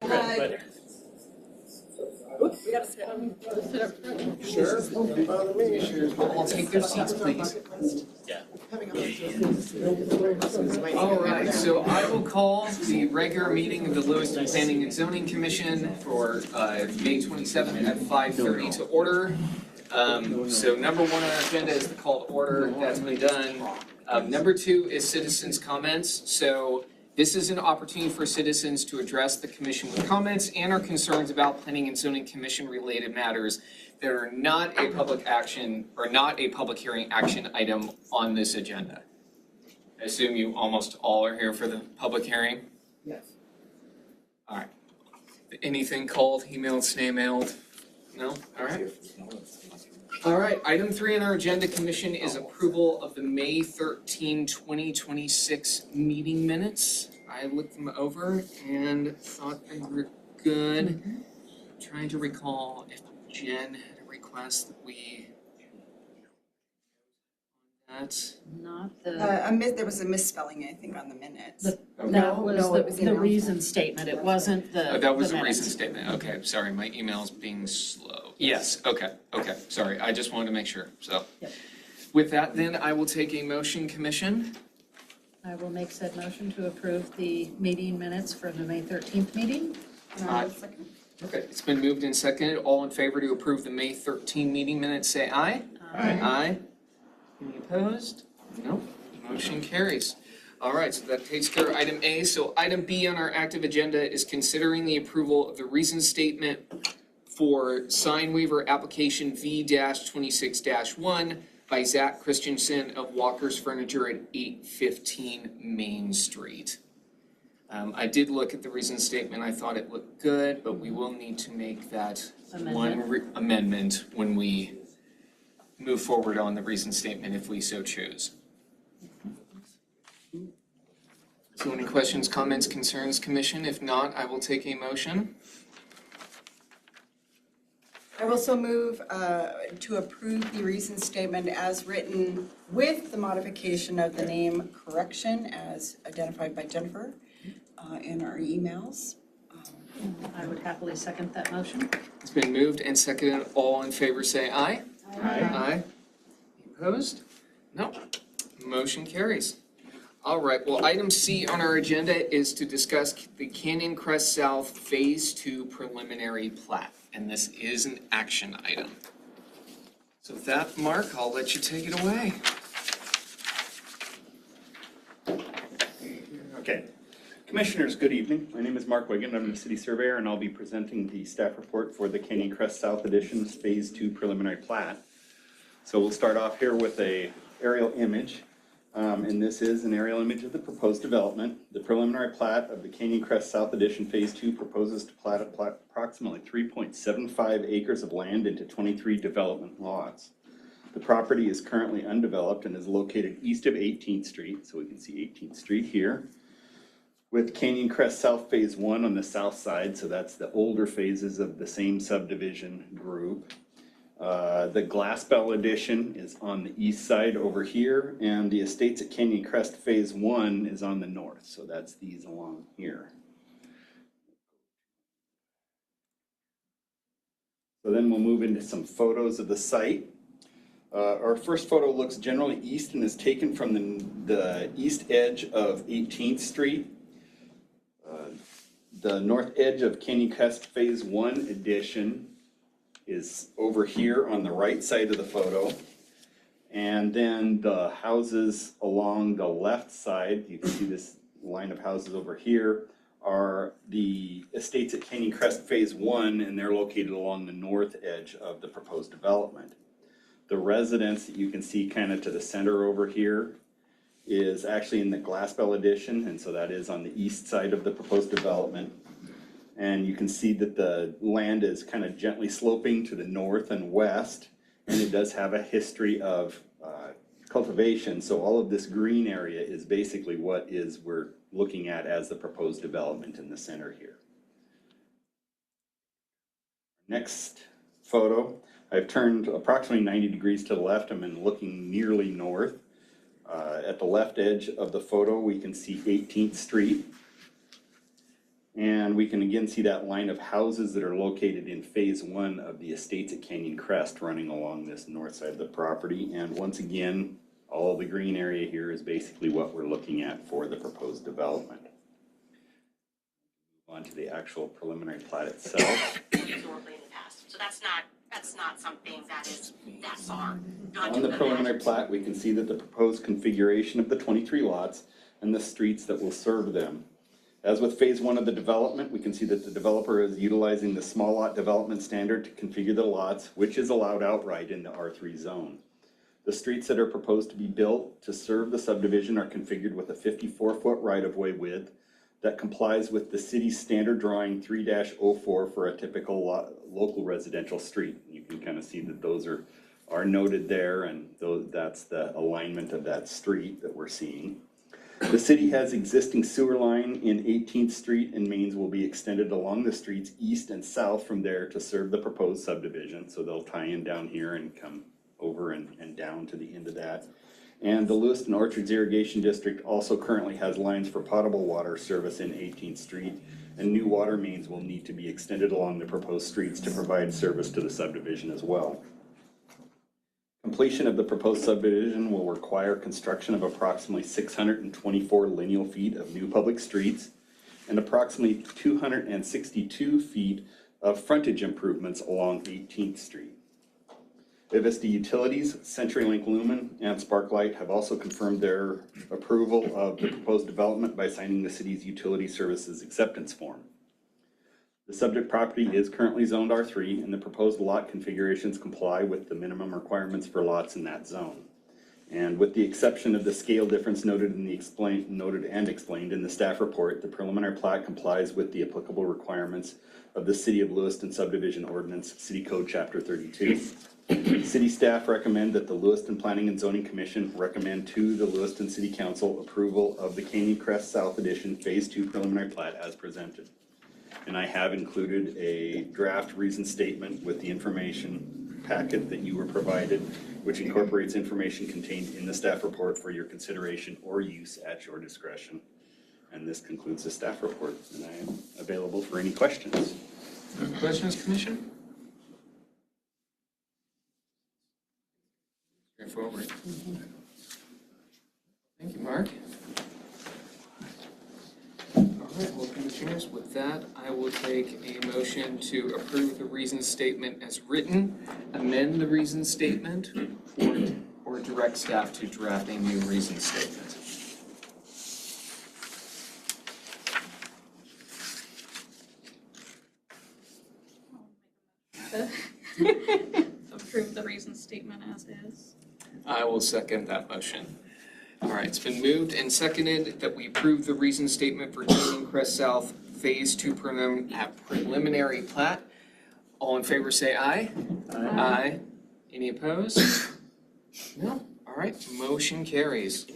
We gotta sit up front. Sure, don't bother me. I'll take their seats, please. All right, so I will call the regular meeting of the Lewiston Planning and Zoning Commission for May 27th at 5:30 to order. So number one on our agenda is the call to order. That's been done. Number two is citizens' comments. So this is an opportunity for citizens to address the commission with comments and or concerns about Planning and Zoning Commission related matters that are not a public action or not a public hearing action item on this agenda. I assume you almost all are here for the public hearing? Yes. All right. Anything called, emailed, snail-mailed? No? All right. All right, item 3 on our agenda, commission, is approval of the May 13, 2026 meeting minutes. I looked them over and thought they were good. Trying to recall if Jen had a request that we... That's... Not the, There was a misspelling, I think, on the minutes. that was No, it was the announced. reason statement. It wasn't the Oh, that was the a minutes. reason statement. Okay, sorry, my email's being slow. Yes, okay, sorry, I just wanted to make sure, so. Yep. With that, then, I will take a motion, commission. I will make said motion to approve the meeting minutes for the May 13th meeting. And I will second. Okay, it's been moved and seconded. All in favor to approve the May 13 meeting minutes, say aye. Aye. Any opposed? No. Motion carries. All right, so that takes care of item A. So item B on our active agenda is considering the approval of the reason statement for sign waiver application V-26-1 by Zach Christensen of Walker's Furniture at 815 Main Street. I did look at the reason statement. I thought it looked good, but we will need to make that amendment when we move forward on the reason statement if we so choose. So any questions, comments, concerns, commission? If not, I will take a motion. I will so move to approve the reason statement as written with the modification of the name correction as identified by Jennifer in our emails. I would happily second that motion. It's been moved and seconded. All in favor say aye. Aye. Aye. Opposed? No. Motion carries. All right, well, item C on our agenda is to discuss the Canyon Crest South Phase 2 preliminary plat, and this is an action item. So with that, Mark, I'll let you take it away. Okay. Commissioners, good evening. My name is Mark Wiggin. I'm the city surveyor, and I'll be presenting the staff report for the Canyon Crest South Additions Phase 2 preliminary plat. So we'll start off here with a aerial image. And this is an aerial image of the proposed development. The preliminary plat of the Canyon Crest South Addition Phase 2 proposes to plat approximately 3.75 acres of land into 23 development lots. The property is currently undeveloped and is located east of 18th Street, so we can see 18th Street here, with Canyon Crest South Phase 1 on the south side, so that's the older phases of the same subdivision group. The Glassbell addition is on the east side over here, and the estates at Canyon Crest Phase 1 is on the north, so that's these along here. So then we'll move into some photos of the site. Our first photo looks generally east and is taken from the east edge of 18th Street. The north edge of Canyon Crest Phase 1 addition is over here on the right side of the photo. And then the houses along the left side, you can see this line of houses over here, are the estates at Canyon Crest Phase 1, and they're located along the north edge of the proposed development. The residence that you can see kind of to the center over here is actually in the Glassbell addition, and so that is on the east side of the proposed development. And you can see that the land is kind of gently sloping to the north and west, and it does have a history of cultivation. So all of this green area is basically what we're looking at as the proposed development in the center here. Next photo, I've turned approximately 90 degrees to the left. I'm looking nearly north. At the left edge of the photo, we can see 18th Street. And we can again see that line of houses that are located in phase 1 of the estates at Canyon Crest running along this north side of the property. And once again, all the green area here is basically what we're looking at for the proposed development. On to the actual preliminary plat itself. Historically in the past, so that's not something that is that far. On the preliminary plat, we can see that the proposed configuration of the 23 lots and the streets that will serve them. As with phase 1 of the development, we can see that the developer is utilizing the small lot development standard to configure the lots, which is allowed outright in the R3 zone. The streets that are proposed to be built to serve the subdivision are configured with a 54-foot right-of-way width that complies with the city's standard drawing 3-04 for a typical local residential street. You can kind of see that those are noted there, and that's the alignment of that street that we're seeing. The city has existing sewer line in 18th Street, and mains will be extended along the streets east and south from there to serve the proposed subdivision. So they'll tie in down here and come over and down to the end of that. And the Lewiston Orchards Irrigation District also currently has lines for potable water service in 18th Street, and new water mains will need to be extended along the proposed streets to provide service to the subdivision as well. Completion of the proposed subdivision will require construction of approximately 624 lineal feet of new public streets and approximately 262 feet of frontage improvements along 18th Street. Avista Utilities, CenturyLink Lumen, and Sparklight have also confirmed their approval of the proposed development by signing the city's utility services acceptance form. The subject property is currently zoned R3, and the proposed lot configurations comply with the minimum requirements for lots in that zone. And with the exception of the scale difference noted and explained in the staff report, the preliminary plat complies with the applicable requirements of the City of Lewiston Subdivision Ordinance, City Code Chapter 32. City staff recommend that the Lewiston Planning and Zoning Commission recommend to the Lewiston City Council approval of the Canyon Crest South Edition Phase 2 preliminary plat as presented. And I have included a draft reason statement with the information packet that you were provided, which incorporates information contained in the staff report for your consideration or use at your discretion. And this concludes the staff report, and I am available for any questions. Questions, Commission? Straightforward. Thank you, Mark. All right, well, Commissioners, with that, I will take a motion to approve the reason statement as written, amend the reason statement, or direct staff to draft a new reason statement. Approve the reason statement as is. I will second that motion. All right, it's been moved and seconded that we approve the reason statement for Canyon Crest South Phase 2 preliminary plat. All in favor say aye. Aye. Any opposed? No? All right, motion carries.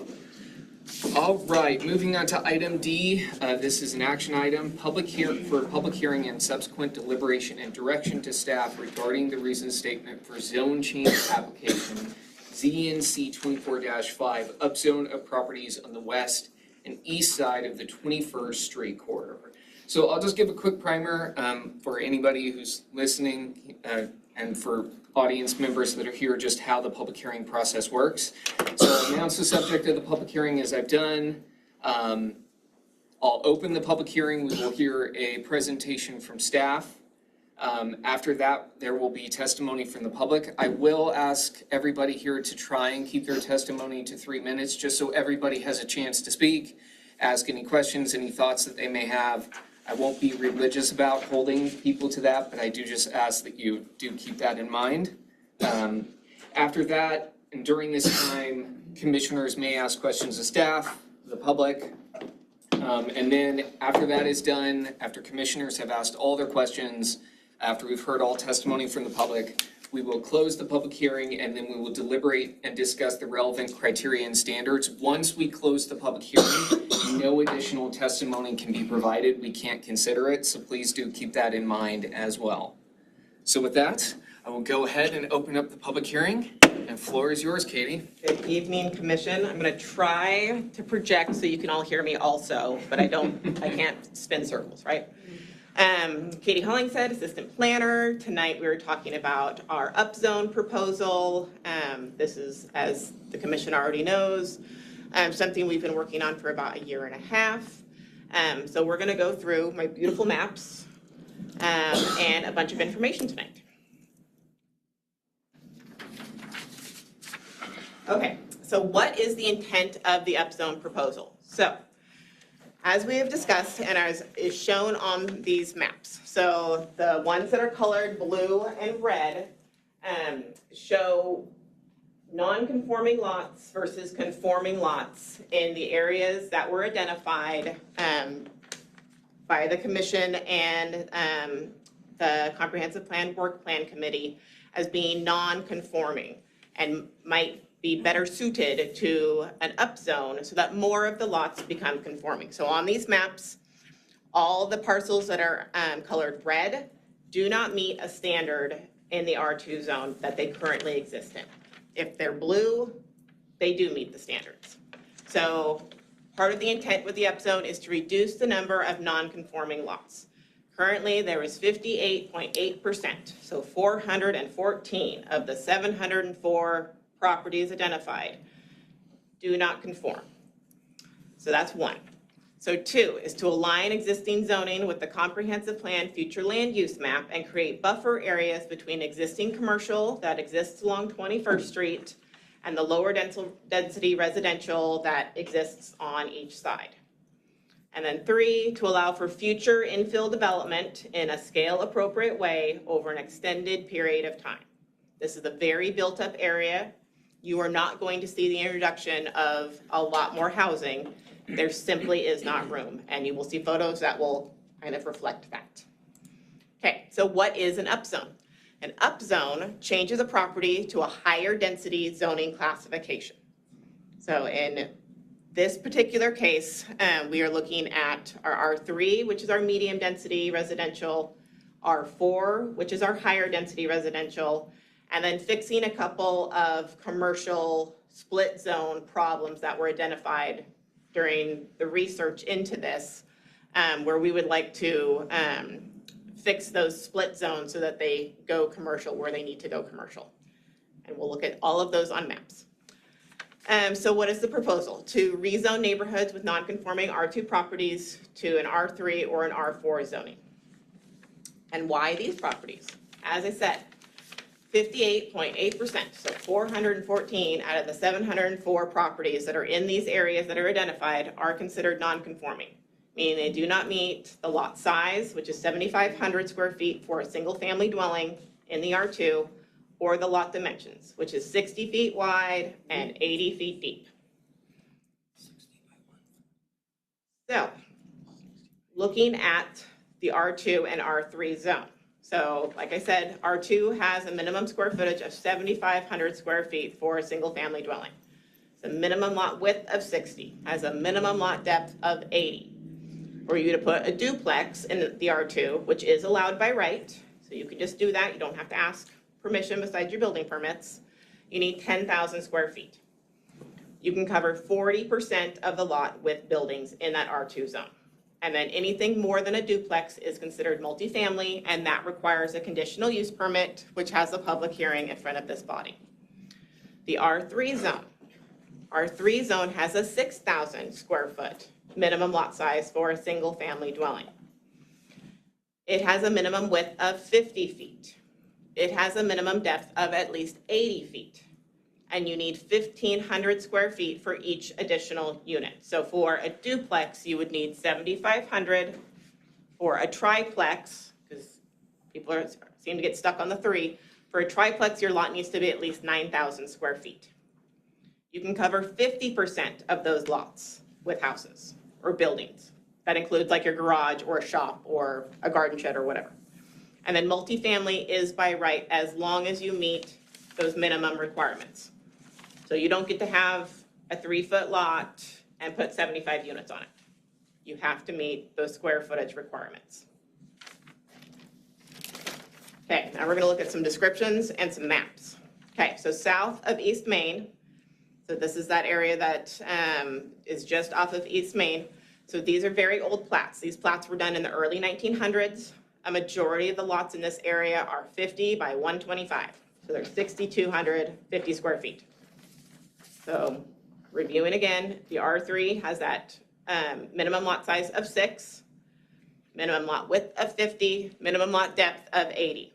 All right, moving on to item D. This is an action item, public hearing and subsequent deliberation and direction to staff regarding the reason statement for zone change application ZNC 24-5, upzone of properties on the west and east side of the 21st Street corridor. So I'll just give a quick primer for anybody who's listening and for audience members that are here, just how the public hearing process works. So I'll announce the subject of the public hearing as I've done. I'll open the public hearing. We will hear a presentation from staff. After that, there will be testimony from the public. I will ask everybody here to try and keep their testimony to 3 minutes, just so everybody has a chance to speak, ask any questions, any thoughts that they may have. I won't be religious about holding people to that, but I do just ask that you do keep that in mind. After that, and during this time, commissioners may ask questions of staff, the public, and then after that is done, after commissioners have asked all their questions, after we've heard all testimony from the public, we will close the public hearing and then we will deliberate and discuss the relevant criteria and standards. Once we close the public hearing, no additional testimony can be provided. We can't consider it, so please do keep that in mind as well. So with that, I will go ahead and open up the public hearing, and floor is yours, Katie. Good evening, Commission. I'm going to try to project so you can all hear me also, but I can't spin circles, right? Katie Hollingshead, Assistant Planner. Tonight we were talking about our upzone proposal. This is, as the Commission already knows, something we've been working on for about a year and a half. So we're going to go through my beautiful maps and a bunch of information tonight. Okay, so what is the intent of the upzone proposal? So, as we have discussed and as is shown on these maps, so the ones that are colored blue and red show non-conforming lots versus conforming lots in the areas that were identified by the Commission and the Comprehensive Plan Work Plan Committee as being non-conforming and might be better suited to an upzone so that more of the lots become conforming. So on these maps, all the parcels that are colored red do not meet a standard in the R2 zone that they currently exist in. If they're blue, they do meet the standards. So part of the intent with the upzone is to reduce the number of non-conforming lots. Currently, there is 58.8%, so 414 of the 704 properties identified do not conform. So that's one. So two is to align existing zoning with the comprehensive plan future land use map and create buffer areas between existing commercial that exists along 21st Street and the lower density residential that exists on each side. And then three, to allow for future infill development in a scale appropriate way over an extended period of time. This is a very built up area. You are not going to see the introduction of a lot more housing. There simply is not room, and you will see photos that will kind of reflect that. Okay, so what is an upzone? An upzone changes a property to a higher density zoning classification. So in this particular case, we are looking at our R3, which is our medium density residential, R4, which is our higher density residential, and then fixing a couple of commercial split zone problems that were identified during the research into this, where we would like to fix those split zones so that they go commercial where they need to go commercial. And we'll look at all of those on maps. So what is the proposal? To rezone neighborhoods with non-conforming R2 properties to an R3 or an R4 zoning. And why these properties? As I said, 58.8%, so 414 out of the 704 properties that are in these areas that are identified are considered non-conforming, meaning they do not meet the lot size, which is 7,500 square feet for a single family dwelling in the R2, or the lot dimensions, which is 60 feet wide and 80 feet deep. So, looking at the R2 and R3 zone. So, like I said, R2 has a minimum square footage of 7,500 square feet for a single family dwelling. It's a minimum lot width of 60, has a minimum lot depth of 80. For you to put a duplex in the R2, which is allowed by right, so you can just do that, you don't have to ask permission besides your building permits, you need 10,000 square feet. You can cover 40% of the lot with buildings in that R2 zone. And then anything more than a duplex is considered multifamily, and that requires a conditional use permit, which has a public hearing in front of this body. The R3 zone. R3 zone has a 6,000 square foot minimum lot size for a single family dwelling. It has a minimum width of 50 feet. It has a minimum depth of at least 80 feet. And you need 1,500 square feet for each additional unit. So for a duplex, you would need 7,500. For a triplex, because people seem to get stuck on the 3, for a triplex, your lot needs to be at least 9,000 square feet. You can cover 50% of those lots with houses or buildings. That includes like your garage or a shop or a garden shed or whatever. And then multifamily is by right as long as you meet those minimum requirements. So you don't get to have a 3-foot lot and put 75 units on it. You have to meet those square footage requirements. Okay, now we're gonna look at some descriptions and some maps. Okay, so south of East Main, so this is that area that is just off of East Main. So these are very old plats. These plats were done in the early 1900s. A majority of the lots in this area are 50 by 125. So they're 6,250 square feet. So reviewing again, the R3 has that minimum lot size of 6, minimum lot width of 50, minimum lot depth of 80.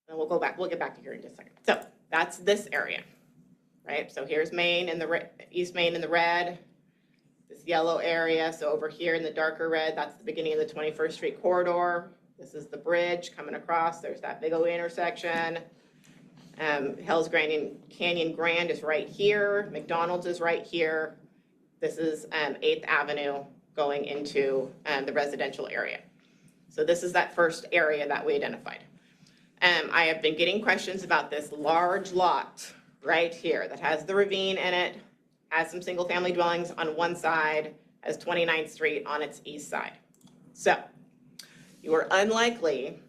And we'll get back to here in just a second. So that's this area, right? So here's Main in the East Main in the red, this yellow area. So over here in the darker red, that's the beginning of the 21st Street corridor. This is the bridge coming across. There's that big old intersection. Hell's Canyon Grand is right here. McDonald's is right here. This is 8th Avenue going into the residential area. So this is that first area that we identified. I have been getting questions about this large lot right here that has the ravine in it, has some single family dwellings on one side, has 29th Street on its east side. So you are unlikely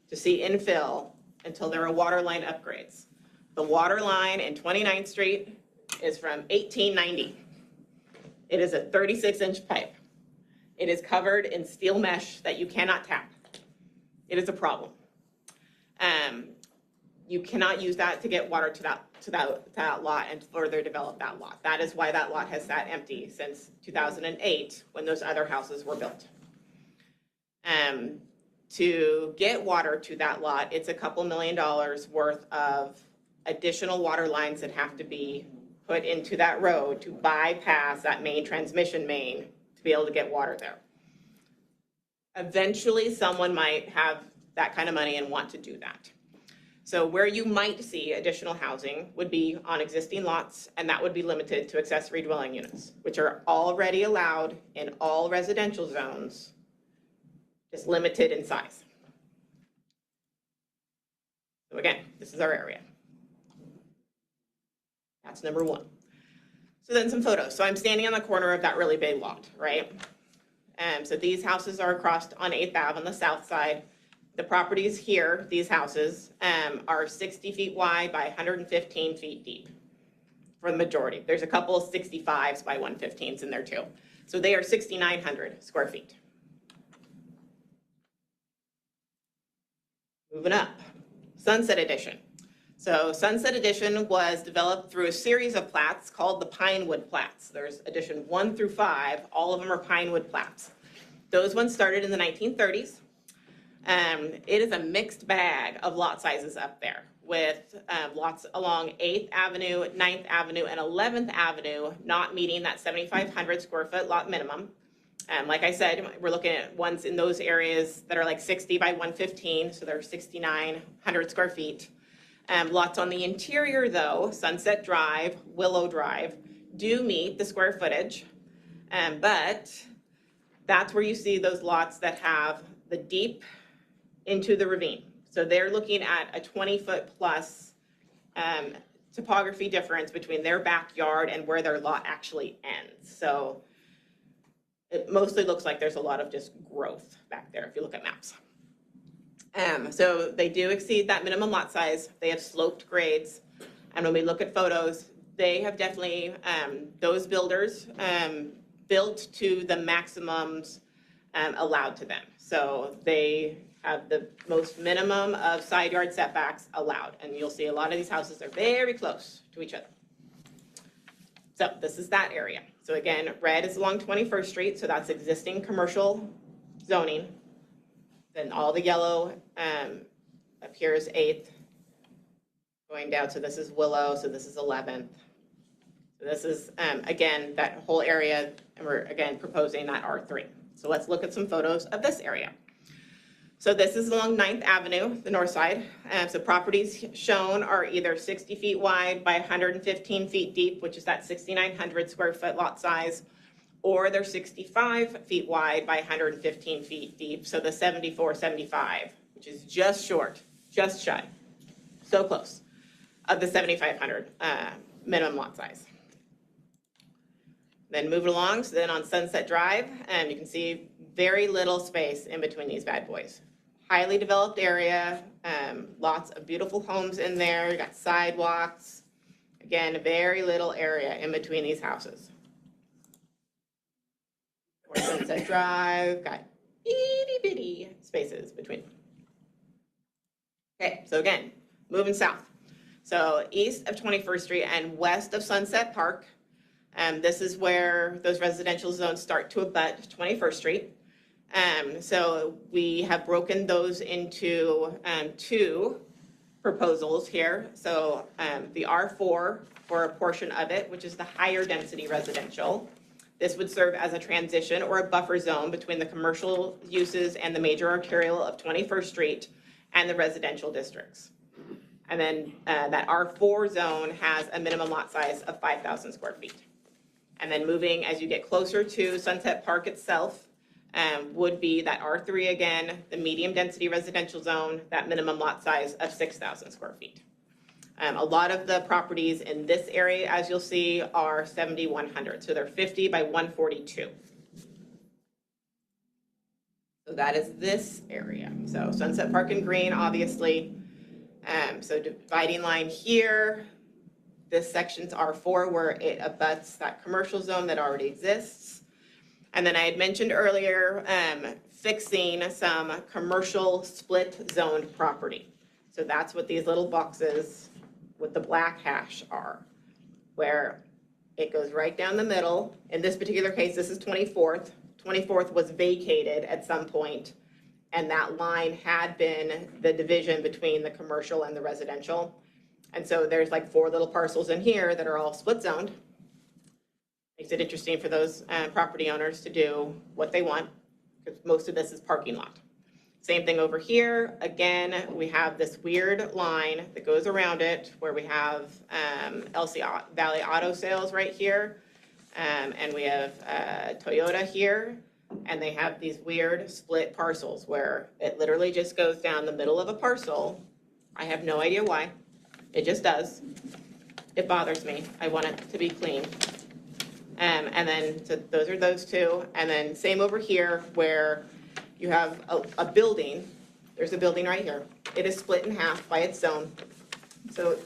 to see infill until there are water line upgrades. The water line in 29th Street is from 1890. It is a 36-inch pipe. It is covered in steel mesh that you cannot tap. It is a problem. You cannot use that to get water to that lot and further develop that lot. That is why that lot has sat empty since 2008 when those other houses were built. To get water to that lot, it's a couple $1 million worth of additional water lines that have to be put into that road to bypass that main transmission main to be able to get water there. Eventually, someone might have that kind of money and want to do that. So where you might see additional housing would be on existing lots, and that would be limited to accessory dwelling units, which are already allowed in all residential zones, just limited in size. So again, this is our area. That's number one. So then some photos. So I'm standing on the corner of that really big lot, right? So these houses are across on 8th Ave on the south side. The properties here, these houses, are 60 feet wide by 115 feet deep for the majority. There's a couple of 65s by 115s in there too. So they are 6,900 square feet. Moving up, Sunset Edition. So Sunset Edition was developed through a series of plats called the Pinewood Plats. There's edition 1 through 5, all of them are Pinewood Plats. Those ones started in the 1930s. It is a mixed bag of lot sizes up there with lots along 8th Avenue, 9th Avenue, and 11th Avenue not meeting that 7,500 square foot lot minimum. Like I said, we're looking at ones in those areas that are like 60 by 115, so they're 6,900 square feet. Lots on the interior though, Sunset Drive, Willow Drive, do meet the square footage, but that's where you see those lots that have the deep into the ravine. So they're looking at a 20-foot plus topography difference between their backyard and where their lot actually ends. So it mostly looks like there's a lot of just growth back there if you look at maps. So they do exceed that minimum lot size. They have sloped grades. And when we look at photos, they have definitely, those builders built to the maximums allowed to them. So they have the most minimum of side yard setbacks allowed. And you'll see a lot of these houses are very close to each other. So this is that area. So again, red is along 21st Street, so that's existing commercial zoning. Then all the yellow up here is 8th, going down, so this is Willow, so this is 11th. So this is, again, that whole area, and we're, again, proposing that R3. So let's look at some photos of this area. So this is along 9th Avenue, the north side. So properties shown are either 60 feet wide by 115 feet deep, which is that 6,900 square foot lot size, or they're 65 feet wide by 115 feet deep, so the 7475, which is just short, just shy, so close, of the 7,500 minimum lot size. Then moving along, so then on Sunset Drive, you can see very little space in between these bad boys. highly developed area, lots of beautiful homes in there, you got sidewalks. Again, very little area in between these houses. Or Sunset Drive, got itty bitty spaces between. Okay, so again, moving south. So east of 21st Street and west of Sunset Park, this is where those residential zones start to abut 21st Street. So we have broken those into two proposals here. So the R4 for a portion of it, which is the higher density residential. This would serve as a transition or a buffer zone between the commercial uses and the major arterial of 21st Street and the residential districts. And then that R4 zone has a minimum lot size of 5,000 square feet. And then moving as you get closer to Sunset Park itself would be that R3 again, the medium density residential zone, that minimum lot size of 6,000 square feet. A lot of the properties in this area, as you'll see, are 7,100. So they're 50 by 142. So that is this area. So Sunset Park and Green, obviously. So dividing line here, this section's R4 where it abuts that commercial zone that already exists. And then I had mentioned earlier, fixing some commercial split zoned property. So that's what these little boxes with the black hash are, where it goes right down the middle. In this particular case, this is 24th. 24th was vacated at some point, and that line had been the division between the commercial and the residential. And so there's like 4 little parcels in here that are all split zoned. Makes it interesting for those property owners to do what they want, because most of this is parking lot. Same thing over here. Again, we have this weird line that goes around it where we have LC Valley Auto Sales right here. And we have Toyota here. And they have these weird split parcels where it literally just goes down the middle of a parcel. I have no idea why. It just does. It bothers me. I want it to be clean. And then, so those are those two. And then same over here where you have a building. There's a building right here. It is split in half by its zone. So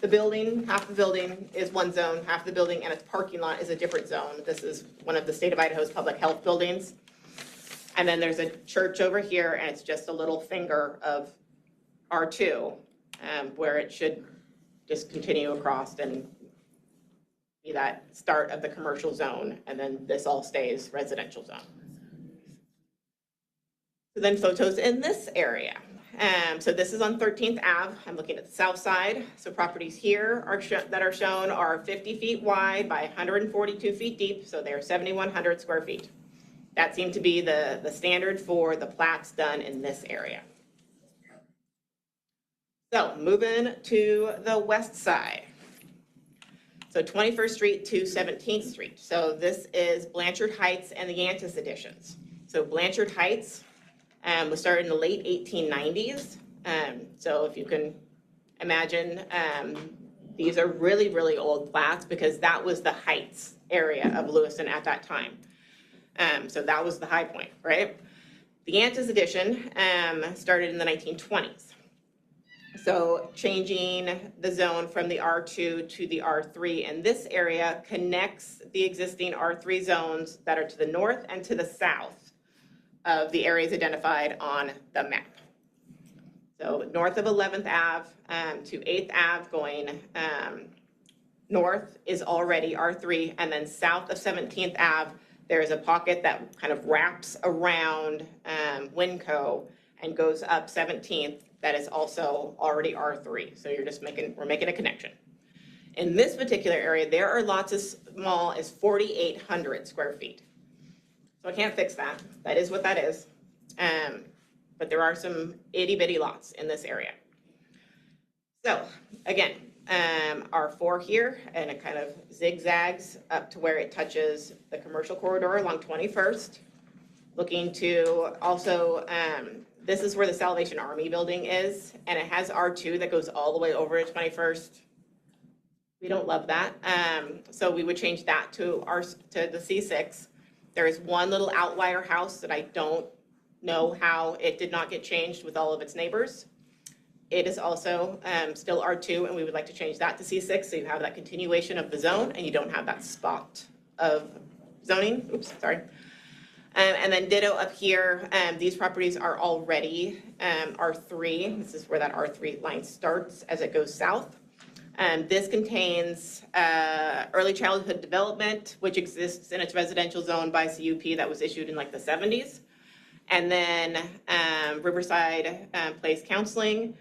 the building, half the building is one zone, half the building and its parking lot is a different zone. This is one of the state of Idaho's public health buildings. And then there's a church over here and it's just a little finger of R2 where it should just continue across and be that start of the commercial zone. And then this all stays residential zone. So then photos in this area. So this is on 13th Ave. I'm looking at the south side. So properties here that are shown are 50 feet wide by 142 feet deep. So they're 7,100 square feet. That seemed to be the standard for the plats done in this area. So moving to the west side. So 21st Street to 17th Street. So this is Blanchard Heights and the Yantis additions. So Blanchard Heights was started in the late 1890s. So if you can imagine, these are really, really old plats because that was the Heights area of Lewiston at that time. So that was the high point, right? The Yantis addition started in the 1920s. So changing the zone from the R2 to the R3 in this area connects the existing R3 zones that are to the north and to the south of the areas identified on the map. So north of 11th Ave to 8th Ave going north is already R3, and then south of 17th Ave, there is a pocket that kind of wraps around Winco and goes up 17th that is also already R3. So we're making a connection. In this particular area, there are lots as small as 4,800 square feet. So I can't fix that. That is what that is. But there are some itty bitty lots in this area. So again, R4 here, and it kind of zigzags up to where it touches the commercial corridor along 21st. Looking to also, this is where the Salvation Army building is, and it has R2 that goes all the way over to 21st. We don't love that. So we would change that to the C6. There is one little outlier house that I don't know how it did not get changed with all of its neighbors. It is also still R2, and we would like to change that to C6, so you have that continuation of the zone, and you don't have that spot of zoning. Oops, sorry. And then ditto up here, these properties are already R3. This is where that R3 line starts as it goes south. This contains early childhood development, which exists in its residential zone by CUP that was issued in like the 70s. And then Riverside Place Counseling,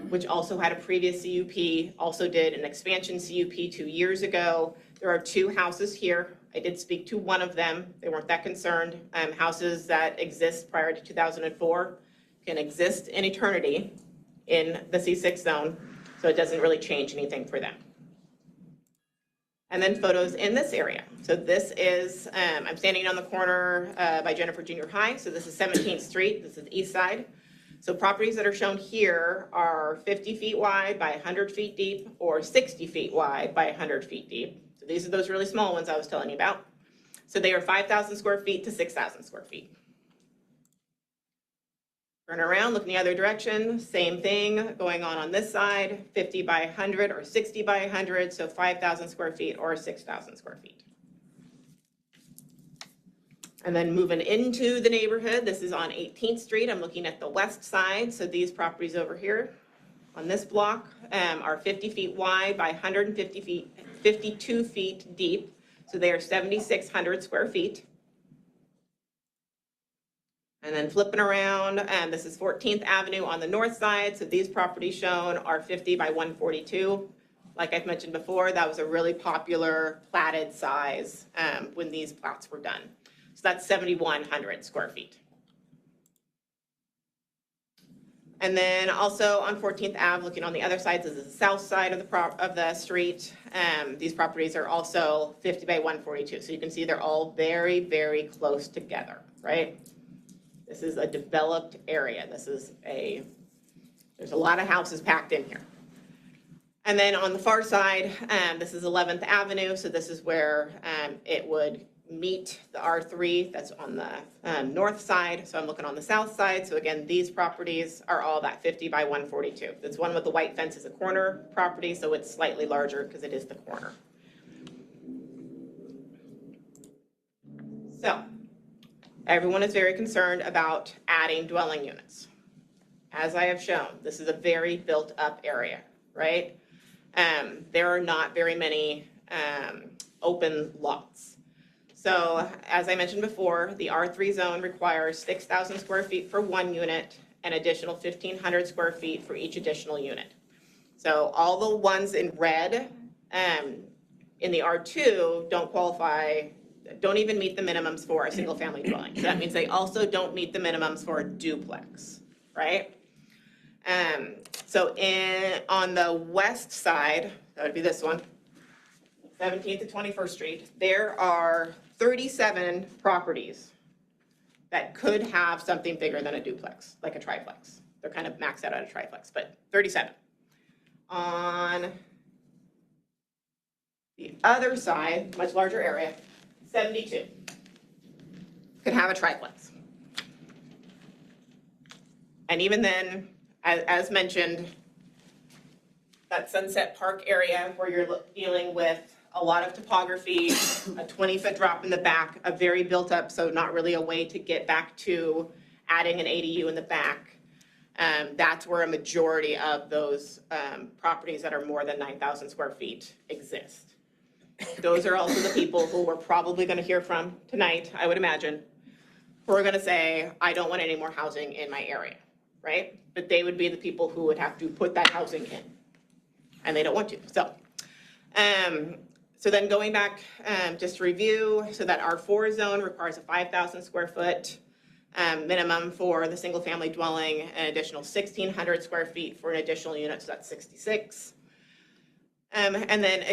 which also had a previous CUP, also did an expansion CUP 2 years ago. There are 2 houses here. I did speak to one of them. They weren't that concerned. Houses that exist prior to 2004 can exist in eternity in the C6 zone, so it doesn't really change anything for them. And then photos in this area. So this is, I'm standing on the corner by Jennifer Junior High. So this is 17th Street. This is the east side. So properties that are shown here are 50 feet wide by 100 feet deep or 60 feet wide by 100 feet deep. So these are those really small ones I was telling you about. So they are 5,000 square feet to 6,000 square feet. Turn around, look in the other direction, same thing going on this side, 50 by 100 or 60 by 100, so 5,000 square feet or 6,000 square feet. And then moving into the neighborhood, this is on 18th Street. I'm looking at the west side, so these properties over here on this block are 50 feet wide by 150 feet, 52 feet deep, so they are 7,600 square feet. And then flipping around, this is 14th Avenue on the north side. So these properties shown are 50 by 142. Like I've mentioned before, that was a really popular platted size when these plats were done. So that's 7,100 square feet. And then also on 14th Ave, looking on the other side, this is the south side of the street. These properties are also 50 by 142. So you can see they're all very, very close together, right? This is a developed area. There's a lot of houses packed in here. And then on the far side, this is 11th Avenue. So this is where it would meet the R3 that's on the north side. So I'm looking on the south side. So again, these properties are all that 50 by 142. This one with the white fence is a corner property, so it's slightly larger because it is the corner. So everyone is very concerned about adding dwelling units. As I have shown, this is a very built up area, right? There are not very many open lots. So as I mentioned before, the R3 zone requires 6,000 square feet for one unit and additional 1,500 square feet for each additional unit. So all the ones in red in the R2 don't qualify, don't even meet the minimums for a single family dwelling. So that means they also don't meet the minimums for a duplex, right? So on the west side, that would be this one, 17th to 21st Street, there are 37 properties that could have something bigger than a duplex, like a triplex. They're kind of maxed out at a triplex, but 37. On the other side, much larger area, 72 could have a triplex. And even then, as mentioned, that Sunset Park area where you're dealing with a lot of topography, a 20-foot drop in the back, a very built up, so not really a way to get back to adding an ADU in the back. That's where a majority of those properties that are more than 9,000 square feet exist. Those are also the people who we're probably going to hear from tonight, I would imagine, who are going to say, I don't want any more housing in my area, right? But they would be the people who would have to put that housing in, and they don't want to. So then going back, just to review, so that R4 zone requires a 5,000 square foot minimum for the single family dwelling, an additional 1,600 square feet for an additional unit, so that's 66. And then,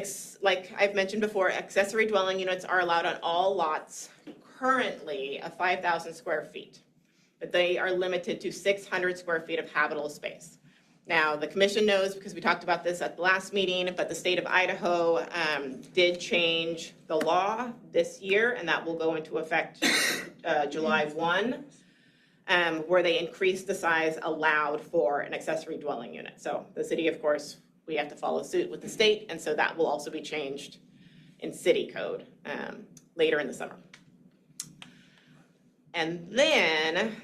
like I've mentioned before, accessory dwelling units are allowed on all lots currently of 5,000 square feet, but they are limited to 600 square feet of habitable space. Now, the commission knows, because we talked about this at the last meeting, but the state of Idaho did change the law this year, and that will go into effect July 1. where they increased the size allowed for an accessory dwelling unit. So the city, of course, we have to follow suit with the state, and so that will also be changed in city code later in the summer. And then,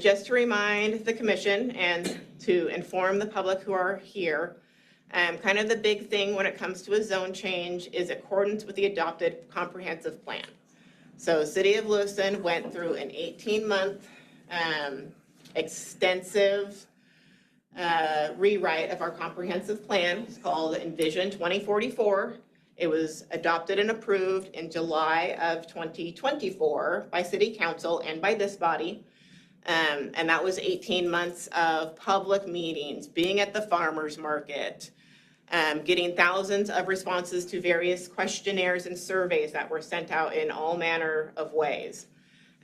just to remind the commission and to inform the public who are here, kind of the big thing when it comes to a zone change is accordance with the adopted comprehensive plan. So City of Lewiston went through an 18-month extensive rewrite of our comprehensive plan. It's called Envision 2044. It was adopted and approved in July of 2024 by City Council and by this body. And that was 18 months of public meetings, being at the farmer's market, getting thousands of responses to various questionnaires and surveys that were sent out in all manner of ways.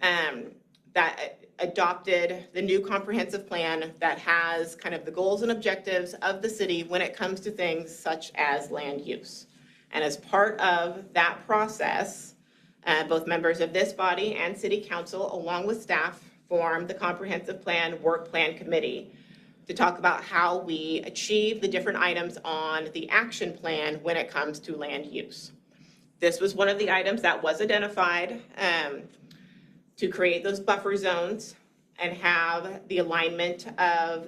That adopted the new comprehensive plan that has kind of the goals and objectives of the city when it comes to things such as land use. And as part of that process, both members of this body and City Council, along with staff, formed the Comprehensive Plan Work Plan Committee to talk about how we achieve the different items on the action plan when it comes to land use. This was one of the items that was identified to create those buffer zones and have the alignment of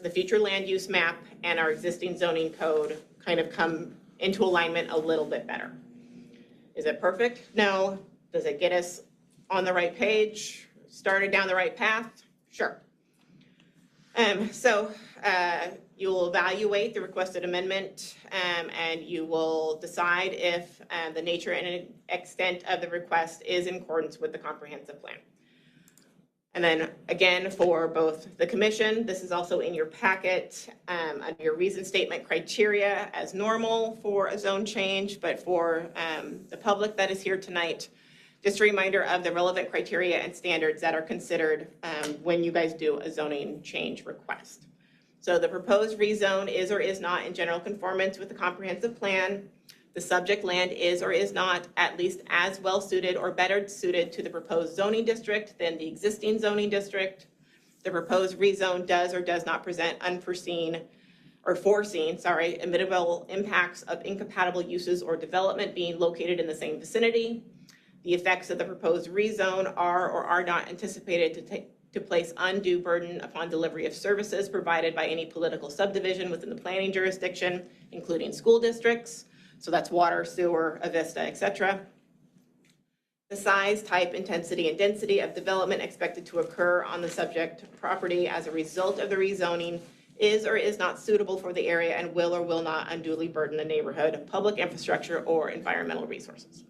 the future land use map and our existing zoning code kind of come into alignment a little bit better. Is it perfect? No. Does it get us on the right page, started down the right path? Sure. So you will evaluate the requested amendment and you will decide if the nature and extent of the request is in accordance with the comprehensive plan. And then again, for both the commission, this is also in your packet under your reason statement criteria as normal for a zone change, but for the public that is here tonight, just a reminder of the relevant criteria and standards that are considered when you guys do a zoning change request. So the proposed rezone is or is not in general conformance with the comprehensive plan. The subject land is or is not at least as well suited or better suited to the proposed zoning district than the existing zoning district. The proposed rezone does or does not present unforeseen or foreseen, immutable impacts of incompatible uses or development being located in the same vicinity. The effects of the proposed rezone are or are not anticipated to place undue burden upon delivery of services provided by any political subdivision within the planning jurisdiction, including school districts. So that's water, sewer, Avista, etc. The size, type, intensity, and density of development expected to occur on the subject property as a result of the rezoning is or is not suitable for the area and will or will not unduly burden the neighborhood, public infrastructure, or environmental resources.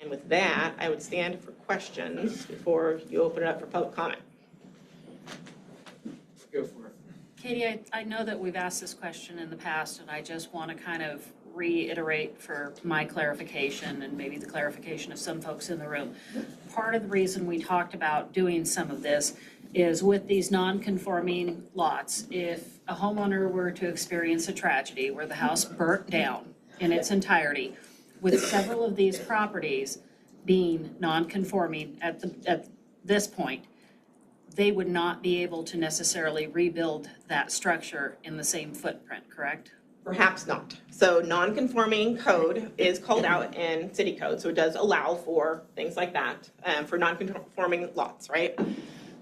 And with that, I would stand for questions before you open it up for public comment. Go for it. Katie, I know that we've asked this question in the past, and I just want to kind of reiterate for my clarification and maybe the clarification of some folks in the room. Part of the reason we talked about doing some of this is with these non-conforming lots, if a homeowner were to experience a tragedy where the house burnt down in its entirety, with several of these properties being non-conforming at this point, they would not be able to necessarily rebuild that structure in the same footprint, correct? Perhaps not. So non-conforming code is called out in city code, so it does allow for things like that for non-conforming lots, right?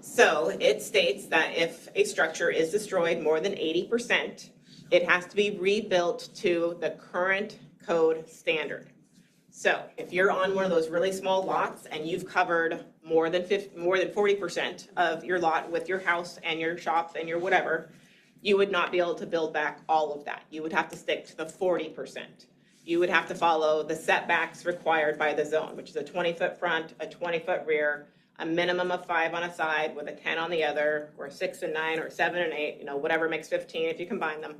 So it states that if a structure is destroyed more than 80%, it has to be rebuilt to the current code standard. So if you're on one of those really small lots and you've covered more than 40% of your lot with your house and your shop and your whatever, you would not be able to build back all of that. You would have to stick to the 40%. You would have to follow the setbacks required by the zone, which is a 20-foot front, a 20-foot rear, a minimum of 5 on a side with a 10 on the other, or 6 and 9, or 7 and 8, whatever makes 15 if you combine them.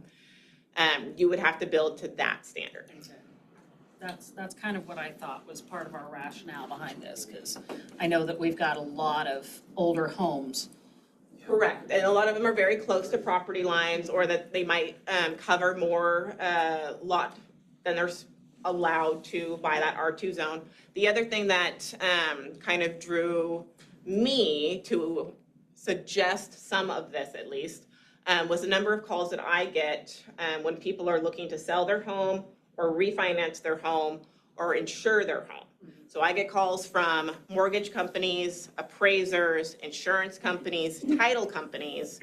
You would have to build to that standard. That's kind of what I thought was part of our rationale behind this, because I know that we've got a lot of older homes. Correct, and a lot of them are very close to property lines, or that they might cover more lot than their allowed to buy that R2 zone. The other thing that kind of drew me to suggest some of this at least was the number of calls that I get when people are looking to sell their home or refinance their home or insure their home. So I get calls from mortgage companies, appraisers, insurance companies, title companies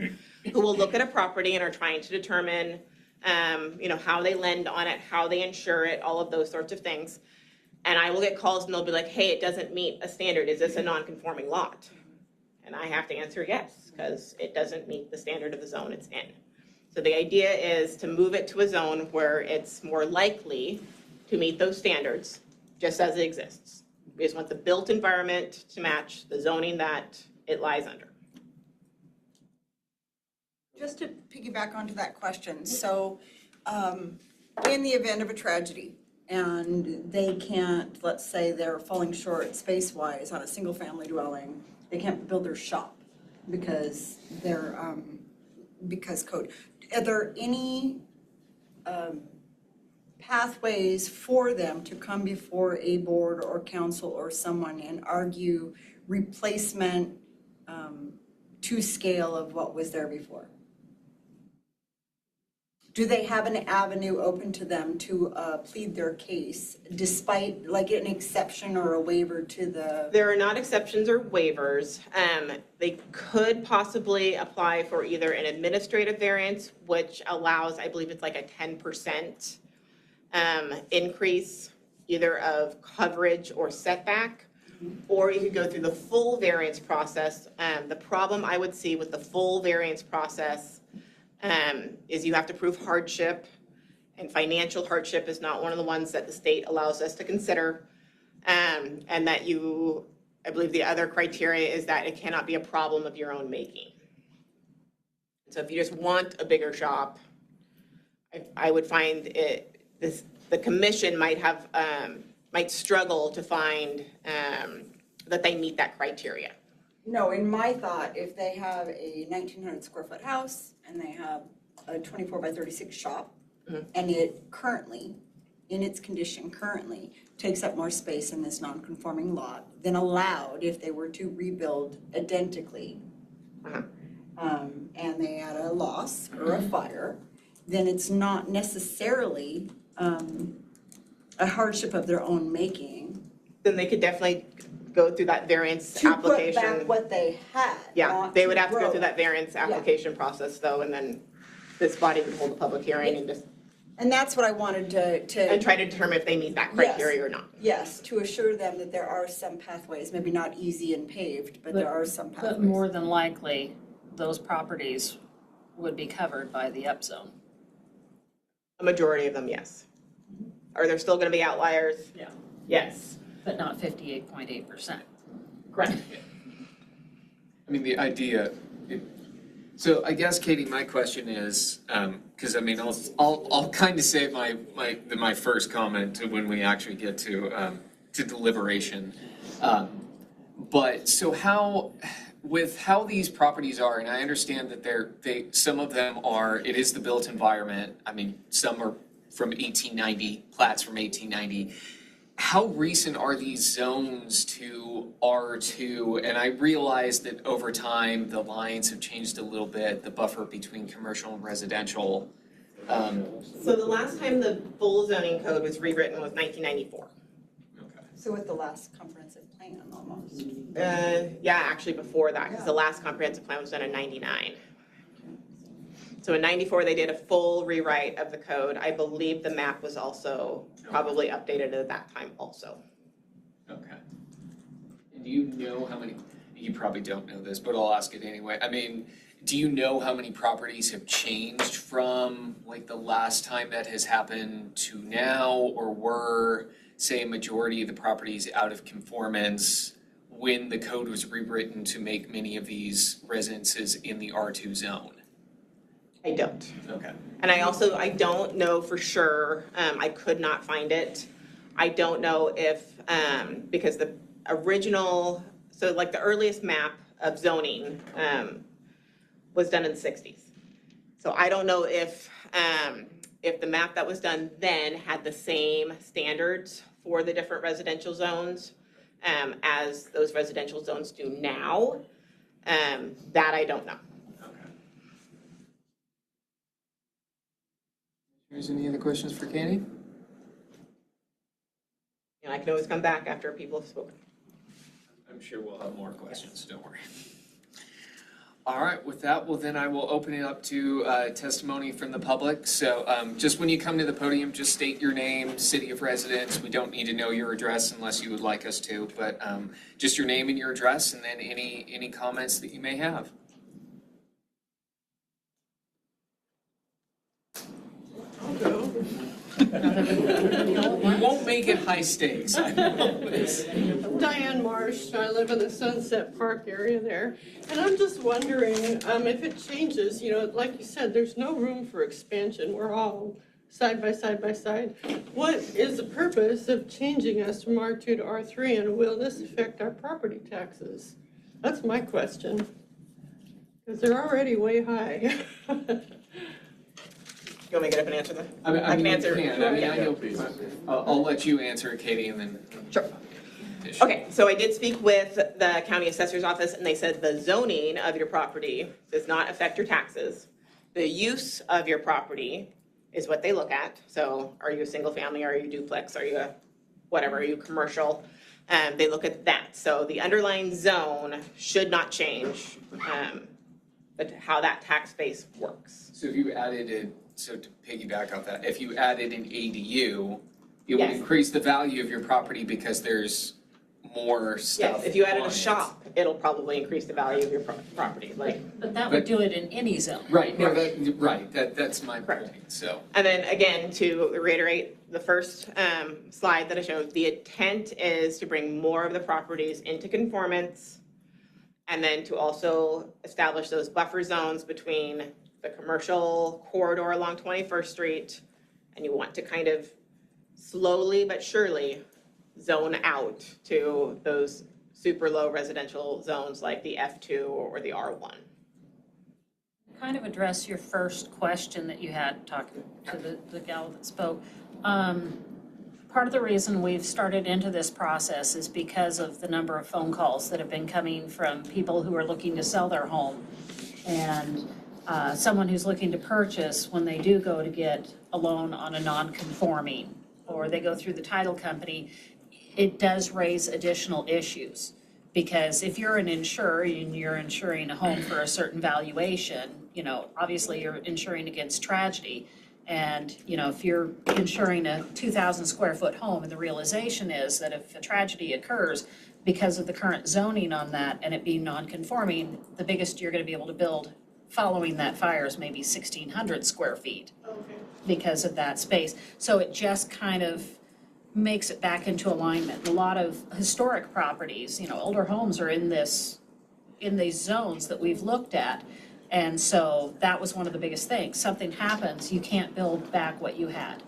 who will look at a property and are trying to determine how they lend on it, how they insure it, all of those sorts of things. And I will get calls and they'll be like, hey, it doesn't meet a standard. Is this a non-conforming lot? And I have to answer yes, because it doesn't meet the standard of the zone it's in. So the idea is to move it to a zone where it's more likely to meet those standards, just as it exists. We just want the built environment to match the zoning that it lies under. Just to piggyback onto that question, so in the event of a tragedy and they can't, let's say they're falling short space-wise on a single-family dwelling, they can't build their shop because they're, because code. Are there any pathways for them to come before a board or council or someone and argue replacement to scale of what was there before? Do they have an avenue open to them to plead their case despite like an exception or a waiver to the? There are not exceptions or waivers. They could possibly apply for either an administrative variance, which allows, I believe it's like a 10% increase either of coverage or setback, or you could go through the full variance process. The problem I would see with the full variance process is you have to prove hardship, and financial hardship is not one of the ones that the state allows us to consider. And that I believe the other criteria is that it cannot be a problem of your own making. So if you just want a bigger shop, I would find the commission might struggle to find that they meet that criteria. No, in my thought, if they have a 1,900 square foot house and they have a 24 by 36 shop, and it currently, in its condition currently, takes up more space in this non-conforming lot than allowed if they were to rebuild identically, and they had a loss or a fire, then it's not necessarily a hardship of their own making. Then they could definitely go through that variance To put application. back what they had. Yeah, not they would have to go grow through it. that variance application process though, and then this body would hold a public hearing and just, And that's what I wanted to. and try to determine if they meet that criteria or not. Yes, to assure them that there are some pathways, maybe not easy and paved, but there are some pathways. But more than likely, those properties would be covered by the upzone. A majority of them, yes. Are there still gonna be outliers? Yeah. Yes. But not 58.8%. Correct. I mean, the idea, so I guess, Katie, my question is, because I mean, I'll kind of save my first comment to when we actually get to deliberation. But so how, with how these properties are, and I understand that some of them are, it is the built environment. I mean, some are from 1890, plats from 1890. How recent are these zones to R2? And I realize that over time, the lines have changed a little bit, the buffer between commercial and residential. So the last time the full zoning code was rewritten was 1994. Okay. So with the last comprehensive plan almost. Yeah, actually before that, because the last comprehensive plan was done in 99. So in 94, they did a full rewrite of the code. I believe the map was also probably updated at that time also. Okay. And do you know how many, you probably don't know this, but I'll ask it anyway. I mean, do you know how many properties have changed from like the last time that has happened to now, or were, say, a majority of the properties out of conformance when the code was rewritten to make many of these residences in the R2 zone? I don't. Okay. And I don't know for sure, I could not find it. I don't know if, because the original, so like the earliest map of zoning was done in the 60s. So I don't know if if the map that was done then had the same standards for the different residential zones as those residential zones do now. That I don't know. There's any other questions for Katie? And I can always come back after people have spoken. I'm sure we'll have more questions, don't worry. All right, with that, well then I will open it up to testimony from the public. So just when you come to the podium, just state your name, city of residence. We don't need to know your address unless you would like us to, but just your name and your address, and then any comments that you may have. We won't make it high stakes, I promise. Diane Marsh, I live in the Sunset Park area there, and I'm just wondering if it changes, like you said, there's no room for expansion, we're all side by side by side. What is the purpose of changing us from R2 to R3, and will this affect our property taxes? That's my question, because they're already way high. You want me to get up and answer that? I can mean, answer. you can. I mean, I know, I'll let you answer it, Katie, and then. Sure. Okay, so I did speak with the county assessor's office, and they said the zoning of your property does not affect your taxes. The use of your property is what they look at. So are you a single family, are you duplex, are you a whatever, are you commercial? They look at that. So the underlying zone should not change, but how that tax base works. So if you added so to piggyback off that, if you added an ADU, it would Yes. increase the value of your property because there's more stuff. Yes, if you added on a it. shop, it'll probably increase the value of your property, like. But that would do it in any zone. Right, no, that's my Correct. point, so. And then again, to reiterate the first slide that I showed, the intent is to bring more of the properties into conformance, and then to also establish those buffer zones between the commercial corridor along 21st Street, and you want to kind of slowly but surely zone out to those super low residential zones like the F2 or the R1. Kind of address your first question that you had talking to the gal that spoke. Part of the reason we've started into this process is because of the number of phone calls that have been coming from people who are looking to sell their home. And someone who's looking to purchase, when they do go to get a loan on a non-conforming, or they go through the title company, it does raise additional issues. Because if you're an insurer and you're insuring a home for a certain valuation, obviously you're insuring against tragedy. And, if you're insuring a 2,000 square foot home, and the realization is that if a tragedy occurs because of the current zoning on that and it being non-conforming, the biggest you're gonna be able to build following that fire is maybe 1,600 square feet because of that space. So it just kind of makes it back into alignment. A lot of historic properties, older homes are in these zones that we've looked at. And so that was one of the biggest things. Something happens, you can't build back what you had.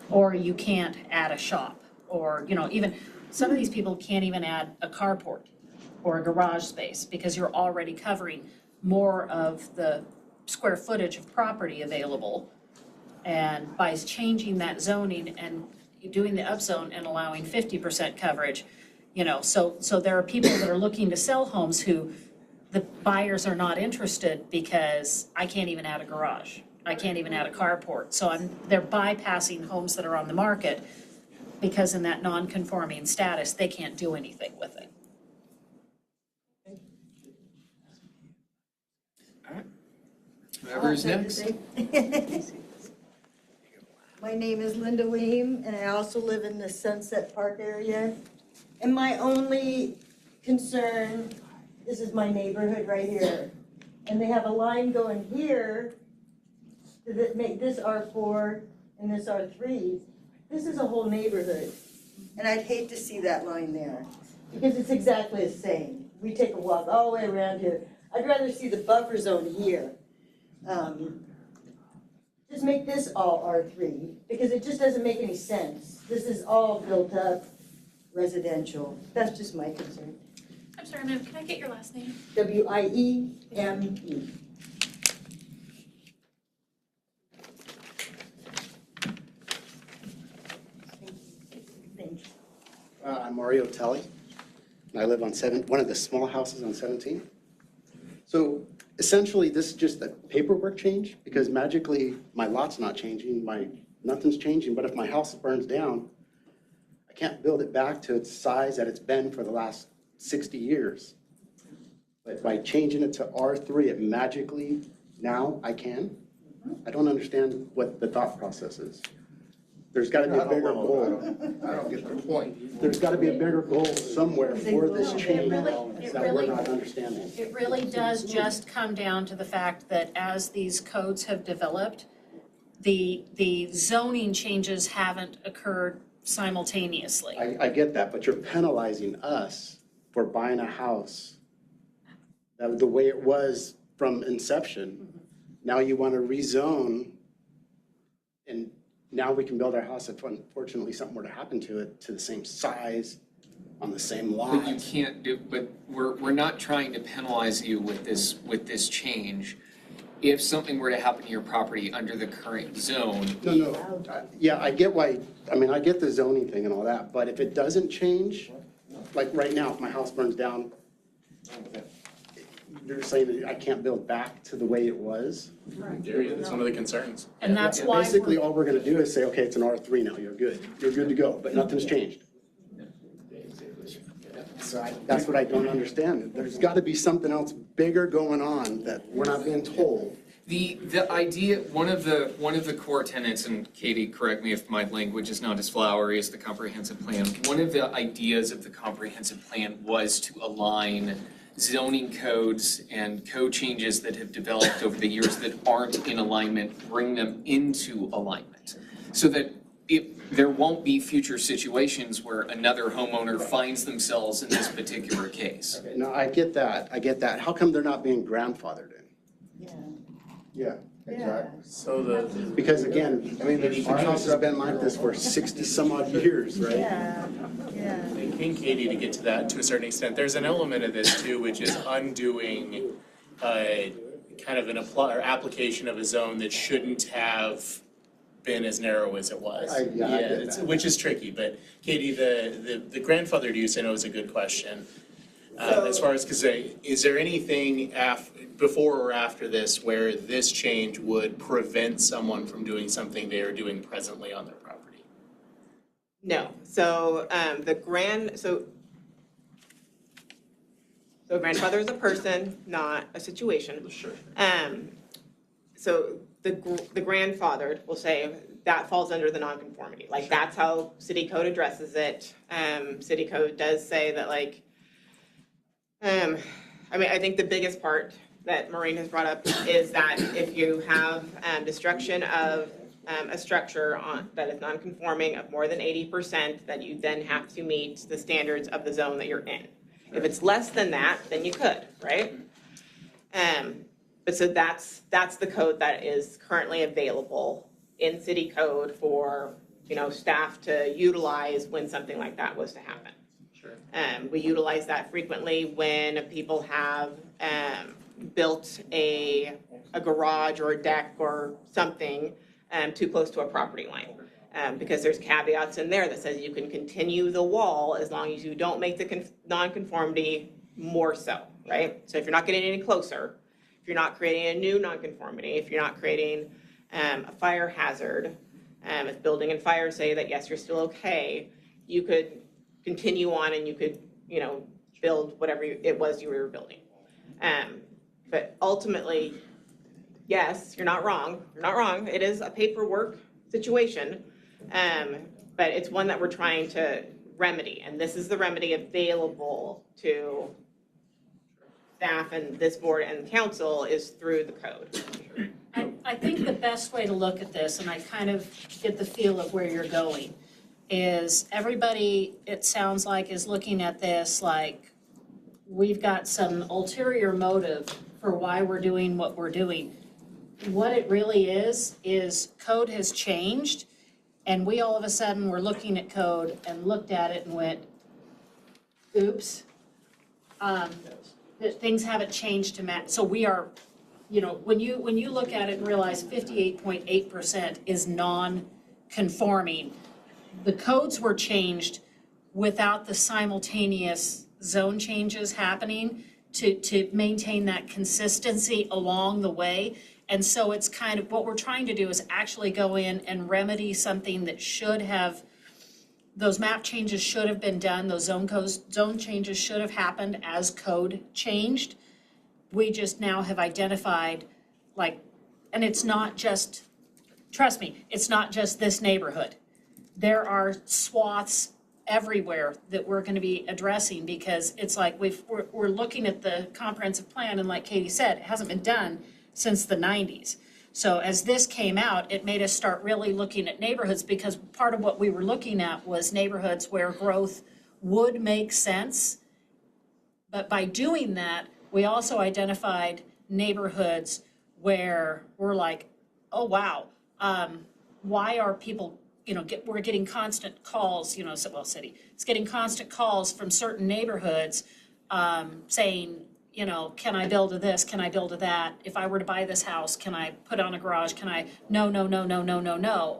Or you can't add a shop. Or, even some of these people can't even add a carport or a garage space because you're already covering more of the square footage of property available. And by changing that zoning and doing the upzone and allowing 50% coverage, so there are people that are looking to sell homes who the buyers are not interested because I can't even add a garage. I can't even add a carport. So they're bypassing homes that are on the market because in that non-conforming status, they can't do anything with it. All right. Whoever's next. My name is Linda Weem, and I also live in the Sunset Park area. And my only concern, this is my neighborhood right here. And they have a line going here to make this R4 and this R3. This is a whole neighborhood. And I'd hate to see that line there because it's exactly the same. We take a walk all the way around here. I'd rather see the buffer zone here. Just make this all R3 because it just doesn't make any sense. This is all built up residential. That's just my concern. I'm sorry, ma'am, can I get your last name? Wieme. I'm Mario Telly, and I live on one of the small houses on 17. So essentially, this is just a paperwork change, because magically, my lot's not changing, nothing's changing, but if my house burns down, I can't build it back to its size that it's been for the last 60 years. But by changing it to R3, it magically, now I can? I don't understand what the thought process is. There's gotta be a bigger goal. I don't get the point. There's gotta be a bigger goal somewhere for this change it that we're really- not understanding. It really does just come down to the fact that as these codes have developed, the zoning changes haven't occurred simultaneously. I get that, but you're penalizing us for buying a house that the way it was from inception. Now you want to rezone, and now we can build our house if unfortunately something were to happen to it, to the same size, on the same lot. But you can't do, but we're not trying to penalize you with this change. If something were to happen to your property under the current zone, No, yeah, I get why, I mean, I get the zoning thing and all that, but if it doesn't change, like right now, if my house burns down, you're saying that I can't build back to the way it was? That's one of the concerns. And that's Yeah, why basically, all we're gonna do is say, okay, it's an R3 now, you're good to go, but nothing's changed. So that's what I don't understand. There's gotta be something else bigger going on that we're not being told. the idea, one of the core tenets, and Katie, correct me if my language is not as flowery as the comprehensive plan. One of the ideas of the comprehensive plan was to align zoning codes and code changes that have developed over the years that aren't in alignment, bring them into alignment. So that there won't be future situations where another homeowner finds themselves in this particular case. Okay, no, I get that. How come they're not being grandfathered in? Yeah, exactly. So Because again, I mean, our house has been like this for 60 some odd years, right? Yeah. King Katie, to get to that to a certain extent, there's an element of this too, which is undoing kind of or application of a zone that shouldn't have been as narrow as it was. I get that. Which is tricky, but Katie, the grandfathered use I know is a good question. As far as, because is there anything before or after this where this change would prevent someone from doing something they are doing presently on their property? No, so so grandfather is a person, not a situation. Sure. So the grandfathered will say that falls under the nonconformity, like that's how city code addresses it. City code does say that like, I mean, I think the biggest part that Maureen has brought up is that if you have destruction of a structure that is non-conforming of more than 80%, that you then have to meet the standards of the zone that you're in. If it's less than that, then you could, right? But so that's the code that is currently available in city code for, staff to utilize when something like that was to happen. Sure. We utilize that frequently when people have built a garage or a deck or something too close to a property line. Because there's caveats in there that says you can continue the wall as long as you don't make the non-conformity more so, right? So if you're not getting any closer, if you're not creating a new non-conformity, if you're not creating a fire hazard, if building and fire say that yes, you're still okay, you could continue on and you could, build whatever it was you were building. But ultimately, yes, you're not wrong. You're not wrong. It is a paperwork situation, but it's one that we're trying to remedy. And this is the remedy available to staff and this board and council is through the code. I think the best way to look at this, and I kind of get the feel of where you're going, is everybody, it sounds like, is looking at this like we've got some ulterior motive for why we're doing what we're doing. What it really is code has changed, and we all of a sudden were looking at code and looked at it and went, oops. That things haven't changed to match. So we are, when you look at it and realize 58.8% is non-conforming, the codes were changed without the simultaneous zone changes happening to maintain that consistency along the way. And so it's kind of, what we're trying to do is actually go in and remedy something that should have, those map changes should have been done, those zone changes should have happened as code changed. We just now have identified, like, and it's not just, trust me, it's not just this neighborhood. There are swaths everywhere that we're gonna be addressing, because it's like we're looking at the comprehensive plan, and like Katie said, it hasn't been done since the 90s. So as this came out, it made us start really looking at neighborhoods, because part of what we were looking at was neighborhoods where growth would make sense. But by doing that, we also identified neighborhoods where we're like, oh, wow, why are people, we're getting constant calls, city, it's getting constant calls from certain neighborhoods saying, can I build a this, can I build a that? If I were to buy this house, can I put on a garage? Can I, no.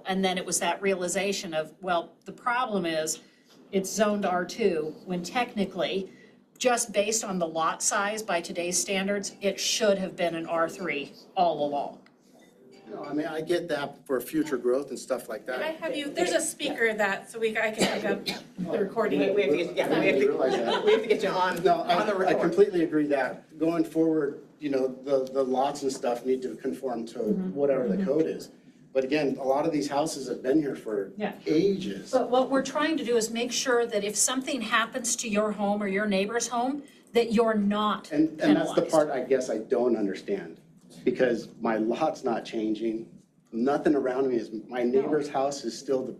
And then it was that realization of, well, the problem is it's zoned R2 when technically, just based on the lot size by today's standards, it should have been an R3 all along. No, I mean, I get that for future growth and stuff like Can I that. have you, there's a speaker that, so I can pick up the recording. We have to get, I didn't realize that. we have to get you on No, the I record. completely agree that going forward, the lots and stuff need to conform to whatever the code is. But again, a lot of these houses have been here for Yeah. ages. But what we're trying to do is make sure that if something happens to your home or your neighbor's home, that you're not And penalized. that's the part I guess I don't understand, because my lot's not changing. Nothing around me is, my neighbor's house is still,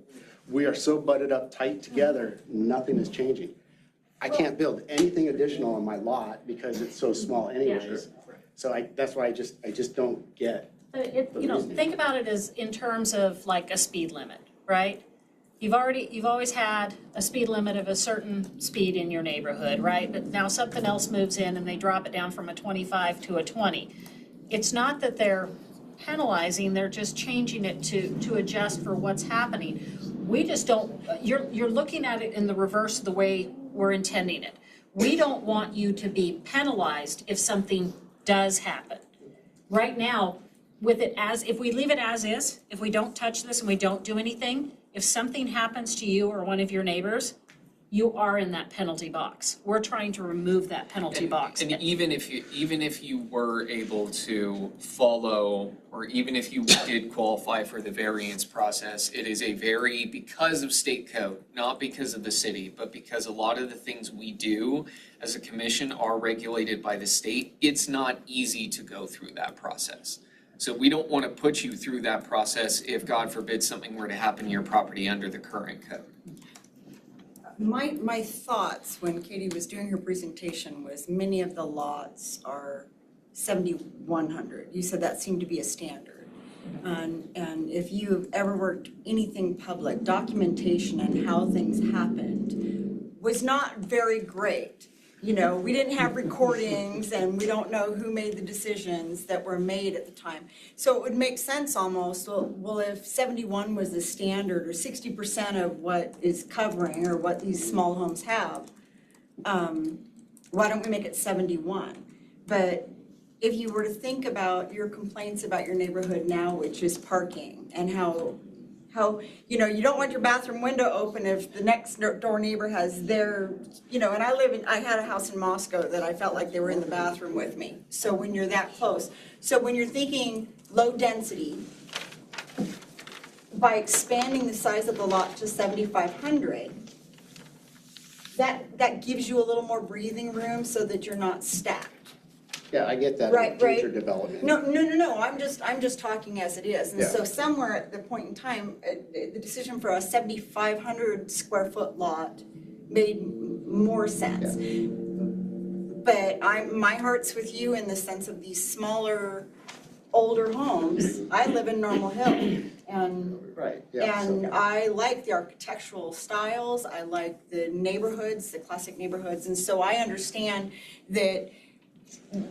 we are so butted up tight together, nothing is changing. I can't build anything additional on my lot because it's so small anyways. So that's why I just don't get. Think about it as in terms of like a speed limit, right? You've always had a speed limit of a certain speed in your neighborhood, right? But now something else moves in and they drop it down from a 25 to a 20. It's not that they're penalizing, they're just changing it to adjust for what's happening. We just don't, you're looking at it in the reverse of the way we're intending it. We don't want you to be penalized if something does happen. Right now, if we leave it as is, if we don't touch this and we don't do anything, if something happens to you or one of your neighbors, you are in that penalty box. We're trying to remove that penalty box. And even if you were able to follow, or even if you did qualify for the variance process, it is because of state code, not because of the city, but because a lot of the things we do as a commission are regulated by the state, it's not easy to go through that process. So we don't want to put you through that process if, God forbid, something were to happen to your property under the current code. My thoughts when Katie was doing her presentation was many of the lots are 7,100. You said that seemed to be a standard. And if you've ever worked anything public, documentation and how things happened was not very great. We didn't have recordings and we don't know who made the decisions that were made at the time. So it would make sense almost, well, if 71 was the standard or 60% of what is covering or what these small homes have, why don't we make it 71? But if you were to think about your complaints about your neighborhood now, which is parking, and how you don't want your bathroom window open if the next door neighbor has their, and I had a house in Moscow that I felt like they were in the bathroom with me. So when you're that close. So when you're thinking low density, by expanding the size of the lot to 7,500, that gives you a little more breathing room so that you're not stacked. Yeah, I get that Right, in future development. No, I'm just talking as it is. And Yeah. so somewhere at the point in time, the decision for a 7,500 square foot lot made more sense. But my heart's with you in the sense of these smaller, older homes. I live in Normal Hill and Right, yeah. and I like the architectural styles, I like the neighborhoods, the classic neighborhoods. And so I understand that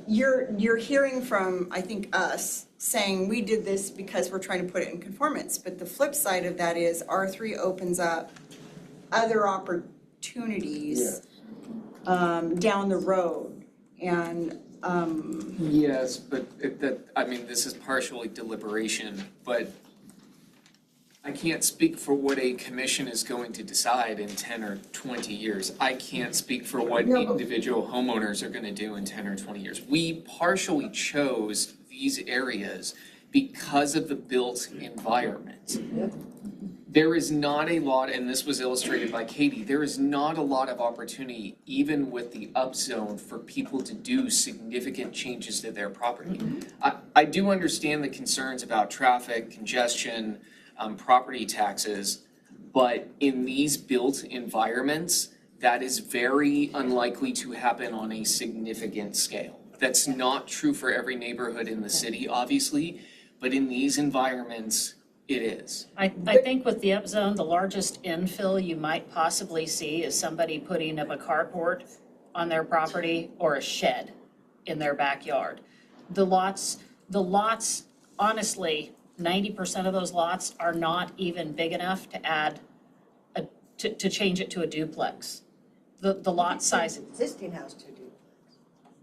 you're hearing from, I think, us saying we did this because we're trying to put it in conformance. But the flip side of that is R3 opens up other opportunities down the road. And, Yes, but this is partially deliberation, but I can't speak for what a commission is going to decide in 10 or 20 years. I can't speak for what individual homeowners are gonna do in 10 or 20 years. We partially chose these areas because of the built environment. There is not a lot, and this was illustrated by Katie, there is not a lot of opportunity, even with the upzone, for people to do significant changes to their property. I do understand the concerns about traffic, congestion, property taxes, but in these built environments, that is very unlikely to happen on a significant scale. That's not true for every neighborhood in the city, obviously, but in these environments, it is. I think with the upzone, the largest infill you might possibly see is somebody putting up a carport on their property or a shed in their backyard. The lots, honestly, 90% of those lots are not even big enough to add to change it to a duplex. The lot size. Existing house to do.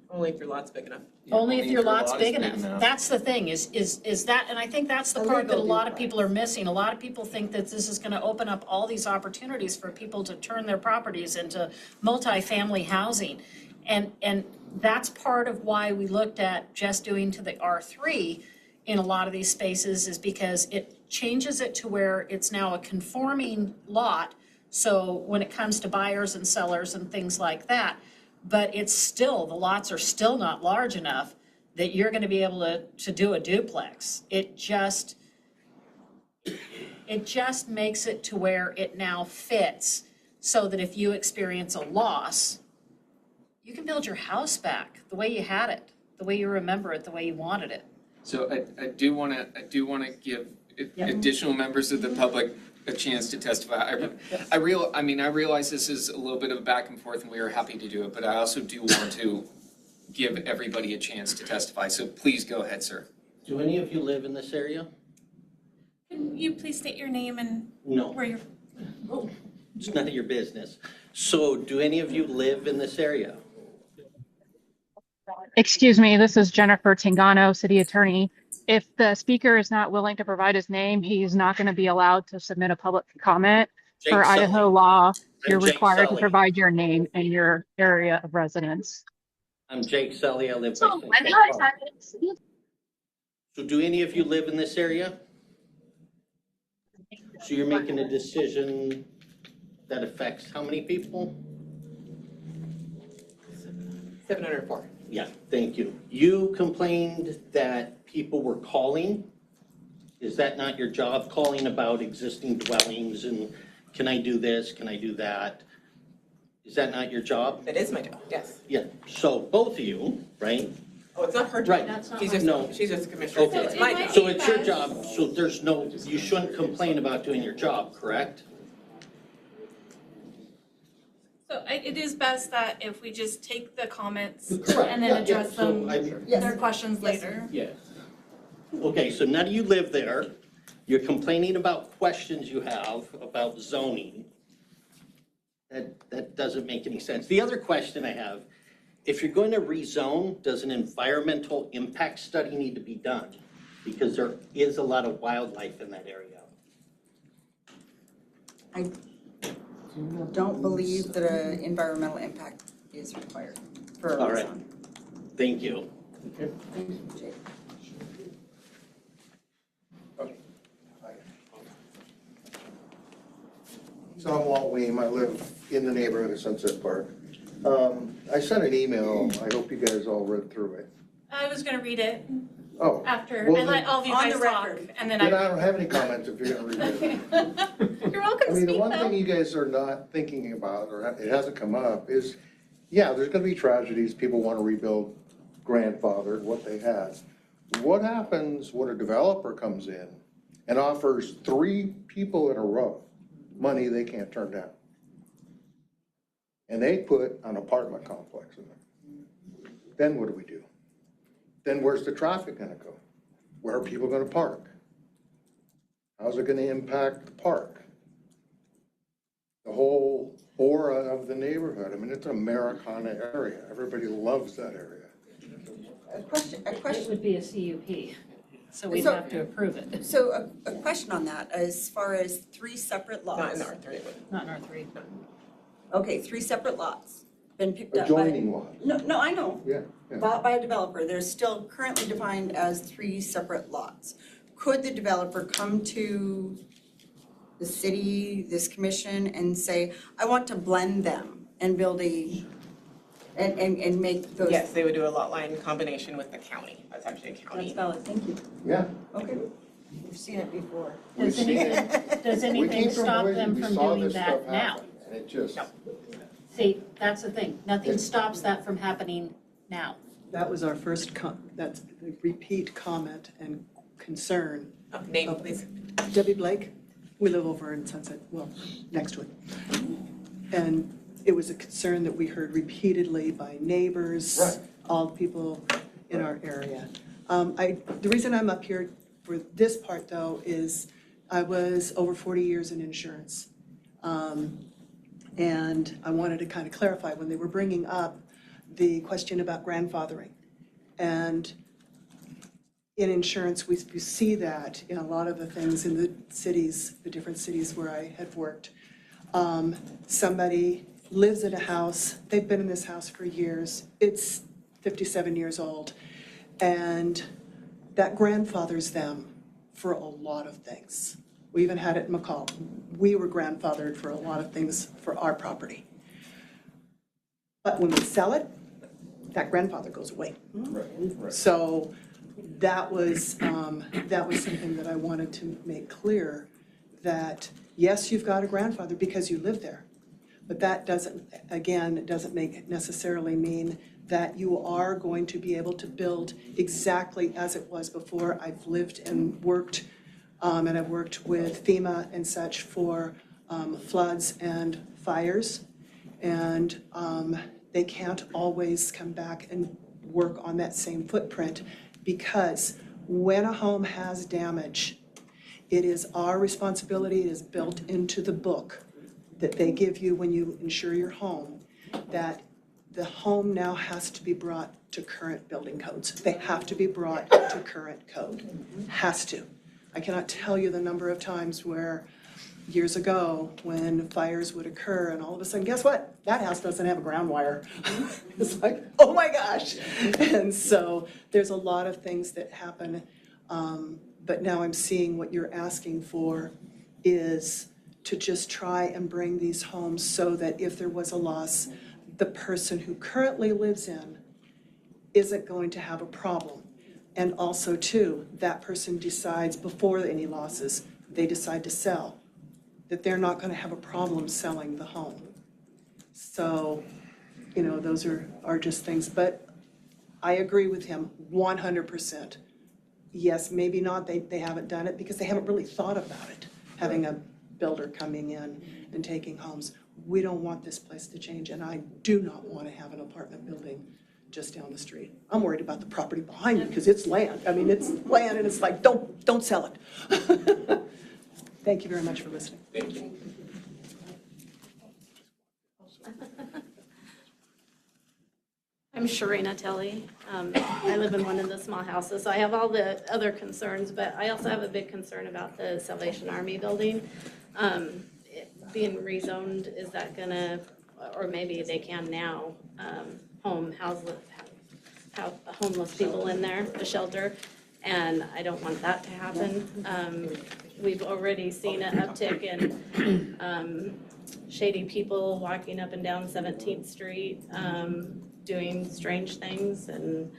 Only if your lot's big enough. Only if your lot's big enough. That's the thing, is that, and I think that's the part that a lot of people are missing. A lot of people think that this is gonna open up all these opportunities for people to turn their properties into multifamily housing. And that's part of why we looked at just doing to the R3 in a lot of these spaces, is because it changes it to where it's now a conforming lot. So when it comes to buyers and sellers and things like that, but it's still, the lots are still not large enough that you're gonna be able to do a duplex. It just makes it to where it now fits, so that if you experience a loss, you can build your house back the way you had it, the way you remember it, the way you wanted it. So I do wanna give additional members of the public a chance to testify. I realize this is a little bit of a back and forth, and we are happy to do it, but I also do want to give everybody a chance to testify, so please go ahead, sir. Do any of you live in this area? Can you please state your name and No, where you're? it's none of your business. So do any of you live in this area? Excuse me, this is Jennifer Tangano, City Attorney. If the speaker is not willing to provide his name, he's not going to be allowed to submit a public comment. Jake For Sully. Idaho law, you're Jake required to Sully. provide your name and your area of residence. I'm Jake Sully, I live by Sunset Park. So do any of you live in this area? So you're making a decision that affects how many people? 704. Yeah, thank you. You complained that people were calling. Is that not your job, calling about existing dwellings and can I do this, can I do that? Is that not your job? That is my job, yes. Yeah, so both of you, right? Oh, it's not her job. Right. That's not She's my just, No. she's just a commissioner. Okay. It's my job. So it's your job, so there's no, you shouldn't complain about doing your job, correct? So it is best that if we just take the comments Correct, and yeah, then yeah, address so them, I- their questions later. Yeah. Okay, so now that you live there, you're complaining about questions you have about zoning. That doesn't make any sense. The other question I have, if you're going to rezone, does an environmental impact study need to be done? Because there is a lot of wildlife in that area. I don't believe that an environmental impact is required for a All right. rezon. Thank you. Thank you, Jake. So I'm Walt Weem, I live in the neighborhood of Sunset Park. I sent an email, I hope you guys all read through it. I was gonna read it Oh, after, Well, I let all of you on guys the talk, record. and then then I I. don't have any comments if you're gonna read it. You're welcome I to mean, the speak one thing though. you guys are not thinking about, or it hasn't come up, is, yeah, there's gonna be tragedies, people wanna rebuild grandfather, what they had. What happens when a developer comes in and offers 3 people in a row money they can't turn down? And they put an apartment complex in there. Then what do we do? Then where's the traffic gonna go? Where are people gonna park? How's it gonna impact the park? The whole aura of the neighborhood. I mean, it's an Americana area. Everybody loves that area. A question, It would be a CUP, so we'd So- have to approve it. So a question on that, as far as three separate lots. Not in R3. Not in R3. Okay, three separate lots, been picked up by. Adjoining lot, No, I know, yeah, yeah. bought by a developer, they're still currently defined as three separate lots. Could the developer come to the city, this commission, and say, I want to blend them and build and make those? Yes, they would do a lot line combination with the county. That's actually a That's county. valid, thank you. Yeah. Okay. We've seen it before. We've Does seen anything, it. does We anything came from stop Boise, them we from saw doing this that stuff now? happen, and it just, See, that's the thing, nothing stops that from happening now. That was our first that's the repeat comment and concern. Name, please. Debbie Blake, we live over in Sunset, well, next to it. And it was a concern that we heard repeatedly by neighbors, Right. all the people in our area. The reason I'm up here for this part though is I was over 40 years in insurance. And I wanted to kind of clarify when they were bringing up the question about grandfathering. And in insurance, we see that in a lot of the things in the cities, the different cities where I had worked. Somebody lives in a house, they've been in this house for years, it's 57 years old, and that grandfathers them for a lot of things. We even had it in McCall. We were grandfathered for a lot of things for our property. But when we sell it, that grandfather goes away. So that was something that I wanted to make clear, that yes, you've got a grandfather because you live there. But that doesn't necessarily mean that you are going to be able to build exactly as it was before. I've lived and worked, and I've worked with FEMA and such for floods and fires. And they can't always come back and work on that same footprint, because when a home has damage, it is our responsibility, it is built into the book that they give you when you insure your home, that the home now has to be brought to current building codes. They have to be brought to current code, has to. I cannot tell you the number of times where years ago, when fires would occur and all of a sudden, guess what? That house doesn't have a ground wire. It's like, oh my gosh. And so there's a lot of things that happen. But now I'm seeing what you're asking for is to just try and bring these homes so that if there was a loss, the person who currently lives in isn't going to have a problem. And also too, that person decides before any losses, they decide to sell, that they're not going to have a problem selling the home. So, those are just things, but I agree with him 100%. Yes, maybe not, they haven't done it because they haven't really thought about it, having a builder coming in and taking homes. We don't want this place to change, and I do not want to have an apartment building just down the street. I'm worried about the property behind me because it's land. I mean, it's land and it's like, don't sell it. Thank you very much for listening. Thank you. I'm Sharina Telly. I live in one of the small houses, so I have all the other concerns, but I also have a big concern about the Salvation Army building. Being rezoned, is that gonna, or maybe they can now, have homeless people in there, a shelter, and I don't want that to happen. We've already seen an uptick in shady people walking up and down 17th Street, doing strange things, and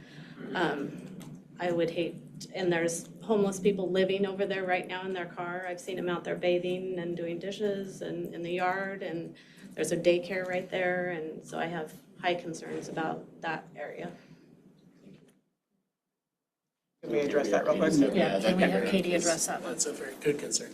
I would hate, and there's homeless people living over there right now in their car. I've seen them out there bathing and doing dishes and in the yard, and there's a daycare right there, and so I have high concerns about that area. Can we address that real quick? Yeah, can we have Katie address that one? That's a very good concern.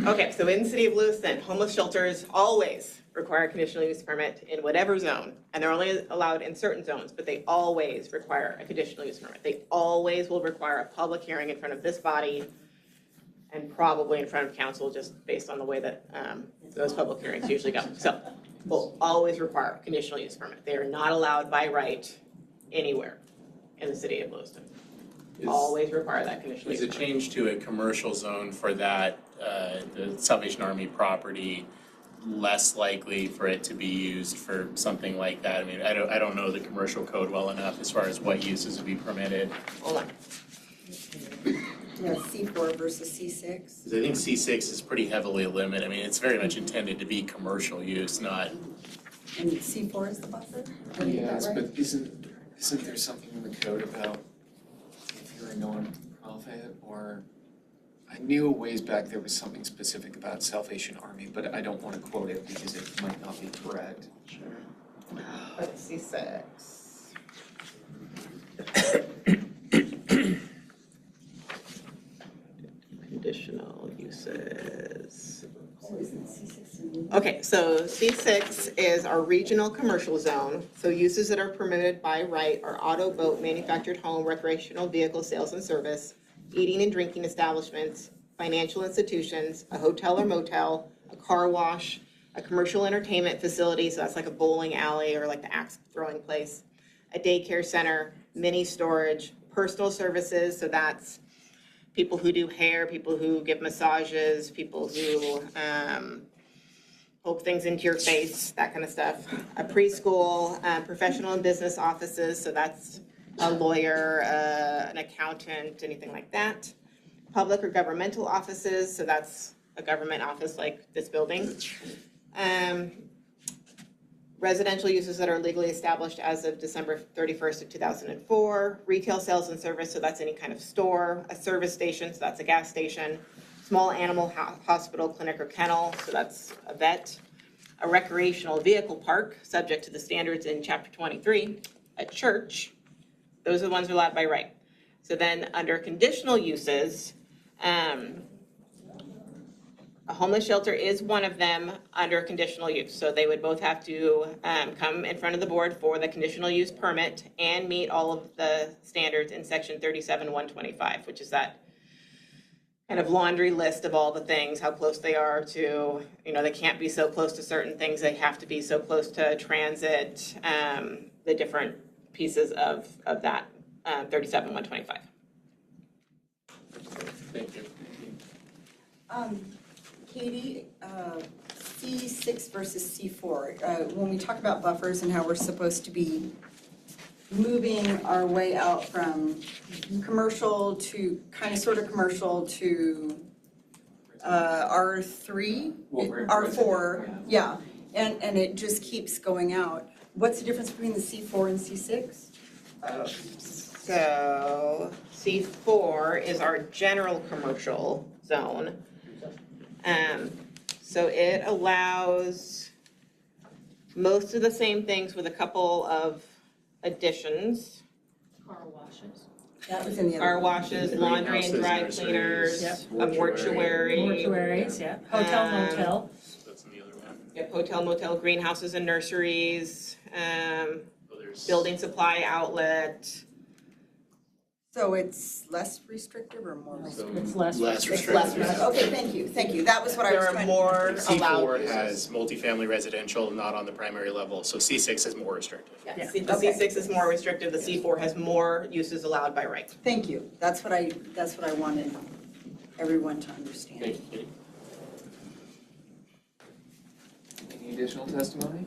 Okay, so in the city of Lewiston, homeless shelters always require a conditional use permit in whatever zone, and they're only allowed in certain zones, but they always require a conditional use permit. They always will require a public hearing in front of this body and probably in front of council, just based on the way that those public hearings usually go. So will always require a conditional use permit. They are not allowed by right anywhere in the city of Lewiston. Always require that conditional use Is a permit. change to a commercial zone for that, the Salvation Army property, less likely for it to be used for something like that? I mean, I don't know the commercial code well enough as far as what uses would be permitted. Hold on. Yeah, C4 versus C6. Because I think C6 is pretty heavily limited. I mean, it's very much intended to be commercial use, not. And C4 is the buffer? Did I get that Yes, right? but isn't there something in the code about if you're a nonprofit or, I knew a ways back there was something specific about Salvation Army, but I don't wanna quote it because it might not be correct. Let's see, C6. Conditional uses. Okay, so C6 is our regional commercial zone. So uses that are permitted by right are auto, boat, manufactured home, recreational vehicle sales and service, eating and drinking establishments, financial institutions, a hotel or motel, a car wash, a commercial entertainment facility, so that's like a bowling alley or like the axe throwing place, a daycare center, mini storage, personal services, so that's people who do hair, people who give massages, people who poke things into your face, that kind of stuff. A preschool, professional and business offices, so that's a lawyer, an accountant, anything like that. Public or governmental offices, so that's a government office like this building. Residential uses that are legally established as of December 31st of 2004. Retail sales and service, so that's any kind of store. A service station, so that's a gas station. Small animal hospital, clinic, or kennel, so that's a vet. A recreational vehicle park, subject to the standards in chapter 23. A church, those are the ones allowed by right. So then under conditional uses, a homeless shelter is one of them under conditional use. So they would both have to come in front of the board for the conditional use permit and meet all of the standards in section 37-125, which is that kind of laundry list of all the things, how close they are to, they can't be so close to certain things, they have to be so close to transit, the different pieces of that 37-125. Thank you. Katie, C6 versus C4, when we talk about buffers and how we're supposed to be moving our way out from commercial to kind of sort of commercial to R3, R4, yeah, and it just keeps going out. What's the difference between the C4 and C6? So C4 is our general commercial zone. So it allows most of the same things with a couple of additions. Car washes. That was in the other. Car washes, laundry and dry cleaners, a mortuary. Mortuaries, yeah. Hotel, motel. That's in the other one. Yep, hotel, motel, greenhouses and nurseries, building supply outlet. So it's less restrictive or more restrictive? It's less. Less It's restrictive. less Okay, thank you, that was what I was There are trying more allowed C4 uses. has multifamily residential, not on the primary level, so C6 is more restrictive. Yeah, the C6 is more restrictive, the C4 has more uses allowed by right. Thank you, that's what I wanted everyone to understand. Thank you, Katie. Any additional testimony?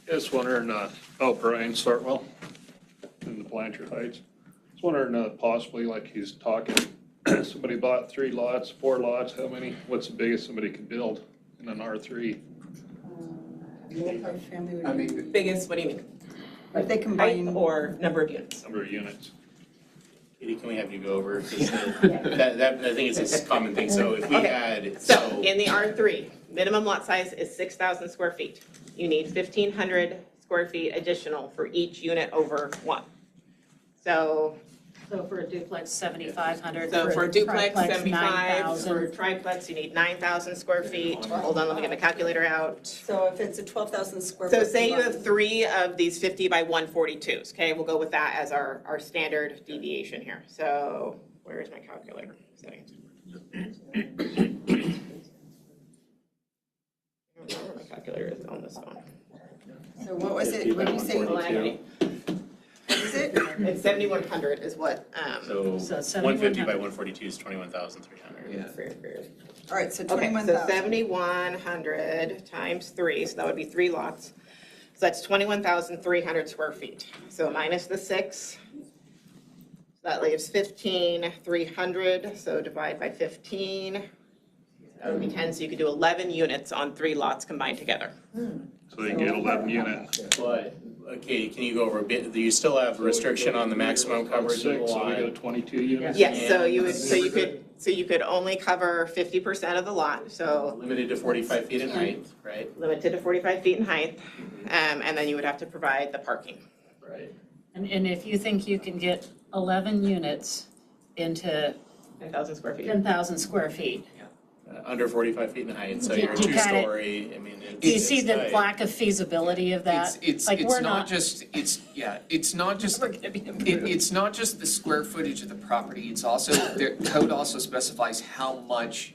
Just wondering, Brian Startwell in the Blanchard Heights. Just wondering, possibly like he's talking, somebody bought 3 lots, 4 lots, what's the biggest somebody could build in an R3? Multi-family would I be- mean, Biggest, what do you mean? If they Height combine. or number of units? Number of units. Katie, can we have you go over? 'Cause that, I think it's a common thing, so if we Okay. had, So in the R3, minimum lot size is 6,000 square feet. You need 1,500 square feet additional for each unit over 1. So For a duplex, 7,500. for a duplex, triplex, 75, 9,000. for a triplex, you need 9,000 square feet. Hold on, let me get my calculator out. So if it's a 12,000 square So foot. say you lot- have 3 of these 50 by 142s, okay? We'll go with that as our standard deviation here. So Where is my calculator? Settings. I don't know where my calculator is on this phone. So what was it, what did you say? What is it? It's 7,100 is what, So So 150 by 142 is 21,300. Yeah. All right, so Okay, 21,000. so 7,100 times 3, so that would be 3 lots. So that's 21,300 square feet. So minus the 6, that leaves 15,300, so divide by 15. That would be 10, so you could do 11 units on 3 lots combined together. So they get 11 units. But, okay, can you go over a bit, do you still have restriction on the maximum coverage of the 6, so we lot? go 22 units? Yes, so you could only cover 50% of the lot, so Limited to 45 feet in height, right? limited to 45 feet in height. And then you would have to provide the parking. Right. And if you think you can get 11 units into 10,000 square feet. 10,000 square feet, Under 45 feet in height, so Do- you're do you kinda- two-story, I mean, it's. do you see it's the tight. lack of feasibility of that? It's Like, we're not just, it's not just, We're gonna be it's not just the square footage of the property, it's also, the code also specifies how much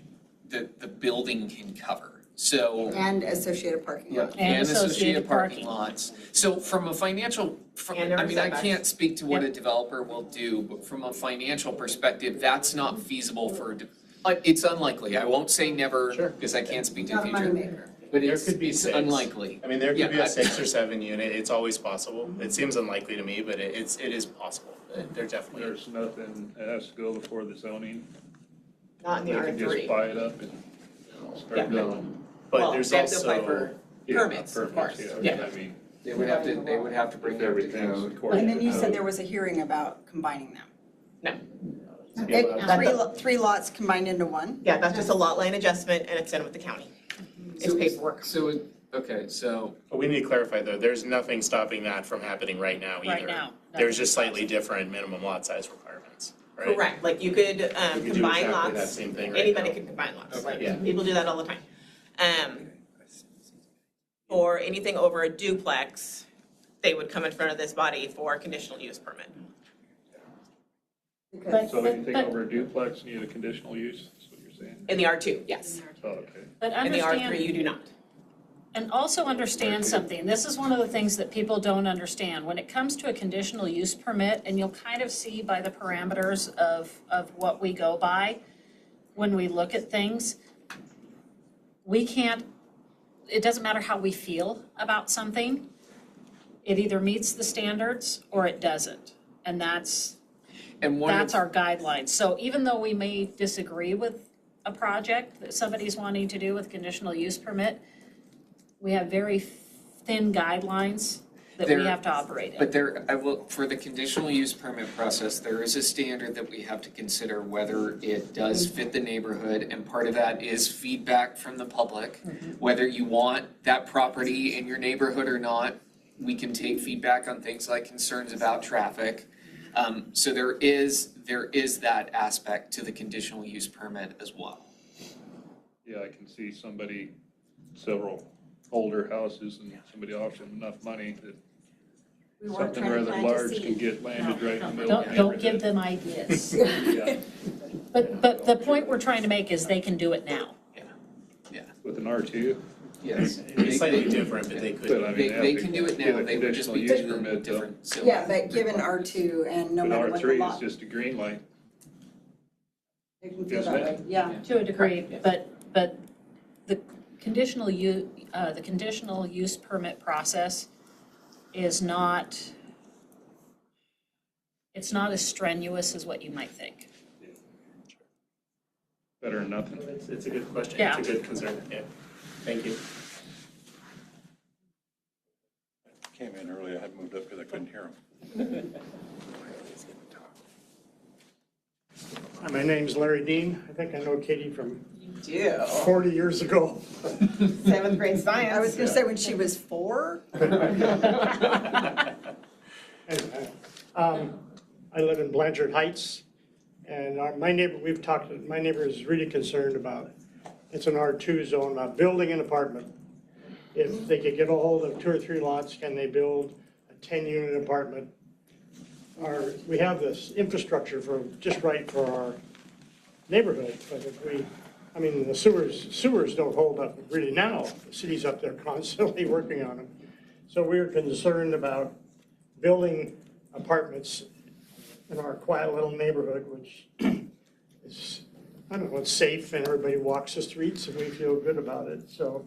the building can cover. So. And associated parking Yeah, lot. and associated parking lots. So from a financial, And there are I mean, I setbacks. can't speak to what a developer will do, but from a financial perspective, that's not feasible it's unlikely. I won't say never, because I can't speak to the Not a future. moneymaker. But There it's could be it's 6. unlikely. I mean, there could be Yeah, a 6 or 7 unit, it's always possible. It seems unlikely to me, but it is possible. There definitely is. There's nothing that has to go before the zoning. Not in the They can just R3. buy it up and start building. But Well, there's they have to apply also. for Yeah, permits, of course. Yeah, I mean, They would have to bring if everything everything's code. according And to then you said code. there was a hearing about combining them. No. Three lots combined into one? Yeah, that's just a lot line adjustment and it's in with the county. It's paperwork. Okay, so. But we need to clarify though, there's nothing stopping that from happening right now either. Right now, There's just slightly different minimum lot size requirements, right? Correct, like you could You could do combine exactly lots. that same thing right Anybody now. can combine lots, Okay. like Yeah. people do that all the time. For anything over a duplex, they would come in front of this body for a conditional use permit. But- So anything but- over a duplex, you need a conditional use, is what you're saying? In the R2, yes. Oh, okay. But In the understand. R3, you do not. And also understand something, this is one of the things that people don't understand. When it comes to a conditional use permit, and you'll kind of see by the parameters of what we go by when we look at things, we can't, it doesn't matter how we feel about something, it either meets the standards or it doesn't. And that's our guidelines. So even though we may disagree with a project that somebody's wanting to do with conditional use permit, we have very thin guidelines that we have to operate in. But for the conditional use permit process, there is a standard that we have to consider whether it does fit the neighborhood, and part of that is feedback from the public. Whether you want that property in your neighborhood or not, we can take feedback on things like concerns about traffic. So there is that aspect to the conditional use permit as well. Yeah, I can see several older houses and somebody offers them enough money that We weren't something trying to rather plant a large seed. can get landed right in the middle of the Don't give neighborhood. them ideas. Yeah, But the point we're trying to make is they can do it now. with an R2. Yes. It's slightly different, but they could. But I mean, They have can to do it get now, a they would just be conditional use doing permit, though. different. So- Yeah, but given R2 and no But matter what the R3 is lot, just a green light. it can feel isn't that it? way, yeah. To a degree, but the conditional use permit process is not, it's not as strenuous as what you might think. Better than nothing. It's a good question, Yeah. it's a good concern, yeah. Thank you. Came in early, I had moved up because I couldn't hear him. Hi, my name's Larry Dean. I think I know Katie from Do. 40 years ago. 7th grade science. I was gonna say when she was 4, Anyway, I live in Blanchard Heights, and my neighbor is really concerned about, it's an R2 zone, about building an apartment. If they could get a hold of 2 or 3 lots, can they build a 10-unit apartment we have this infrastructure for, just right for our neighborhood, but if the sewers don't hold up really now. The city's up there constantly working on them. So we're concerned about building apartments in our quiet little neighborhood, which is, I don't know, it's safe and everybody walks the streets and we feel good about it. So,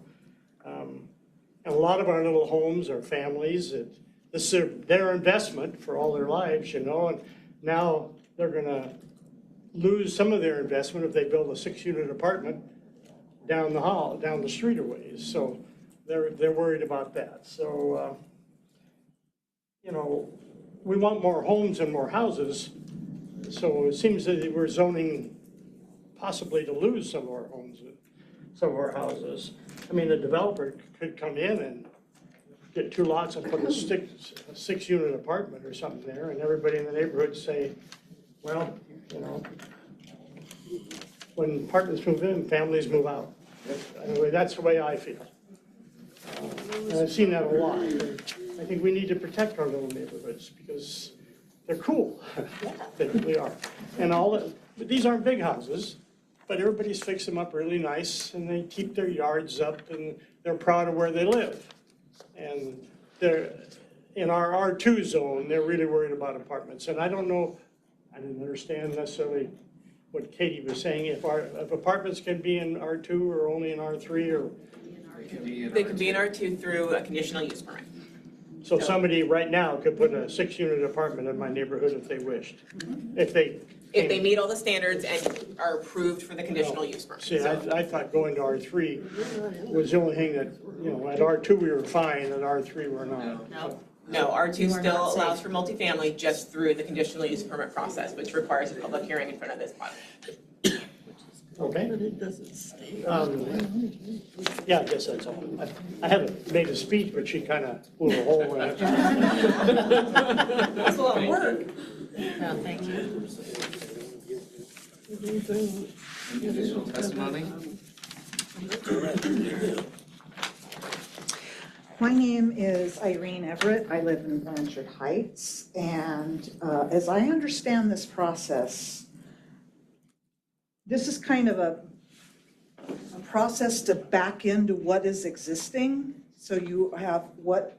and a lot of our little homes are families that this is their investment for all their lives, and now they're gonna lose some of their investment if they build a 6-unit apartment down the street a ways. So they're worried about that. So, we want more homes and more houses. So it seems that we're zoning possibly to lose some of our homes, some of our houses. I mean, a developer could come in and get 2 lots and put a 6-unit apartment or something there, and everybody in the neighborhood say, well, when partners move in, families move out. Anyway, that's the way I feel. And I've seen that a lot. I think we need to protect our little neighborhoods because they're cool. They really are. And but these aren't big houses, but everybody's fixed them up really nice and they keep their yards up and they're proud of where they live. And they're, in our R2 zone, they're really worried about apartments. And I didn't understand necessarily what Katie was saying, if apartments can be in R2 or only in R3 or. They can be in R2 through a conditional use permit. So somebody right now could put a 6-unit apartment in my neighborhood if they wished, if they meet all the standards and are approved for the conditional use permit. See, I thought going to R3 was the only thing that, at R2 we were fine, at R3 we're not. No, R2 still allows for multifamily just through the conditional use permit process, which requires a public hearing in front of this body. Okay. Yeah, I guess that's all. I haven't made a speech, but she kind of blew a hole in it. That's a lot of work. No, thank you. Additional testimony? My name is Irene Everett. I live in Blanchard Heights. And as I understand this process, this is kind of a process to back into what is existing. So you have what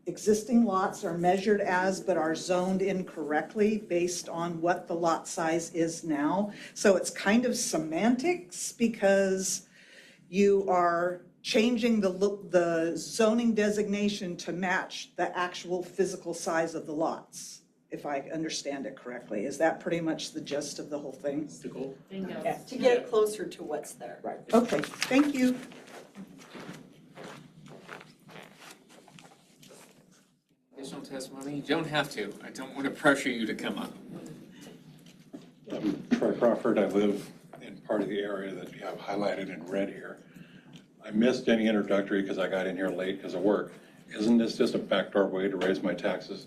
existing lots are measured as but are zoned incorrectly based on what the lot size is now. So it's kind of semantics because you are changing the zoning designation to match the actual physical size of the lots, if I understand it correctly. Is that pretty much the gist of the whole thing? That's the goal. Bingo. Yeah, to get it closer to what's there. Right. Okay, thank you. Additional testimony? You don't have to. I don't want to pressure you to come up. I'm Troy Crawford. I live in part of the area that you have highlighted in red here. I missed any introductory because I got in here late because of work. Isn't this just a backdoor way to raise my taxes?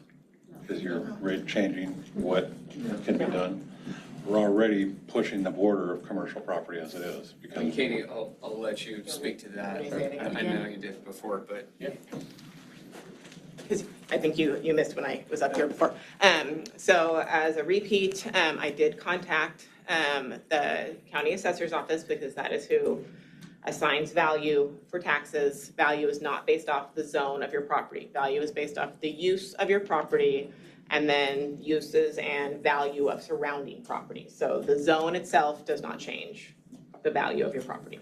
Because you're rate changing what can be done. We're already pushing the border of commercial property as it is. And Katie, I'll let you speak to that. I know you did before, but. Because I think you missed when I was up here before. So as a repeat, I did contact the county assessor's office because that is who assigns value for taxes. Value is not based off the zone of your property. Value is based off the use of your property and then uses and value of surrounding property. So the zone itself does not change the value of your property.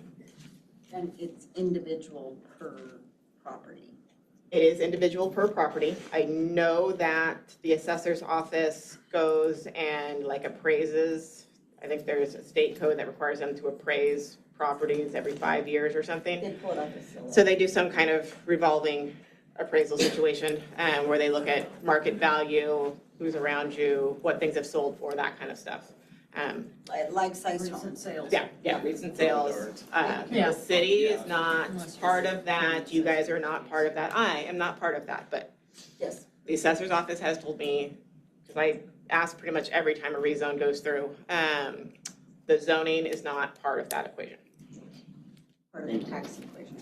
And it's individual per property. It is individual per property. I know that the assessor's office goes and appraises. I think there's a state code that requires them to appraise properties every 5 years or something. So they do some kind of revolving appraisal situation where they look at market value, who's around you, what things have sold for, that kind of stuff. Like size recent sales. Yeah, recent sales. The city is not part of that. You guys are not part of that. I am not part of that, but yes, the assessor's office has told me, because I ask pretty much every time a rezone goes through, the zoning is not part of that equation. Part of the tax equation.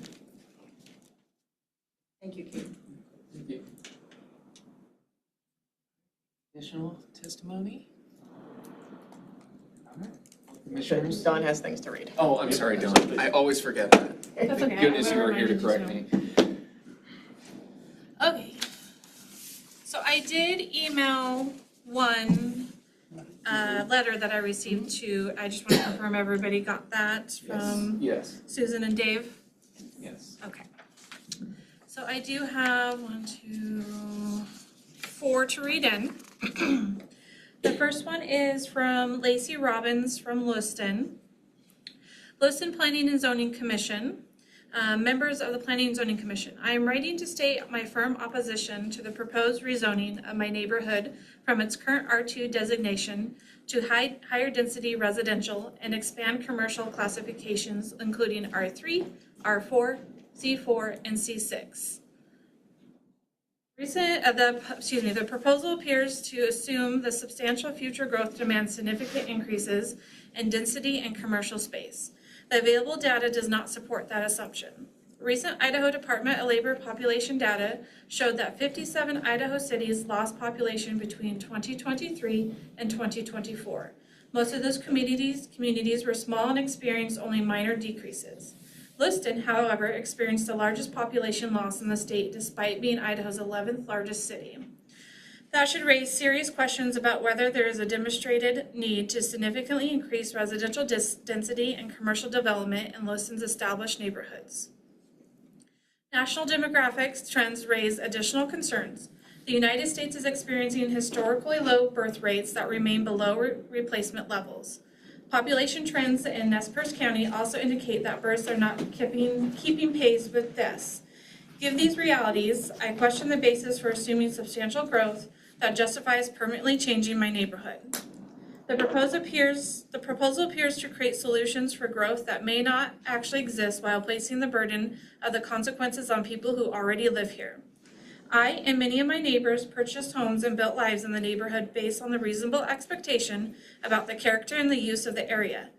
Thank you, Kate. Thank you. Additional testimony? All right. Commissioners? Dawn has things to read. Oh, I'm sorry, Dawn. I always forget that. That's okay. Goodness, you I'll were here to remind correct you me. Okay. So I did email one letter that I received to, I just want to confirm everybody got that from Yes. Susan and Dave? Yes. Okay. So I do have 4 to read in. The first one is from Lacey Robbins from Lewiston. Lewiston Planning and Zoning Commission. Members of the Planning and Zoning Commission, I am writing to state my firm opposition to the proposed rezoning of my neighborhood from its current R2 designation to higher density residential and expand commercial classifications including R3, R4, C4, and C6. The proposal appears to assume the substantial future growth demands significant increases in density and commercial space. The available data does not support that assumption. Recent Idaho Department of Labor population data showed that 57 Idaho cities lost population between 2023 and 2024. Most of those communities were small and experienced only minor decreases. Lewiston, however, experienced the largest population loss in the state despite being Idaho's 11th largest city. That should raise serious questions about whether there is a demonstrated need to significantly increase residential density and commercial development in Lewiston's established neighborhoods. National demographics trends raise additional concerns. The United States is experiencing historically low birth rates that remain below replacement levels. Population trends in Nez Perce County also indicate that births are not keeping pace with this. Given these realities, I question the basis for assuming substantial growth that justifies permanently changing my neighborhood. The proposal appears to create solutions for growth that may not actually exist while placing the burden of the consequences on people who already live here. I and many of my neighbors purchased homes and built lives in the neighborhood based on the reasonable expectation about the character and the use of the area.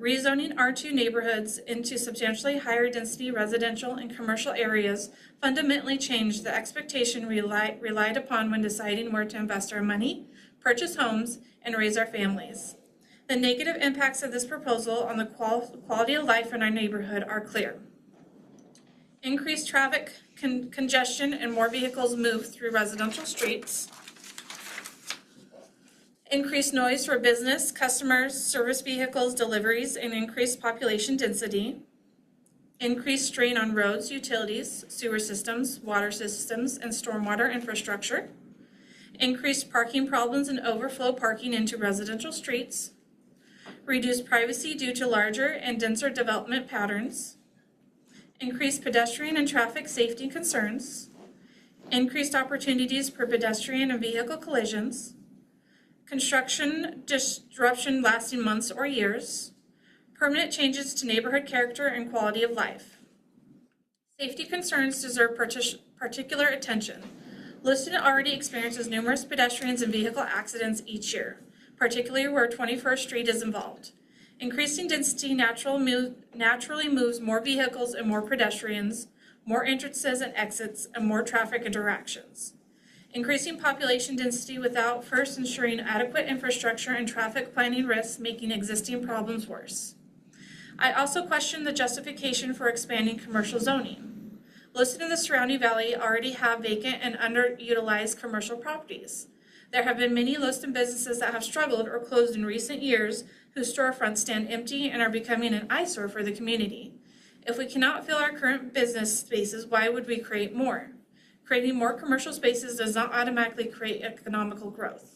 Rezoning R2 neighborhoods into substantially higher density residential and commercial areas fundamentally changed the expectation relied upon when deciding where to invest our money, purchase homes, and raise our families. The negative impacts of this proposal on the quality of life in our neighborhood are clear. Increased traffic congestion and more vehicles move through residential streets. Increased noise for business, customers, service vehicles, deliveries, and increased population density. Increased strain on roads, utilities, sewer systems, water systems, and stormwater infrastructure. Increased parking problems and overflow parking into residential streets. Reduced privacy due to larger and denser development patterns. Increased pedestrian and traffic safety concerns. Increased opportunities for pedestrian and vehicle collisions. Construction disruption lasting months or years, permanent changes to neighborhood character and quality of life. Safety concerns deserve particular attention. Lewiston already experiences numerous pedestrians and vehicle accidents each year, particularly where 21st Street is involved. Increasing density naturally moves more vehicles and more pedestrians, more entrances and exits, and more traffic interactions. Increasing population density without first ensuring adequate infrastructure and traffic planning risks making existing problems worse. I also question the justification for expanding commercial zoning. Lewiston and the surrounding valley already have vacant and underutilized commercial properties. There have been many Lewiston businesses that have struggled or closed in recent years whose storefronts stand empty and are becoming an eyesore for the community. If we cannot fill our current business spaces, why would we create more? Creating more commercial spaces does not automatically create economical growth.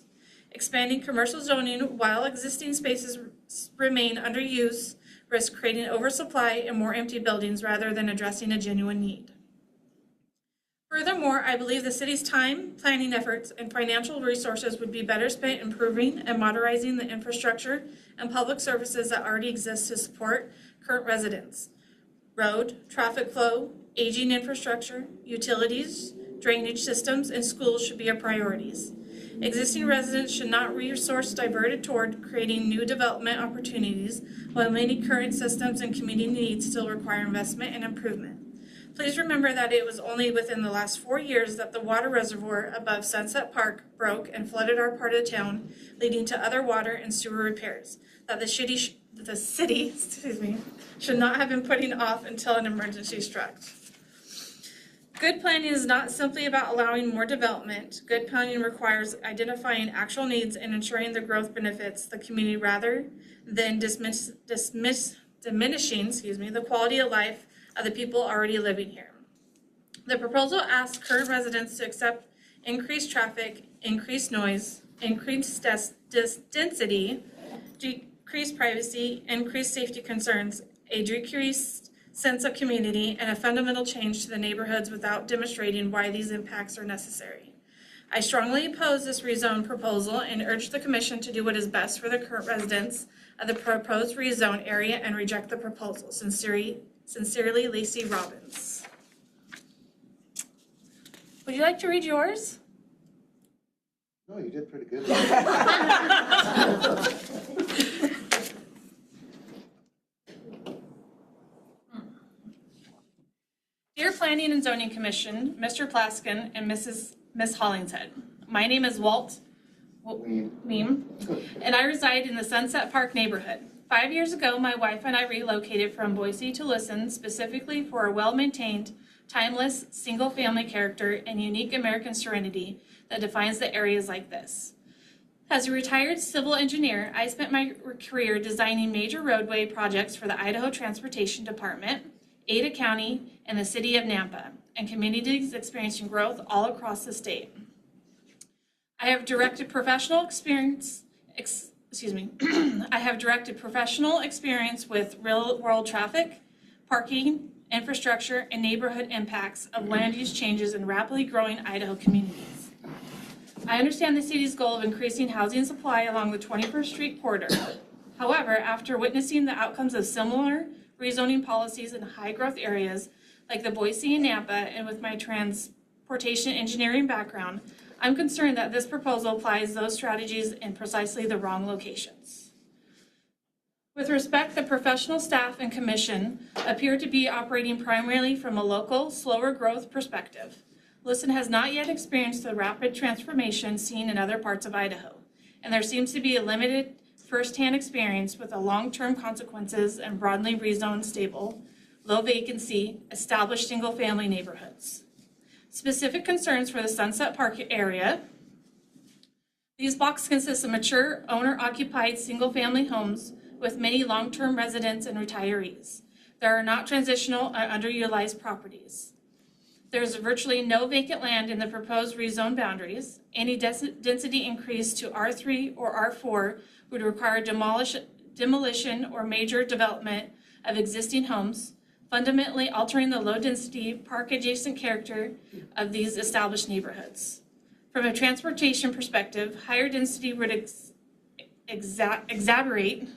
Expanding commercial zoning while existing spaces remain under use risks creating oversupply and more empty buildings rather than addressing a genuine need. Furthermore, I believe the city's time, planning efforts, and financial resources would be better spent improving and modernizing the infrastructure and public services that already exist to support current residents. Road, traffic flow, aging infrastructure, utilities, drainage systems, and schools should be our priorities. Existing residents should not resource diverted toward creating new development opportunities, while many current systems and community needs still require investment and improvement. Please remember that it was only within the last 4 years that the water reservoir above Sunset Park broke and flooded our part of town, leading to other water and sewer repairs that the city should not have been putting off until an emergency struck. Good planning is not simply about allowing more development. Good planning requires identifying actual needs and ensuring the growth benefits the community rather than diminishing the quality of life of the people already living here. The proposal asks current residents to accept increased traffic, increased noise, increased density, decreased privacy, increased safety concerns, a decreased sense of community, and a fundamental change to the neighborhoods without demonstrating why these impacts are necessary. I strongly oppose this rezone proposal and urge the commission to do what is best for the current residents of the proposed rezone area and reject the proposal. Sincerely, Lacey Robbins. Would you like to read yours? No, you did pretty good. Dear Planning and Zoning Commission, Mr. Plaskin and Miss Hollingshead, my name is Walt Weem, and I reside in the Sunset Park neighborhood. 5 years ago, my wife and I relocated from Boise to Lisson specifically for a well-maintained, timeless, single-family character and unique American serenity that defines the areas like this. As a retired civil engineer, I spent my career designing major roadway projects for the Idaho Transportation Department, Ada County, and the city of Nampa, and communities experiencing growth all across the state. I have directed professional experience with real-world traffic, parking, infrastructure, and neighborhood impacts of land use changes in rapidly growing Idaho communities. I understand the city's goal of increasing housing supply along the 21st Street corridor. However, after witnessing the outcomes of similar rezoning policies in high-growth areas like the Boise and Nampa, and with my transportation engineering background, I'm concerned that this proposal applies those strategies in precisely the wrong locations. With respect, the professional staff and commission appear to be operating primarily from a local, slower growth perspective. Lisson has not yet experienced the rapid transformation seen in other parts of Idaho, and there seems to be a limited first-hand experience with the long-term consequences and broadly rezoned, stable, low vacancy, established single-family neighborhoods. Specific concerns for the Sunset Park area: these blocks consist of mature, owner-occupied single-family homes with many long-term residents and retirees. There are not transitional or underutilized properties. There's virtually no vacant land in the proposed rezone boundaries. Any density increase to R3 or R4 would require demolition or major development of existing homes, fundamentally altering the low-density, park-adjacent character of these established neighborhoods. From a transportation perspective, higher density would exacerbate,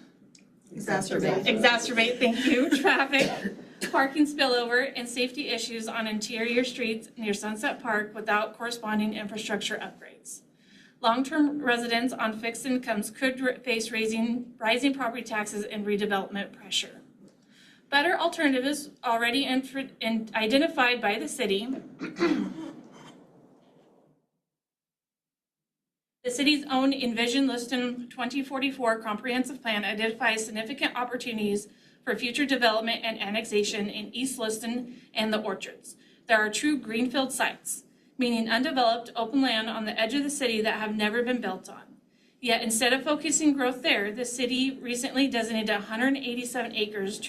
thank you, traffic, parking spillover, and safety issues on interior streets near Sunset Park without corresponding infrastructure upgrades. Long-term residents on fixed incomes could face rising property taxes and redevelopment pressure. Better alternatives already identified by the city. The city's own Envision Liston 2044 comprehensive plan identifies significant opportunities for future development and annexation in East Liston and the Orchards. There are true greenfield sites, meaning undeveloped open land on the edge of the city that have never been built on. Yet instead of focusing growth there, the city recently designated 187 acres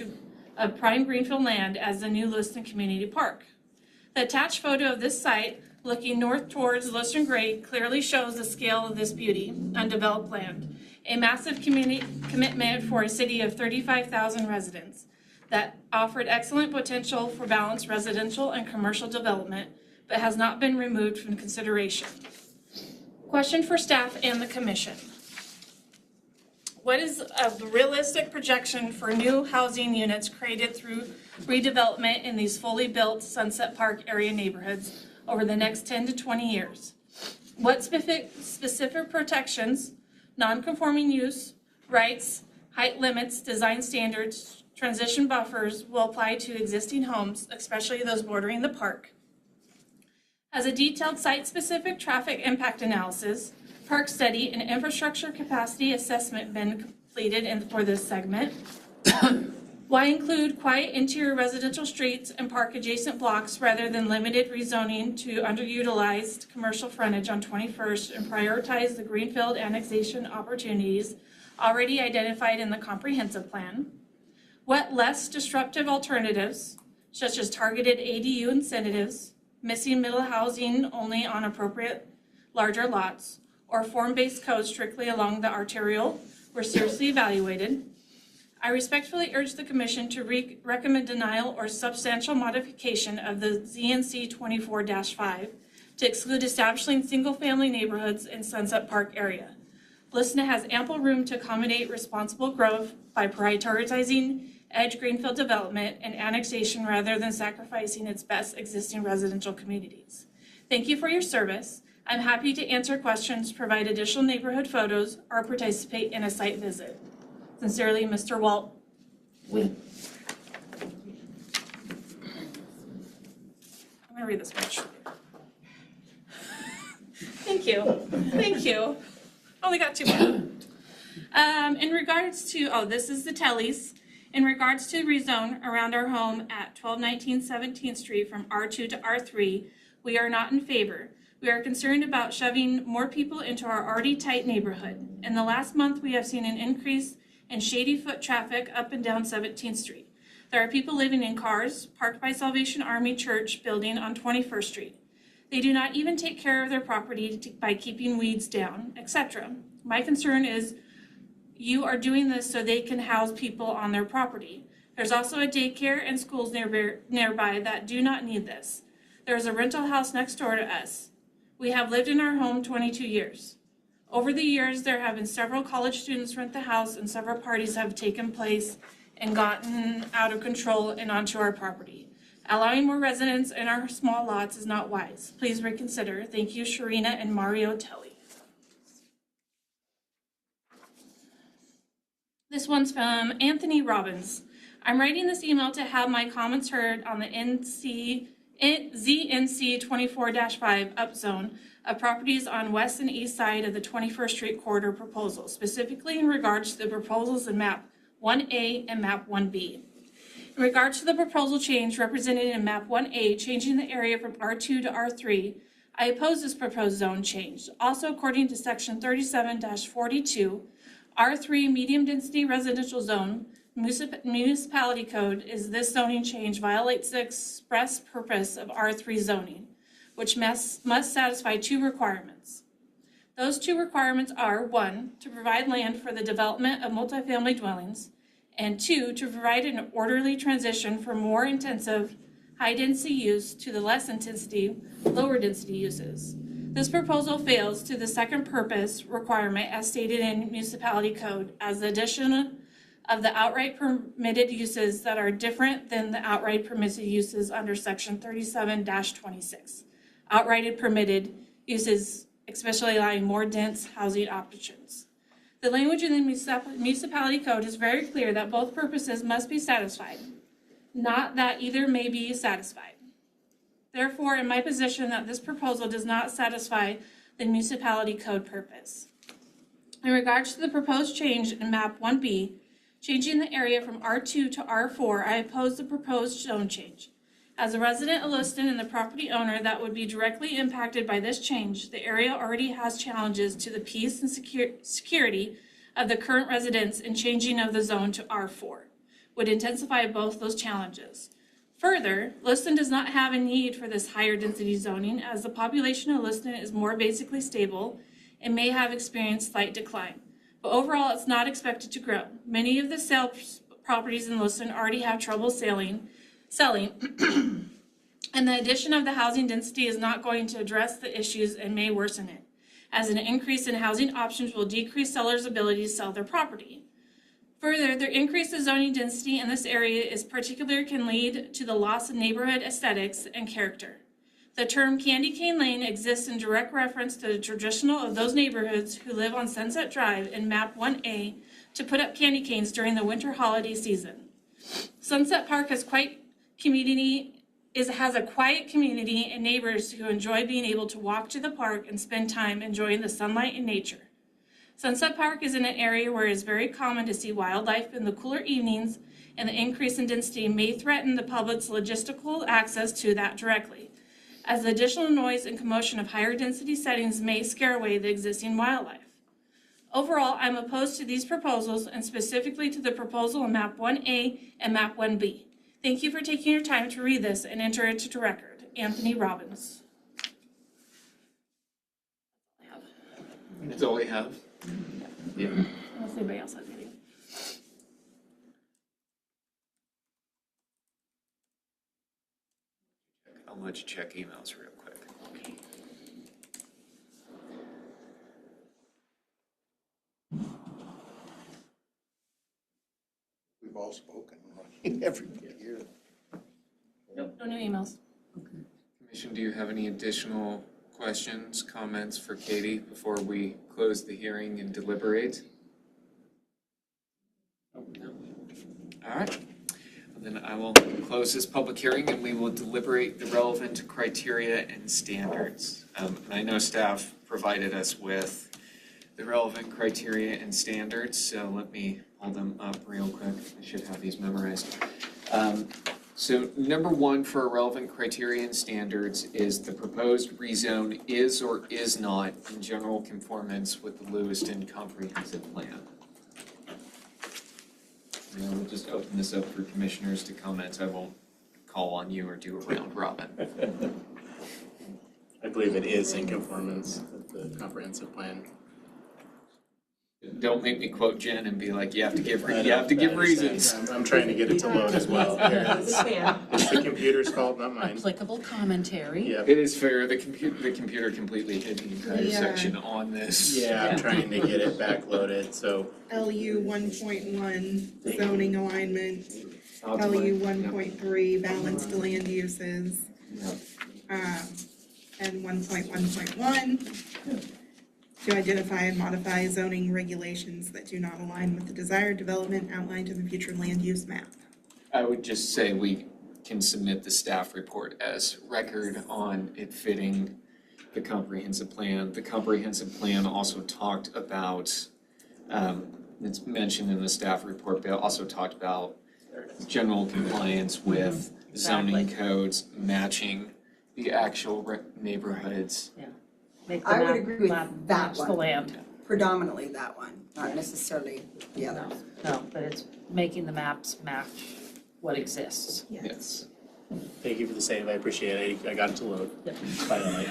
of prime greenfield land as the new Liston Community Park. The attached photo of this site, looking north towards Liston Grade, clearly shows the scale of this beauty, undeveloped land. A massive community commitment for a city of 35,000 residents that offered excellent potential for balanced residential and commercial development, but has not been removed from consideration. Question for staff and the commission. What is a realistic projection for new housing units created through redevelopment in these fully built Sunset Park area neighborhoods over the next 10 to 20 years? What specific protections, non-conforming use, rights, height limits, design standards, transition buffers will apply to existing homes, especially those bordering the park. Has a detailed site-specific traffic impact analysis, park study, and infrastructure capacity assessment been completed for this segment? Why include quiet interior residential streets and park adjacent blocks rather than limited rezoning to underutilized commercial frontage on 21st and prioritize the greenfield annexation opportunities already identified in the comprehensive plan? What less disruptive alternatives, such as targeted ADU incentives, missing middle housing only on appropriate larger lots, or form-based codes strictly along the arterial, were seriously evaluated? I respectfully urge the Commission to recommend denial or substantial modification of the ZNC 24-5 to exclude establishing single-family neighborhoods in Sunset Park area. Lisna has ample room to accommodate responsible growth by prioritizing edge greenfield development and annexation rather than sacrificing its best existing residential communities. Thank you for your service. I'm happy to answer questions, provide additional neighborhood photos, or participate in a site visit. Sincerely, Mr. Walt Wing. I'm gonna read this much. Thank you. Thank you. Only got 2 more. In regards to, this is the Tellys. In regards to rezone around our home at 1219 17th Street from R2 to R3, we are not in favor. We are concerned about shoving more people into our already tight neighborhood. In the last month, we have seen an increase in shady foot traffic up and down 17th Street. There are people living in cars parked by Salvation Army Church building on 21st Street. They do not even take care of their property by keeping weeds down, etc. My concern is you are doing this so they can house people on their property. There's also a daycare and schools nearby that do not need this. There's a rental house next door to us. We have lived in our home 22 years. Over the years, there have been several college students rent the house and several parties have taken place and gotten out of control and onto our property. Allowing more residents in our small lots is not wise. Please reconsider. Thank you, Sharina and Mario Telly. This one's from Anthony Robbins. I'm writing this email to have my comments heard on the ZNC 24-5 upzone of properties on west and east side of the 21st Street corridor proposal, specifically in regards to the proposals in map 1A and map 1B. In regards to the proposal change represented in map 1A, changing the area from R2 to R3, I oppose this proposed zone change. Also, according to section 37-42, R3 medium density residential zone municipality code is this zoning change violates the express purpose of R3 zoning, which must satisfy 2 requirements. Those 2 requirements are 1, to provide land for the development of multifamily dwellings, and 2, to provide an orderly transition from more intensive high density use to the less intensity, lower density uses. This proposal fails to the second purpose requirement as stated in municipality code as the addition of the outright permitted uses that are different than the outright permitted uses under section 37-26. Outright permitted uses, especially allowing more dense housing options. The language in the municipality code is very clear that both purposes must be satisfied, not that either may be satisfied. Therefore, in my position that this proposal does not satisfy the municipality code purpose. In regards to the proposed change in map 1B, changing the area from R2 to R4, I oppose the proposed zone change. As a resident of Lewiston and the property owner that would be directly impacted by this change, the area already has challenges to the peace and security of the current residents, and changing of the zone to R4 would intensify both those challenges. Further, Lewiston does not have a need for this higher density zoning as the population of Lewiston is more basically stable and may have experienced slight decline. But overall, it's not expected to grow. Many of the sale properties in Lewiston already have trouble selling, and the addition of the housing density is not going to address the issues and may worsen it, as an increase in housing options will decrease sellers' ability to sell their property. Further, the increase of zoning density in this area is particular can lead to the loss of neighborhood aesthetics and character. The term Candy Cane Lane exists in direct reference to the traditional of those neighborhoods who live on Sunset Drive in map 1A to put up candy canes during the winter holiday season. Sunset Park has has a quiet community and neighbors who enjoy being able to walk to the park and spend time enjoying the sunlight and nature. Sunset Park is in an area where it is very common to see wildlife in the cooler evenings, and the increase in density may threaten the public's logistical access to that directly, as the additional noise and commotion of higher density settings may scare away the existing wildlife. Overall, I'm opposed to these proposals, and specifically to the proposal in map 1A and map 1B. Thank you for taking your time to read this and enter it to record. Anthony Robbins. That's all we have? Yeah. Unless anybody else has anything. I'll let you check emails real quick. Okay. We've all spoken, everybody here. Nope, no new emails. Commission, do you have any additional questions, comments for Katie before we close the hearing and deliberate? No. All right. Then I will close this public hearing and we will deliberate the relevant criteria and standards. And I know staff provided us with the relevant criteria and standards, so let me hold them up real quick. I should have these memorized. So number one for relevant criteria and standards is the proposed rezone is or is not in general conformance with the Lewiston Comprehensive Plan. And we'll just open this up for commissioners to comment. I won't call on you or do a round robin. I believe it is in conformance with the comprehensive plan. Don't make me quote Jen and be like, you have to give reasons. I'm trying to get it to load as well. It's the computer's fault, not mine. Applicable commentary. Yep. It is fair, the computer completely hid the entire section on this. Yeah, I'm trying to get it backloaded, so. LU 1.1 zoning alignment, LU 1.3 balanced land uses, and 1.1.1 to identify and modify zoning regulations that do not align with the desired development outlined in the future land use map. I would just say we can submit the staff report as record on it fitting the comprehensive plan. The comprehensive plan also talked about, it's mentioned in the staff report, but it also talked about general compliance with zoning codes matching the actual neighborhoods. Yeah. Make the I would map- agree with map that match the one. land. Predominantly that one, not necessarily the other. No, but it's making the maps match what exists. Yes. Thank you for the save, I appreciate it. I got it to load. Finally.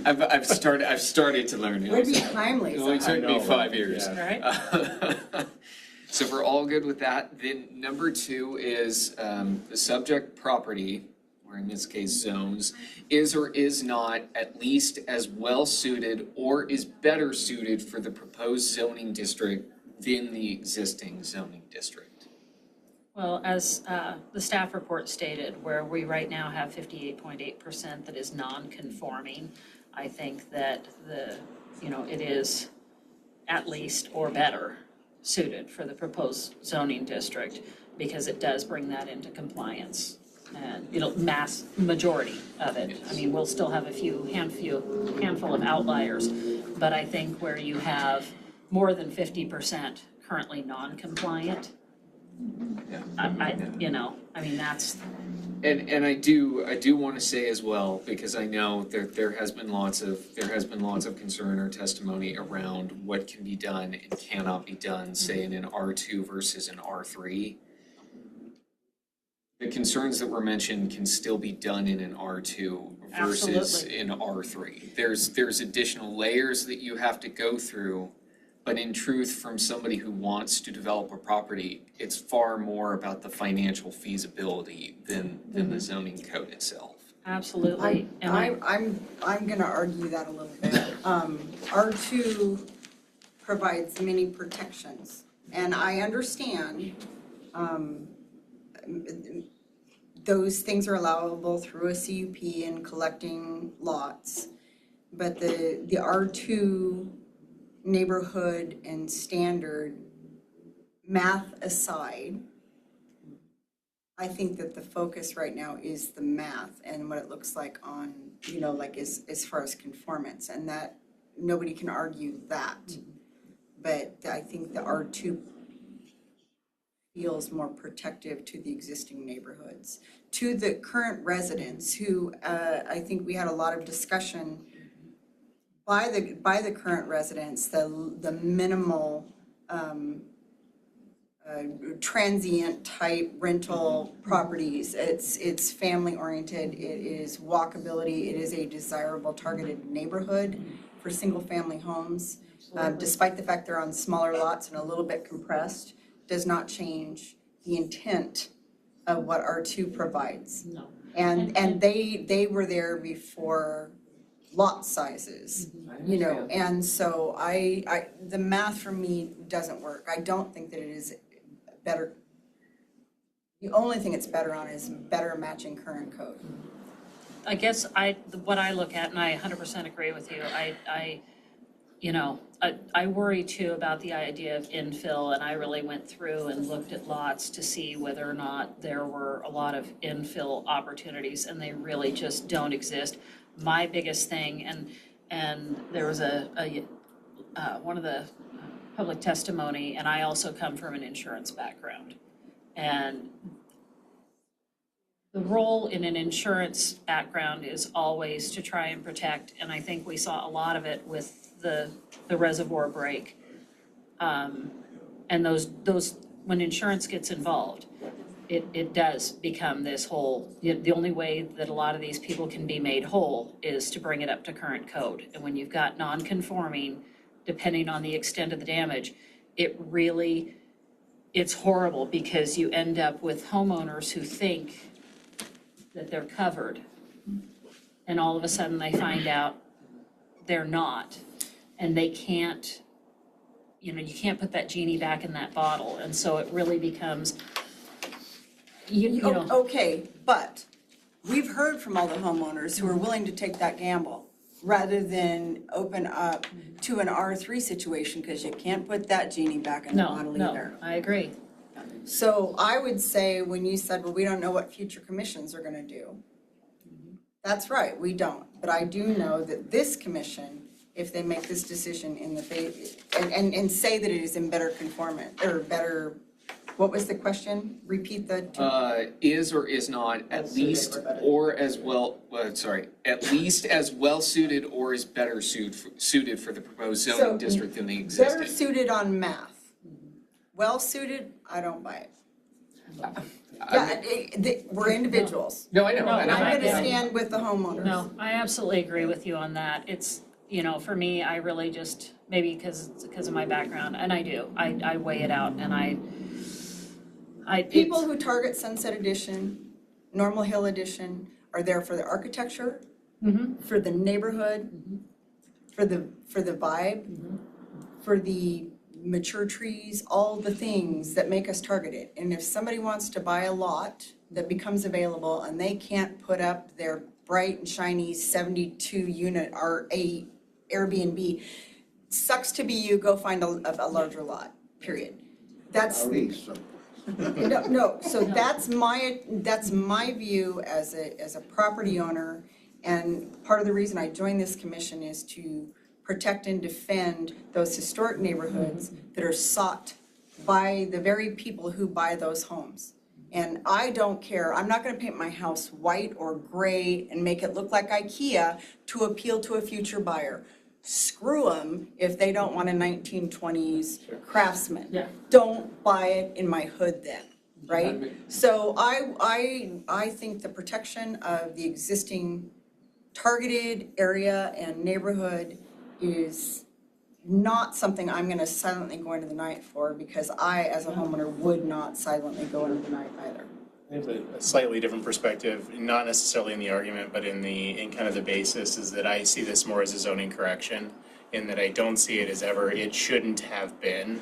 I've started to learn. It would be timely. It only took me 5 years. Yeah. So if we're all good with that, then number two is the subject property, or in this case zones, is or is not at least as well suited or is better suited for the proposed zoning district than the existing zoning district. Well, as the staff report stated, where we right now have 58.8% that is non-conforming, I think that it is at least or better suited for the proposed zoning district because it does bring that into compliance. And mass majority of it. I mean, we'll still have a handful of outliers, but I think where you have more than 50% currently non-compliant, that's. And I do want to say as well, because I know there has been lots of concern or testimony around what can be done and cannot be done, say in an R2 versus an R3. The concerns that were mentioned can still be done in an R2 versus in R3. There's additional layers that you have to go through, but in truth, from somebody who wants to develop a property, it's far more about the financial feasibility than the zoning code itself. Absolutely. I'm gonna argue that a little bit. R2 provides many protections, and I understand those things are allowable through a CUP and collecting lots. But the R2 neighborhood and standard, math aside, I think that the focus right now is the math and what it looks like on, you know, like as far as conformance, and that nobody can argue that. But I think the R2 feels more protective to the existing neighborhoods, to the current residents who, I think we had a lot of discussion by the current residents, the minimal transient type rental properties. It's family oriented, it is walkability, it is a desirable targeted neighborhood for single family homes. Despite the fact they're on smaller lots and a little bit compressed, does not change the intent of what R2 provides. No. And they were there before lot sizes, you know, and so I the math for me doesn't work. I don't think that it is better. The only thing it's better on is better matching current code. I guess what I look at, and I 100% agree with you, I worry too about the idea of infill, and I really went through and looked at lots to see whether or not there were a lot of infill opportunities, and they really just don't exist. My biggest thing, and there was one of the public testimony, and I also come from an insurance background, and the role in an insurance background is always to try and protect, and I think we saw a lot of it with the reservoir break. And those when insurance gets involved, it does become this whole, the only way that a lot of these people can be made whole is to bring it up to current code. And when you've got non-conforming, depending on the extent of the damage, it's horrible because you end up with homeowners who think that they're covered. And all of a sudden they find out they're not. And they can't, you can't put that genie back in that bottle. And so it really becomes, Okay, but we've heard from all the homeowners who are willing to take that gamble rather than open up to an R3 situation, because you can't put that genie back in the bottle either. No, I agree. So I would say when you said, well, we don't know what future commissions are gonna do. That's right, we don't. But I do know that this commission, if they make this decision in the, and say that it is in better conformance, or better, what was the question? Repeat the two. Is or is not at least or as well, at least as well suited or is better suited for the proposed zoning district than the existing. Better suited on math. Well suited, I don't buy it. Yeah, we're individuals. No, I know. I'm gonna stand with the homeowners. No, I absolutely agree with you on that. It's, for me, I really just, maybe because of my background, and I do, I weigh it out, and people who target Sunset Edition, Normal Hill Edition are there for the architecture, for the neighborhood, for the vibe, for the mature trees, all the things that make us target it. And if somebody wants to buy a lot that becomes available and they can't put up their bright and shiny 72 unit or a Airbnb, sucks to be you, go find a larger lot, period. That's no, so that's my view as a property owner, and part of the reason I joined this commission is to protect and defend those historic neighborhoods that are sought by the very people who buy those homes. And I don't care, I'm not gonna paint my house white or gray and make it look like IKEA to appeal to a future buyer. Screw them if they don't want a 1920s craftsman. Yeah. Don't buy it in my hood then, right? So I think the protection of the existing targeted area and neighborhood is not something I'm gonna silently go into the night for, because I, as a homeowner, would not silently go into the night either. I have a slightly different perspective, not necessarily in the argument, but in kind of the basis, is that I see this more as a zoning correction, in that I don't see it as it shouldn't have been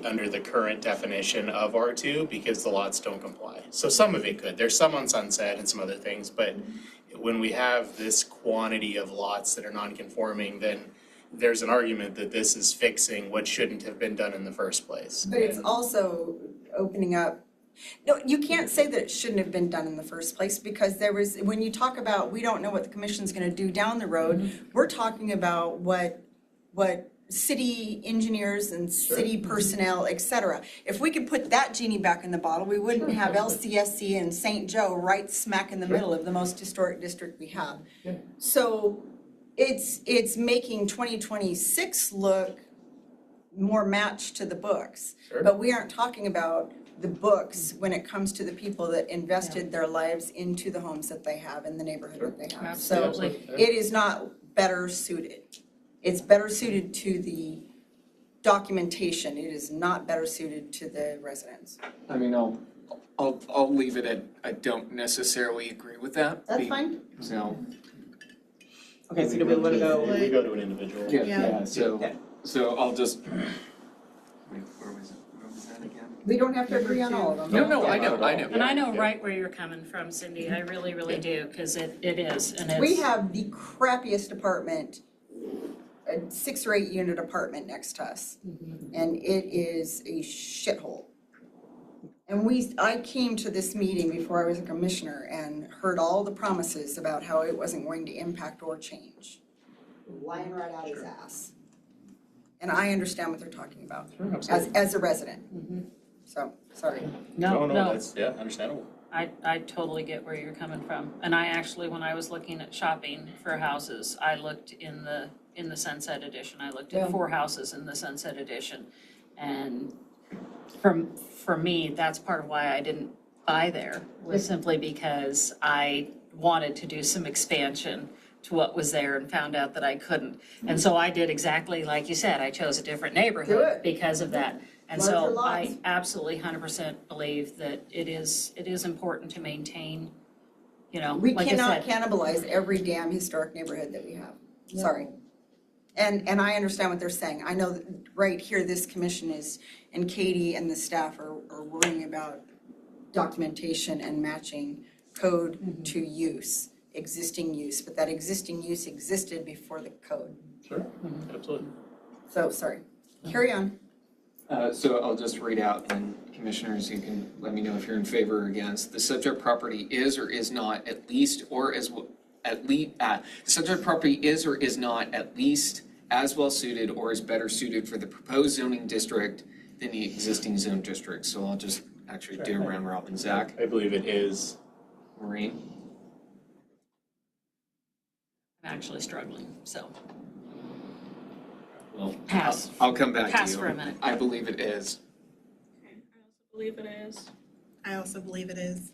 under the current definition of R2, because the lots don't comply. So some of it could, there's some on Sunset and some other things, but when we have this quantity of lots that are non-conforming, then there's an argument that this is fixing what shouldn't have been done in the first place. But it's also opening up No, you can't say that it shouldn't have been done in the first place, because there was, when you talk about, we don't know what the commission's gonna do down the road, we're talking about what city engineers and city personnel, et cetera. If we could put that genie back in the bottle, we wouldn't have LCSC and St. Joe right smack in the middle of the most historic district we have. So it's making 2026 look more matched to the books. But we aren't talking about the books when it comes to the people that invested their lives into the homes that they have in the neighborhood that they have. Absolutely. So it is not better suited. It's better suited to the documentation. It is not better suited to the residents. I mean, I'll leave it at, I don't necessarily agree with that. That's fine. So. Okay, so do we wanna go? We go to an individual. Yeah, so I'll just, wait, where was that again? We don't have to agree on all of them. No, I know. And I know right where you're coming from, Cindy, I really, really do, because it is, and it's. We have the crappiest apartment, a 6 or 8 unit apartment next to us. And it is a shithole. And I came to this meeting before I was a commissioner and heard all the promises about how it wasn't going to impact or change. Lying right out his ass. And I understand what they're talking about as a resident. So, sorry. No, that's, yeah, understandable. I totally get where you're coming from. And I actually, when I was looking at shopping for houses, I looked in the Sunset Edition. I looked at 4 houses in the Sunset Edition. And for me, that's part of why I didn't buy there, was simply because I wanted to do some expansion to what was there and found out that I couldn't. And so I did exactly like you said, I chose a different neighborhood because of that. And so I absolutely 100% believe that it is important to maintain, you know, We like I cannot said. cannibalize every damn historic neighborhood that we have. Sorry. And I understand what they're saying. I know that right here, this commission is, and Katie and the staff are worrying about documentation and matching code to use, existing use, but that existing use existed before the code. Sure, absolutely. So, sorry. Carry on. So I'll just read out, and commissioners, you can let me know if you're in favor or against. The subject property is or is not at least or as the subject property is or is not at least as well suited or is better suited for the proposed zoning district than the existing zone district. So I'll just actually do a round robin. Zach? I believe it is. Maureen? I'm actually struggling, so. Well, Pass. I'll come back to you. Pass for a minute. I believe it is. I believe it is. I also believe it is.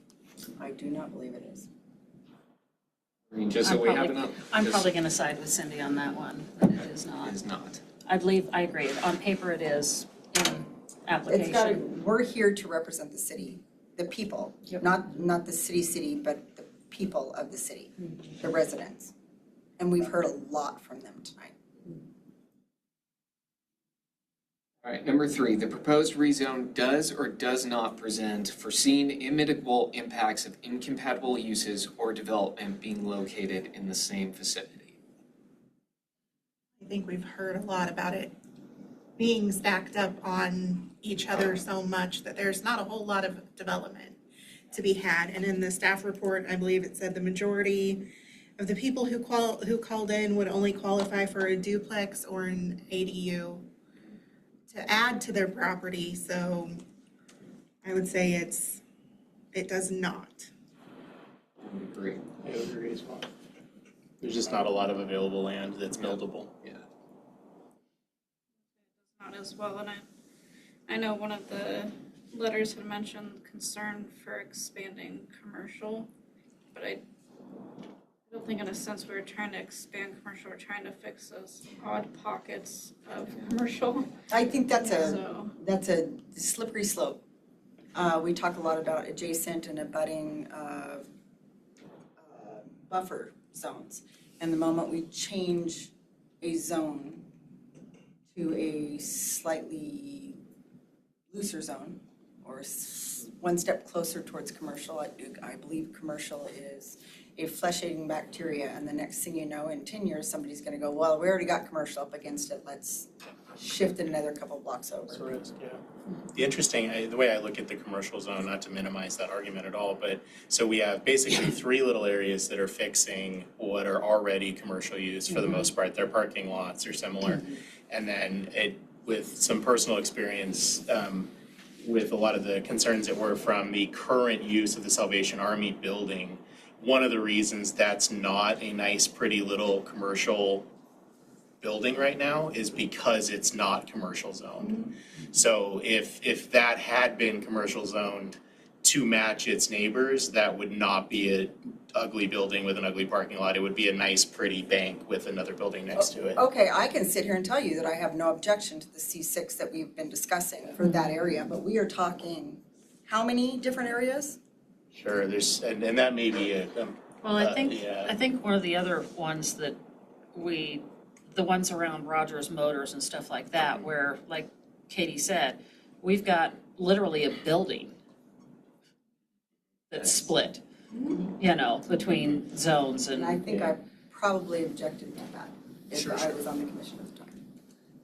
I do not believe it is. Maureen, just so we have enough. I'm probably gonna side with Cindy on that one, that it is not. It is not. I believe, I agree, on paper it is, in application. We're here to represent the city, the people, not the city, but the people of the city, the residents. And we've heard a lot from them tonight. All right, number 3, the proposed rezone does or does not present foreseen immediate impacts of incompatible uses or development being located in the same vicinity. I think we've heard a lot about it being stacked up on each other so much that there's not a whole lot of development to be had. And in the staff report, I believe it said the majority of the people who called in would only qualify for a duplex or an ADU to add to their property. So I would say it does not. I would agree. I would agree as well. There's just not a lot of available land that's buildable. Yeah. Not as well, and I know one of the letters had mentioned concern for expanding commercial, but I don't think in a sense we were trying to expand commercial, we're trying to fix those odd pockets of commercial. I think that's a slippery slope. We talk a lot about adjacent and abutting buffer zones. And the moment we change a zone to a slightly looser zone or one step closer towards commercial. I believe commercial is a flesh-eating bacteria, and the next thing you know, in 10 years, somebody's gonna go, well, we already got commercial up against it, let's shift it another couple blocks over. That's a risk, yeah. The interesting, the way I look at the commercial zone, not to minimize that argument at all, but so we have basically three little areas that are fixing what are already commercial use for the most part. Their parking lots are similar. And then with some personal experience, with a lot of the concerns that were from the current use of the Salvation Army building, one of the reasons that's not a nice, pretty little commercial building right now is because it's not commercial zoned. So if that had been commercial zoned to match its neighbors, that would not be an ugly building with an ugly parking lot. It would be a nice, pretty bank with another building next to it. Okay, I can sit here and tell you that I have no objection to the C6 that we've been discussing for that area, but we are talking how many different areas? Sure, and that may be Well, I think one of the other ones that the ones around Rogers Motors and stuff like that, where, like Katie said, we've got literally a building that's split, between zones and. And I think I probably objected to that if Sure, I was on the commission at the time.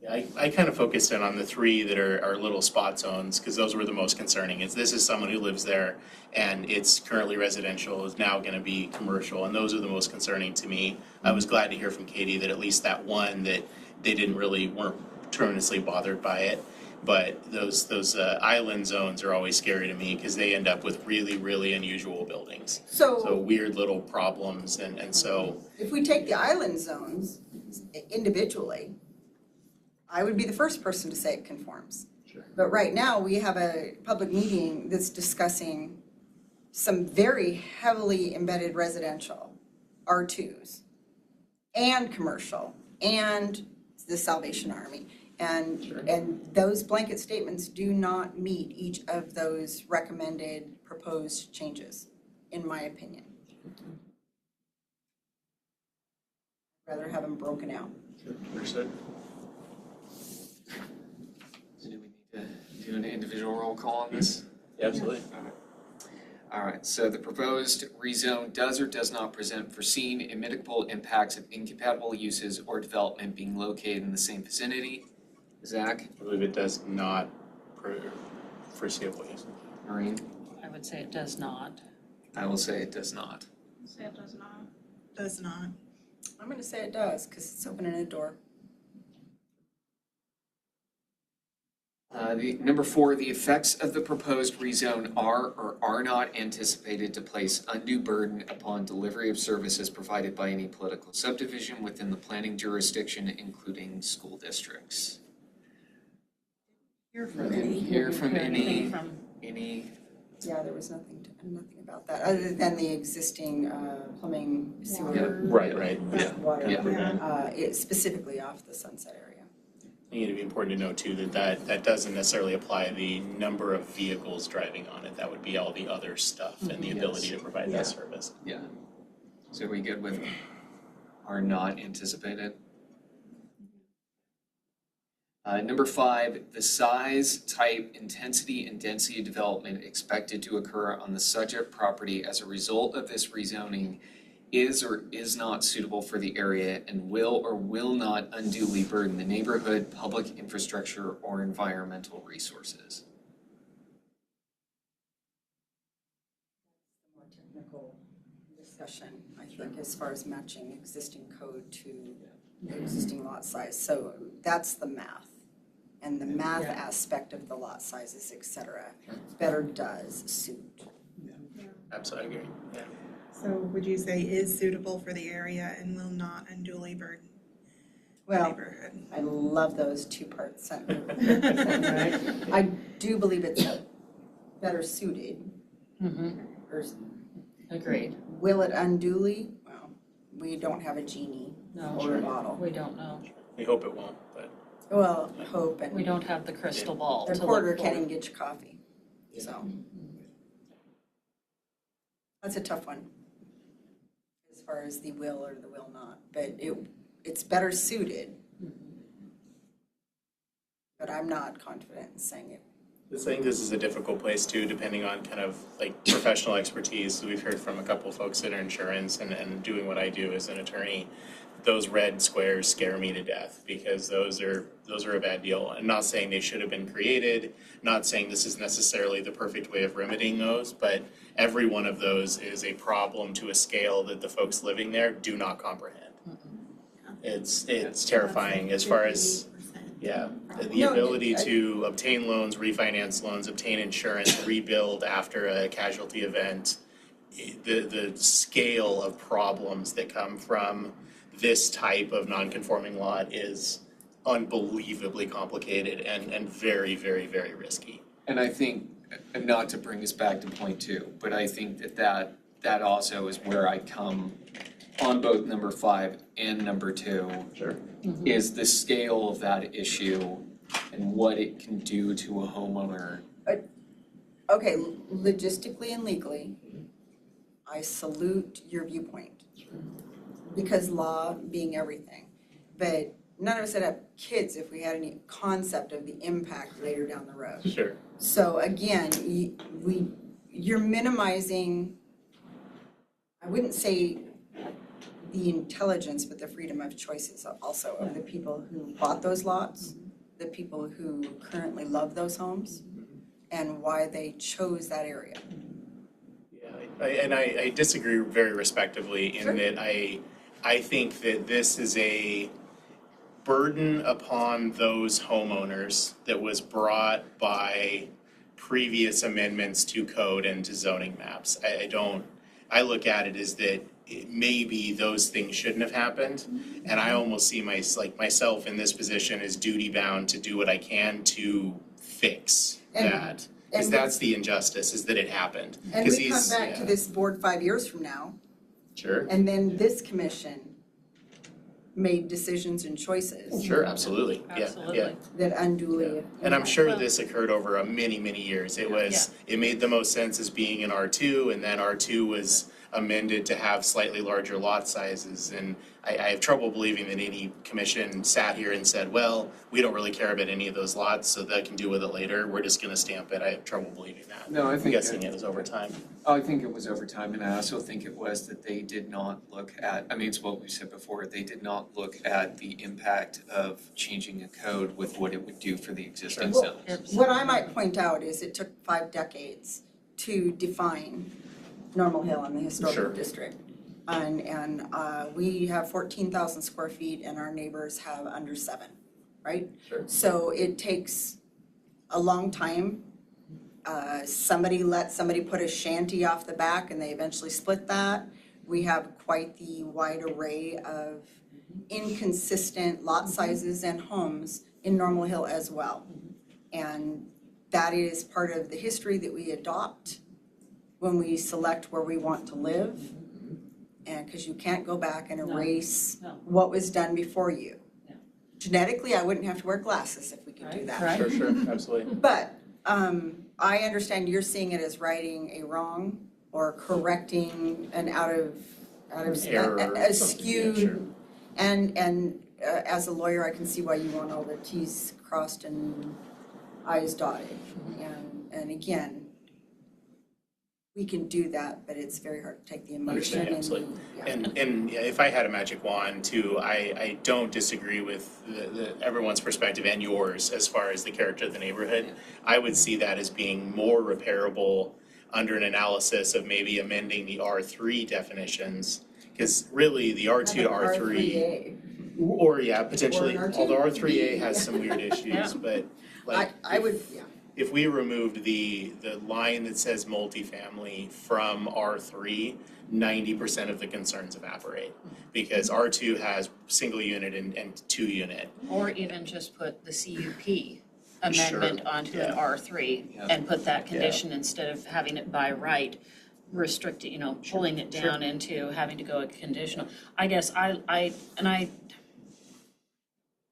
Yeah, I kind of focused in on the three that are little spot zones, because those were the most concerning. This is someone who lives there and it's currently residential, is now gonna be commercial, and those are the most concerning to me. I was glad to hear from Katie that at least that one, that they weren't tremendously bothered by it. But those island zones are always scary to me, because they end up with really, really unusual buildings. So weird little problems, and so. If we take the island zones individually, I would be the first person to say it conforms. Sure. But right now, we have a public meeting that's discussing some very heavily embedded residential R2s and commercial and the Salvation Army. And those blanket statements do not meet each of those recommended proposed changes, in my opinion. I'd rather have them broken out. Understood. So do we need to do an individual roll call on this? Yeah, absolutely. All right, so the proposed rezone does or does not present foreseen immutable impacts of incompatible uses or development being located in the same vicinity. Zach? I believe it does not foreseeable use. Maureen? I would say it does not. I will say it does not. Say it does not. Does not. I'm gonna say it does, because it's opening a door. Number 4, the effects of the proposed rezone are or are not anticipated to place undue burden upon delivery of services provided by any political subdivision within the planning jurisdiction, including school districts. Hear from any. Yeah, there was nothing about that, other than the existing plumbing, sewer. Right, yeah. Water, it's specifically off the Sunset area. I think it'd be important to note too that doesn't necessarily apply the number of vehicles driving on it. That would be all the other stuff and the ability to provide that service. Yeah. So are we good with are not anticipated? Number 5, the size, type, intensity, and density of development expected to occur on the subject property as a result of this rezoning is or is not suitable for the area and will or will not unduly burden the neighborhood, public infrastructure, or environmental resources. More technical discussion, I think, as far as matching existing code to the existing lot size. So that's the math. And the math aspect of the lot sizes, et cetera, better does suit. Absolutely agree, yeah. So would you say is suitable for the area and will not unduly burden the Well, neighborhood? I love those two-part sentences. I do believe it's better suited. Or Agreed. will it unduly? Well, we don't have a genie or a bottle. We don't know. We hope it won't, but. Well, hope and. We don't have the crystal ball The to look quarter for. can't even get you coffee, so. That's a tough one. As far as the will or the will not, but it's better suited. But I'm not confident in saying it I think this is a difficult place too, depending on kind of like professional expertise. So we've heard from a couple of folks that are insurance and doing what I do as an attorney. Those red squares scare me to death because those are a bad deal. I'm not saying they should have been created, not saying this is necessarily the perfect way of remedying those, but every one of those is a problem to a scale that the folks living there do not comprehend. It's terrifying as far as, yeah, the ability to obtain loans, refinance loans, obtain insurance, rebuild after a casualty event. The scale of problems that come from this type of non-conforming lot is unbelievably complicated and very, very, very risky. And I think, and not to bring us back to point two, but I think that also is where I come on both number 5 and number 2. Sure. Is the scale of that issue and what it can do to a homeowner. Okay, logistically and legally, I salute your viewpoint. Because law being everything. But none of us would have kids if we had any concept of the impact later down the road. Sure. So again, you're minimizing, I wouldn't say the intelligence, but the freedom of choices also of the people who bought those lots, the people who currently love those homes, and why they chose that area. Yeah, I disagree very respectively in that I think that this is a burden upon those homeowners that was brought by previous amendments to code and to zoning maps. I look at it as that maybe those things shouldn't have happened, and I almost see myself in this position as duty bound to do what I can to fix that. Because that's the injustice, is that it happened. And we come back to this board 5 years from now, Sure. and then this commission made decisions and choices. Sure, absolutely. Yeah. That unduly. And I'm sure this occurred over many, many years. It made the most sense as being in R2, and then R2 was amended to have slightly larger lot sizes. And I have trouble believing that any commission sat here and said, well, we don't really care about any of those lots, so they can do with it later. We're just gonna stamp it. I have trouble believing that. No, I think I'm guessing it was over time. I think it was over time, and I also think it was that they did not look at, I mean, it's what we said before, they did not look at the impact of changing a code with what it would do for the existing zones. What I might point out is it took 5 decades to define Normal Hill in the historic district. And we have 14,000 square feet and our neighbors have under 7, right? Sure. So it takes a long time. Somebody let somebody put a shanty off the back and they eventually split that. We have quite the wide array of inconsistent lot sizes and homes in Normal Hill as well. And that is part of the history that we adopt when we select where we want to live. And because you can't go back and erase what was done before you. Genetically, I wouldn't have to wear glasses if we could do that. Sure, absolutely. But I understand you're seeing it as righting a wrong or correcting an out of Error or a something, skewed. yeah, sure. And as a lawyer, I can see why you want all the T's crossed and I's dotted. And again, we can do that, but it's very hard to take the emotion. Understand, absolutely. And if I had a magic wand too, I don't disagree with everyone's perspective and yours as far as the character of the neighborhood. I would see that as being more repairable under an analysis of maybe amending the R3 definitions. Because really, the R2 to R3, or potentially, although R3A has some weird issues, but like. I would, If we removed the line that says multifamily from R3, 90% of the concerns evaporate. Because R2 has single unit and 2 unit. Or even just put the CUP amendment onto an R3 and put that condition instead of having it by right, restricting, pulling it down into having to go a conditional. I guess I'm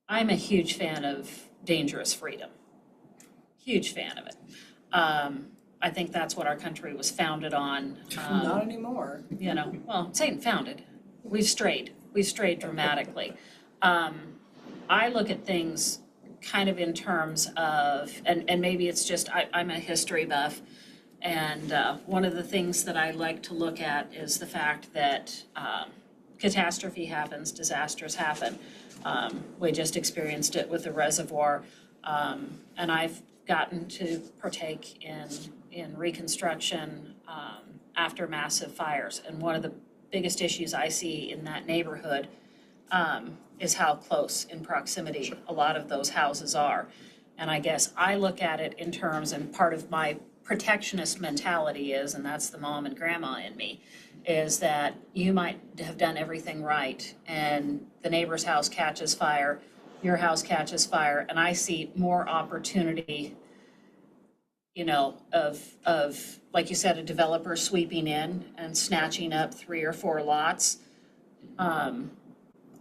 a huge fan of dangerous freedom. Huge fan of it. I think that's what our country was founded on. Not anymore. Well, saying founded, we've strayed dramatically. I look at things kind of in terms of, and maybe it's just, I'm a history buff, and one of the things that I like to look at is the fact that catastrophe happens, disasters happen. We just experienced it with the reservoir, and I've gotten to partake in reconstruction after massive fires. And one of the biggest issues I see in that neighborhood is how close in proximity a lot of those houses are. And I guess I look at it in terms, and part of my protectionist mentality is, and that's the mom and grandma in me, is that you might have done everything right and the neighbor's house catches fire, your house catches fire, and I see more opportunity, you know, of like you said, a developer sweeping in and snatching up 3 or 4 lots.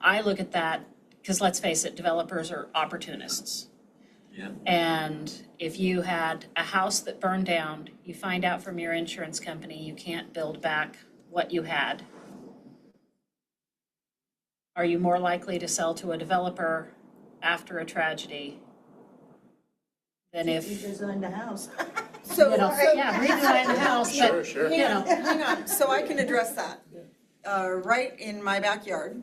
I look at that, because let's face it, developers are opportunists. Yeah. And if you had a house that burned down, you find out from your insurance company you can't build back what you had. Are you more likely to sell to a developer after a tragedy than if, Redesign the house. So, you know, yeah, redesign the house, but, Sure. you know. hang on, so I can address that. Right in my backyard,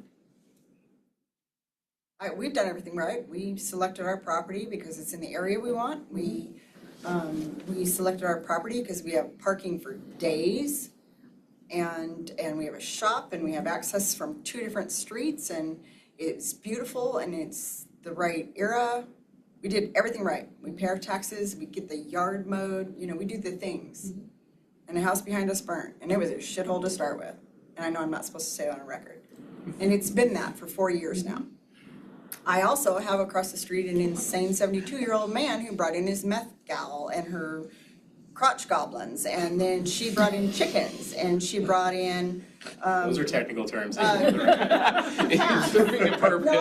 we've done everything right. We selected our property because it's in the area we want. We selected our property because we have parking for days, and we have a shop, and we have access from 2 different streets, and it's beautiful, and it's the right era. We did everything right. We pay our taxes, we get the yard mowed, you know, we do the things. And the house behind us burnt, and it was a shithole to start with. And I know I'm not supposed to say it on a record. And it's been that for 4 years now. I also have across the street an insane 72-year-old man who brought in his meth gal and her crotch goblins, and then she brought in chickens, and she brought in Those are technical terms. No,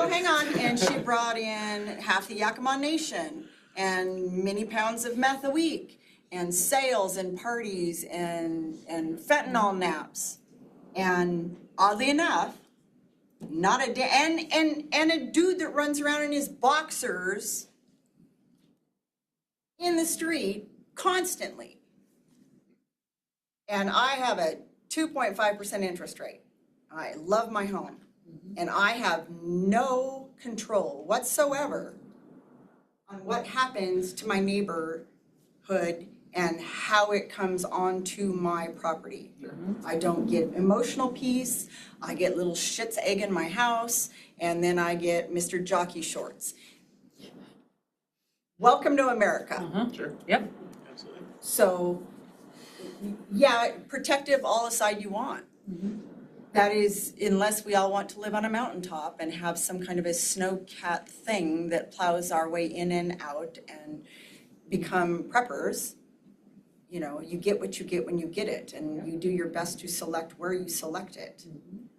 hang on, and she brought in half the Yakima Nation and many pounds of meth a week and sales and parties and fentanyl naps. And oddly enough, not a day, and a dude that runs around in his boxers in the street constantly. And I have a 2.5% interest rate. I love my home. And I have no control whatsoever on what happens to my neighborhood and how it comes onto my property. I don't get emotional peace. I get little shit's egg in my house, and then I get Mr. Jockey shorts. Welcome to America. Sure. Yep. Absolutely. So, yeah, protective all aside you want. That is, unless we all want to live on a mountaintop and have some kind of a snowcat thing that plows our way in and out and become preppers. You know, you get what you get when you get it, and you do your best to select where you select it.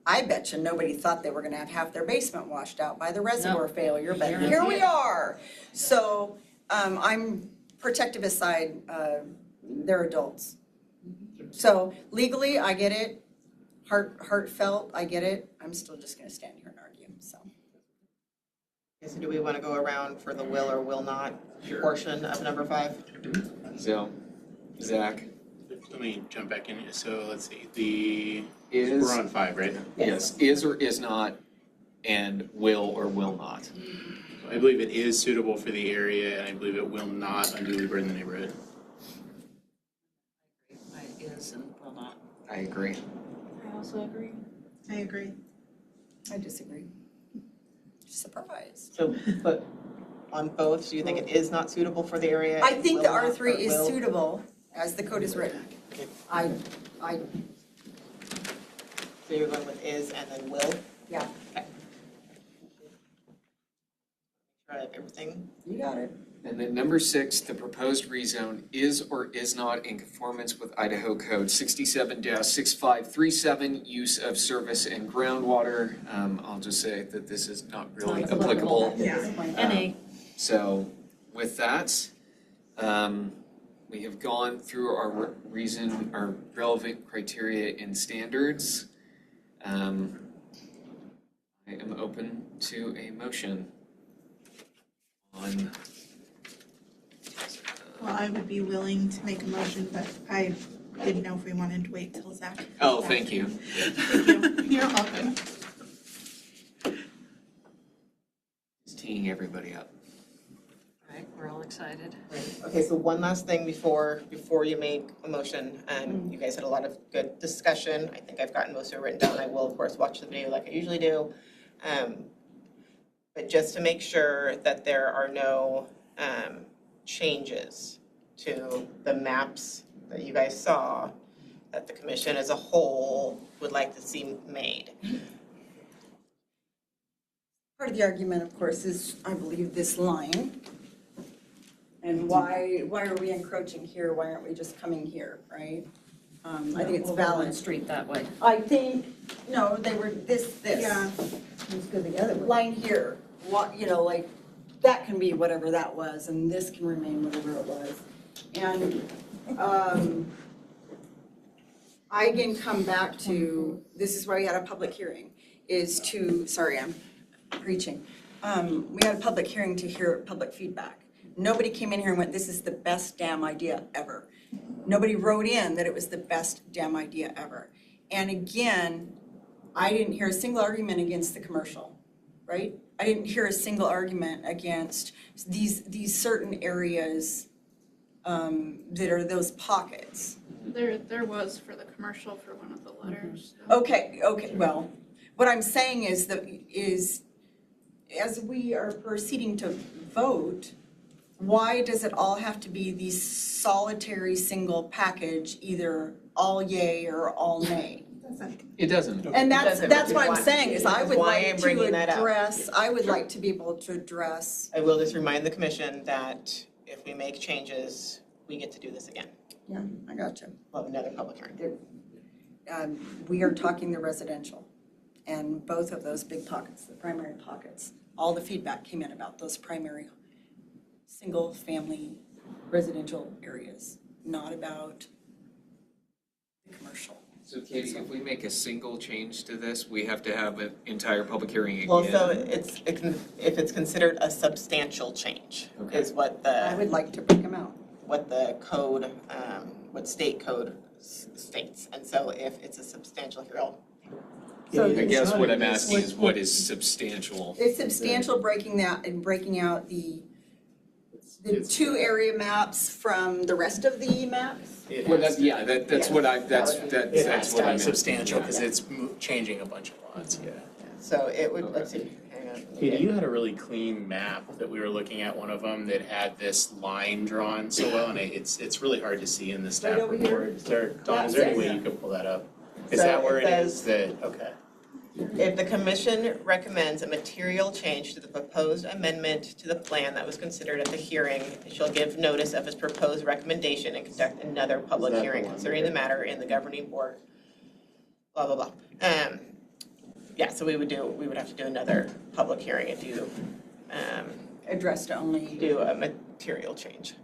I bet you nobody thought they were gonna have half their basement washed out by the reservoir failure, but here we are. So, I'm protective aside, they're adults. So legally, I get it, heartfelt, I get it, I'm still just gonna stand here and argue, so. Okay, so do we want to go around for the will or will not portion of number 5? So, Zach? Let me jump back in. So let's see, Is. we're on 5, right? Yes, is or is not, and will or will not. I believe it is suitable for the area, and I believe it will not unduly burden the neighborhood. Is and will not. I agree. I also agree. I agree. I disagree. Surprise. So, but on both, do you think it is not suitable for the area? I think the Will not, R3 or is will? suitable as the code is written. I, So you're going with is and then will? yeah, Okay. Sure I have everything. you got it. And then number 6, the proposed rezone is or is not in conformance with Idaho Code 67-6537, use of surface and groundwater. I'll just say that this is not really Not applicable. NA. So with that, we have gone through our our relevant criteria and standards. I am open to a motion on. Well, I would be willing to make a motion, but I didn't know if we wanted to wait till Zach. Oh, thank you. Thank you. You're welcome. Just teeing everybody up. All right, we're all excited. Okay, so one last thing before you make a motion. You guys had a lot of good discussion. I think I've gotten most of it written down. I will, of course, watch the video like I usually do. But just to make sure that there are no changes to the maps that you guys saw, that the commission as a whole would like to see made. Part of the argument, of course, is, I believe, this line. And why are we encroaching here? Why aren't we just coming here, right? I think it's valid. Street that way. I think, no, they were this. Yeah. Let's go the other way. Line here, what, you know, like, that can be whatever that was, and this can remain whatever it was. And, I again come back to, this is why we had a public hearing, is to, sorry, I'm preaching. We had a public hearing to hear public feedback. Nobody came in here and went, this is the best damn idea ever. Nobody wrote in that it was the best damn idea ever. And again, I didn't hear a single argument against the commercial, right? I didn't hear a single argument against these certain areas that are those pockets. There was for the commercial for one of the letters. Okay, well, what I'm saying is as we are proceeding to vote, why does it all have to be the solitary single package, either all yay or all nay? It doesn't. And that's what I'm saying, is I would Why I'm like bringing to that up. address, I would like to be able to address. I will just remind the commission that if we make changes, we get to do this again. Yeah, I got you. We'll have another public hearing. We are talking the residential, and both of those big pockets, the primary pockets, all the feedback came in about those primary single-family residential areas, not about the commercial. So Katie, if we make a single change to this, we have to have an entire public hearing again? Well, so if it's considered a substantial change, is what I would like to break them out. what the code, what state code states. And so if it's a substantial, here, I guess what I'm asking is what is substantial? It's substantial breaking out the two area maps from the rest of the maps. Well, that's what I, that's It has what to I be meant. substantial, because it's changing a bunch of lots, yeah. So it would, let's see, hang on. Katie, you had a really clean map that we were looking at, one of them that had this line drawn so well, and it's really hard to see in the staff Right over here? report. Dawn, is there any way you could pull that up? Is So that where it it is says- that, okay. If the commission recommends a material change to the proposed amendment to the plan that was considered at the hearing, it shall give notice of its proposed recommendation and conduct another public Is that the hearing one concerning the matter in the governing board. Blah, blah, blah. Yeah, so we would have to do another public hearing if you Addressed only. do a material change.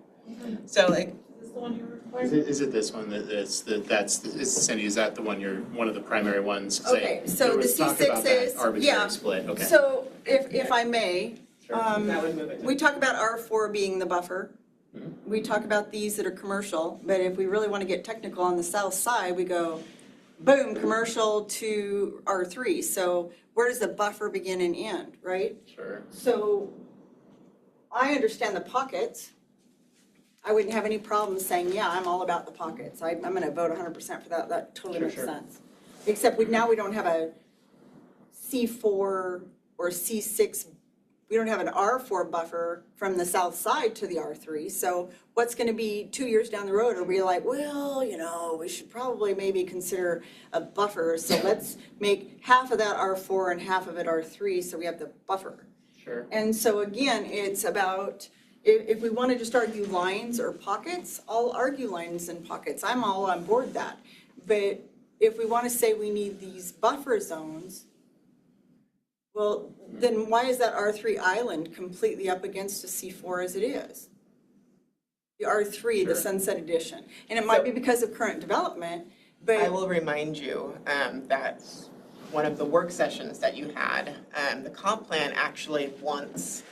So like, Is this the one you're requiring? Is it this one Cindy, is that the one one of the primary ones? 'Cause Okay, there so the was talk C6 about that is, arbitrary yeah. split, okay. So if I may, that would move it. we talk about R4 being the buffer. We talk about these that are commercial, but if we really want to get technical on the south side, we go, boom, commercial to R3. So where does the buffer begin and end, right? Sure. So I understand the pockets. I wouldn't have any problem saying, yeah, I'm all about the pockets. I'm gonna vote 100% for that. That totally makes sense. Except now we don't have a C4 or C6, we don't have an R4 buffer from the south side to the R3. So what's gonna be 2 years down the road? Are we like, well, we should probably maybe consider a buffer. So let's make half of that R4 and half of it R3 so we have the buffer. Sure. And so again, it's about, if we want to just argue lines or pockets, I'll argue lines and pockets. I'm all on board that. But if we want to say we need these buffer zones, well, then why is that R3 island completely up against a C4 as it is? The R3, the Sunset Edition. And it might be because of current development, but. I will remind you that one of the work sessions that you had, the comp plan actually wants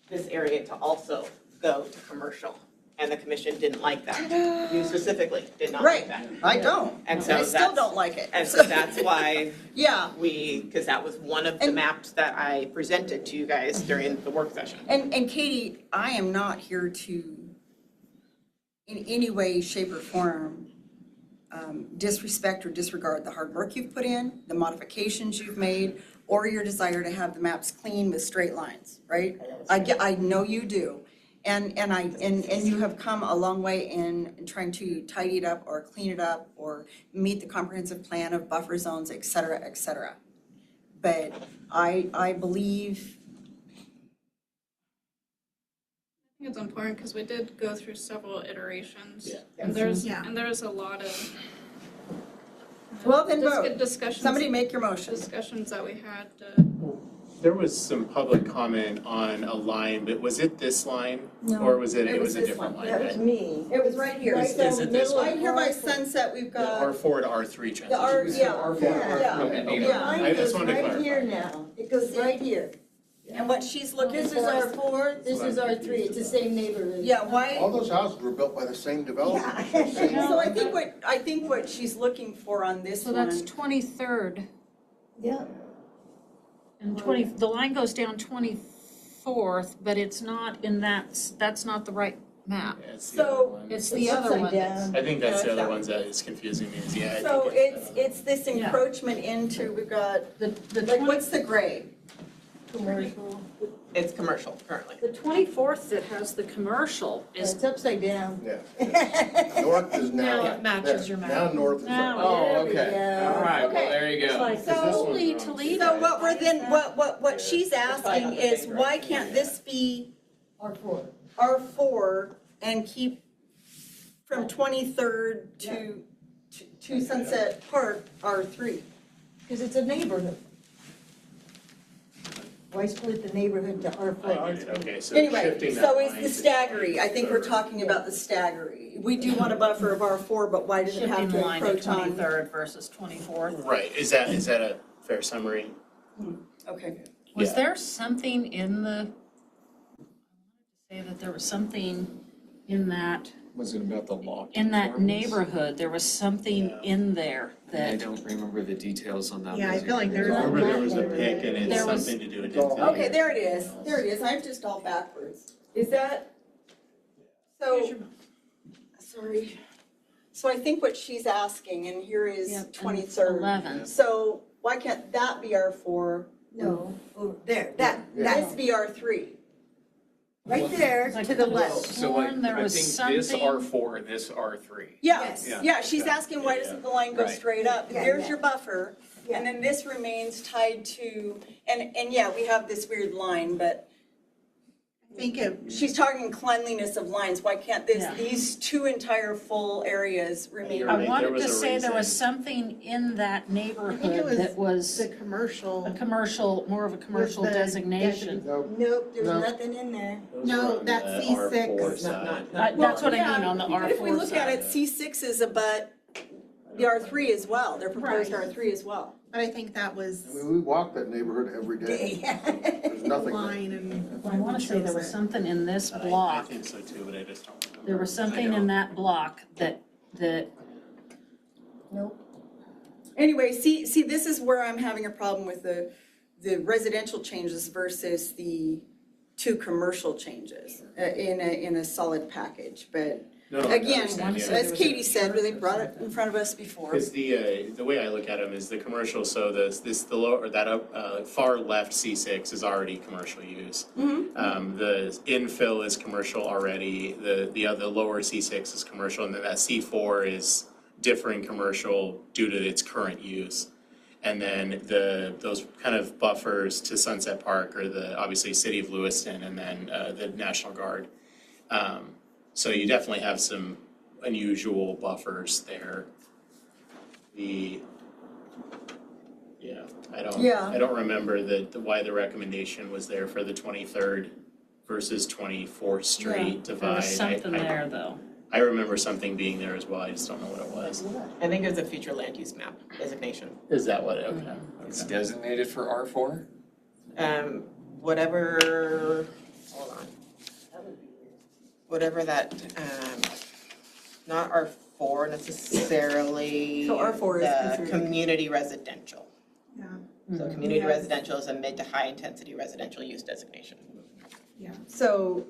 this area to also go to commercial. And the commission didn't like that. You specifically did not like Right, that. I don't. And so I still that's- don't like it. And so that's why Yeah, because that was one of the maps that I presented to you guys during the work session. and Katie, I am not here to, in any way, shape, or form, disrespect or disregard the hard work you've put in, the modifications you've made, or your desire to have the maps clean with straight lines, right? I know you do. And you have come a long way in trying to tidy it up or clean it up or meet the comprehensive plan of buffer zones, et cetera, et cetera. But I believe, I think it's important because we did go through several iterations. Yeah. And there's, Yeah. and there's a lot of. well, then vote. Discussions. Somebody make your motion. Discussions that we had. There was some public comment on a line, but was it this line? No, Or was it it was a this different one. line? That was me. It was right here. Right Is down it the this middle one? of Right here by Park. Sunset, we've The got R4 to R3 transition. the R, yeah, R4, yeah. Okay, Yeah. I Mine just goes wanted to right clarify. here now. It goes right here. And what she's looking This for is is, R4, this is R3, it's the same neighborhood. yeah, why? All those houses were built by the same developer. So I think what she's looking for on this So that's one, 23rd, Yeah. and the line goes down 24th, but it's not in that's not the right map. Yeah, it's the So, other one. It's the other one. Upside down. I think that's the Yeah, other that ones that is confusing me, is, yeah, I so think it's. it's this encroachment into, we've got, The like, what's the gray? commercial, It's commercial currently. the 24th that has the commercial is It's upside down. Yeah. North is now. Now it matches your map. Now north is Now up. Oh, There we okay. go. All right, well, Okay. there you It's go. like, holy Toledo. So what we're then, what she's asking is, why can't this be R4. R4 and keep from 23rd to Sunset Park R3? Because it's a neighborhood. Why split the neighborhood to R4, I get it, R3? okay, so Anyway, shifting that so is line the to staggery, I think we're talking about the staggery. We do want a buffer of R4, but why does it have Shifting to line to encroach on? 23rd versus 24th. Right, is that a fair summary? Okay. Was Yeah. there something in the, say that there was something in that, Was it about the lock? neighborhood, there was something Yeah. in there I that, don't remember the details on that. Yeah, I feel like there's. I remember there was a pick and it's There was- something to do with Oh, density. Okay, there it is, I'm just all backwards. Is that, so, sorry. So I think what she's asking, and here is Yep, and 23rd. 11. So why can't that be R4? No, over there, This be R3? right there Like to the the left. So like, Sworn there I was think this something- R4 and this R3. Yes, Yeah. yeah, she's asking why doesn't the line go Right. straight up? Yeah, There's yeah. your buffer, Yeah. and then this remains tied to, and yeah, we have this weird line, but I think it, she's talking cleanliness of lines, why can't Yeah. these two entire full areas remain? You're I right, there wanted was to a say there was reason. something in that I think it neighborhood was that was the commercial. a commercial, more of a commercial the designation. Nope. Nope, there's No. nothing in there. Those No, were on that the C6. R4 side. That's what I Well, mean yeah, on the But if we R4 look at it, side. C6 is abut the R3 as well, they're proposed Right. R3 as well. But I think that was I mean, we walk that neighborhood every day. There's the nothing there. line and. I want to say there was something in this I block, think so too, but I just don't remember. there was something in that block that Nope. Anyway, see, this is where I'm having a problem with the residential changes versus the two commercial changes in a solid package, but No, no, I again, understand, yeah. as Katie said, they brought it in front of us before. Because the way I look at them is the commercial, so the lower, that far left C6 is already commercial use. The infill is commercial already, the other lower C6 is commercial, and then that C4 is differing commercial due to its current use. And then those kind of buffers to Sunset Park are obviously City of Lewiston and then the National Guard. So you definitely have some unusual buffers there. I don't remember why the recommendation was there for the 23rd versus 24th Street divide. there was something I- there though. I remember something being there as well, I just don't know what it was. I think it was a future land use map designation. Is that what, okay. It's designated for R4? Whatever hold on. Whatever that, not R4 necessarily. So R4 is the considered- community residential. Yeah. So community residential is a mid to high intensity residential use designation. So,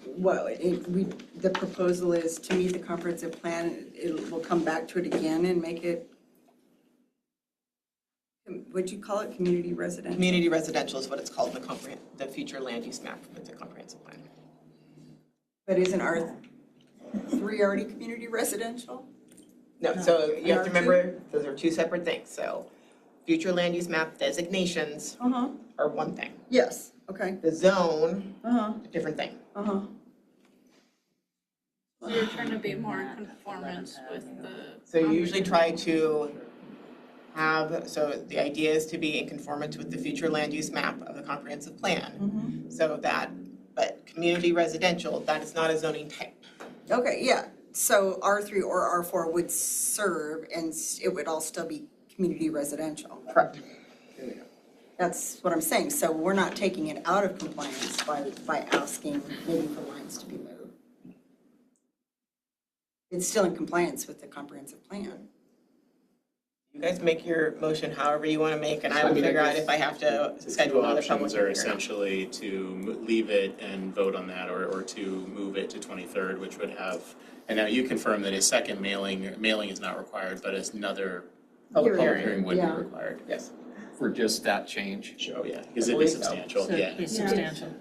well, the proposal is to meet the comprehensive plan, it will come back to it again and make it, what'd you call it, community residential? Community residential is what it's called in the future land use map with the comprehensive plan. But isn't R3 already community residential? No, so you have to remember, those are two separate things. So future land use map designations are one thing. Yes, okay. The zone, a different thing. So you're trying to be more in conformance with the. So you usually try to have, so the idea is to be in conformance with the future land use map of the comprehensive plan. So that, but community residential, that is not a zoning type. Okay, yeah, so R3 or R4 would serve and it would all still be community residential. Correct. That's what I'm saying, so we're not taking it out of compliance by asking maybe for lines to be moved. It's still in compliance with the comprehensive plan. You guys make your motion however you want to make, and I will figure out if I have to schedule another public Options are hearing. essentially to leave it and vote on that, or to move it to 23rd, which would have, and now you confirm that a second mailing is not required, but another public hearing would be required. Yes. For just that change? Oh, yeah, because it is substantial, So yeah. it's substantial.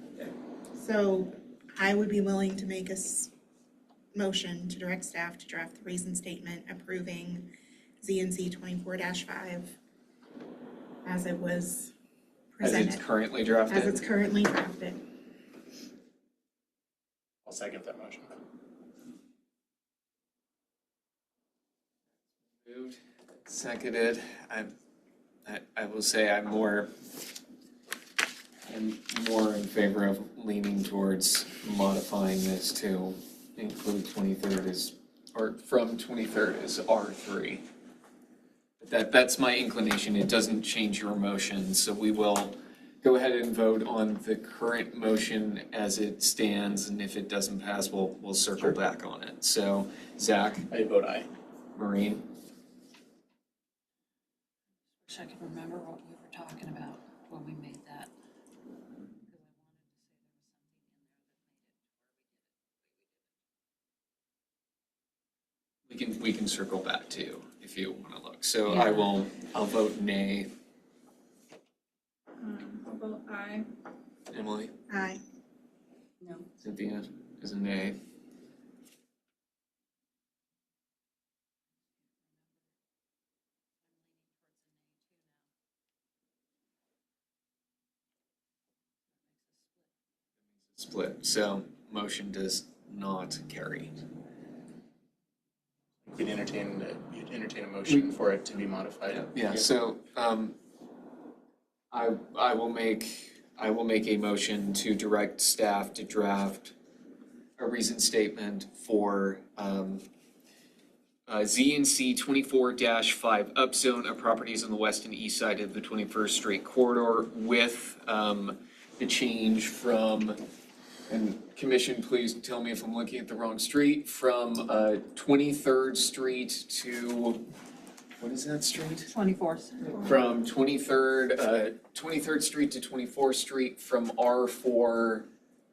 So I would be willing to make a motion to direct staff to draft the reason statement approving ZNC 24-5 as it was As presented. it's currently drafted? As it's currently drafted. I'll second that motion. Moved, seconded. I will say I'm more in favor of leaning towards modifying this to include 23rd as, or from 23rd as R3. That's my inclination. It doesn't change your motion, so we will go ahead and vote on the current motion as it stands, and if it doesn't pass, we'll circle back on it. So, Zach? I vote aye. Maureen? Wish I could remember what we were talking about when we made that. We can circle back too, if you wanna look. So Yeah. I'll vote nay. I'll vote aye. Emily? Aye. No. Cynthia is a nay. Split, so motion does not carry. You'd entertain a motion for it to be modified. Yeah, so, I will make a motion to direct staff to draft a reasoned statement for, ZNC 24-5 upzone of properties on the west and east side of the 21st Street corridor with, the change from, and commission, please tell me if I'm looking at the wrong street, from 23rd Street to, what is that street? 24th. From 23rd Street to 24th Street, from R4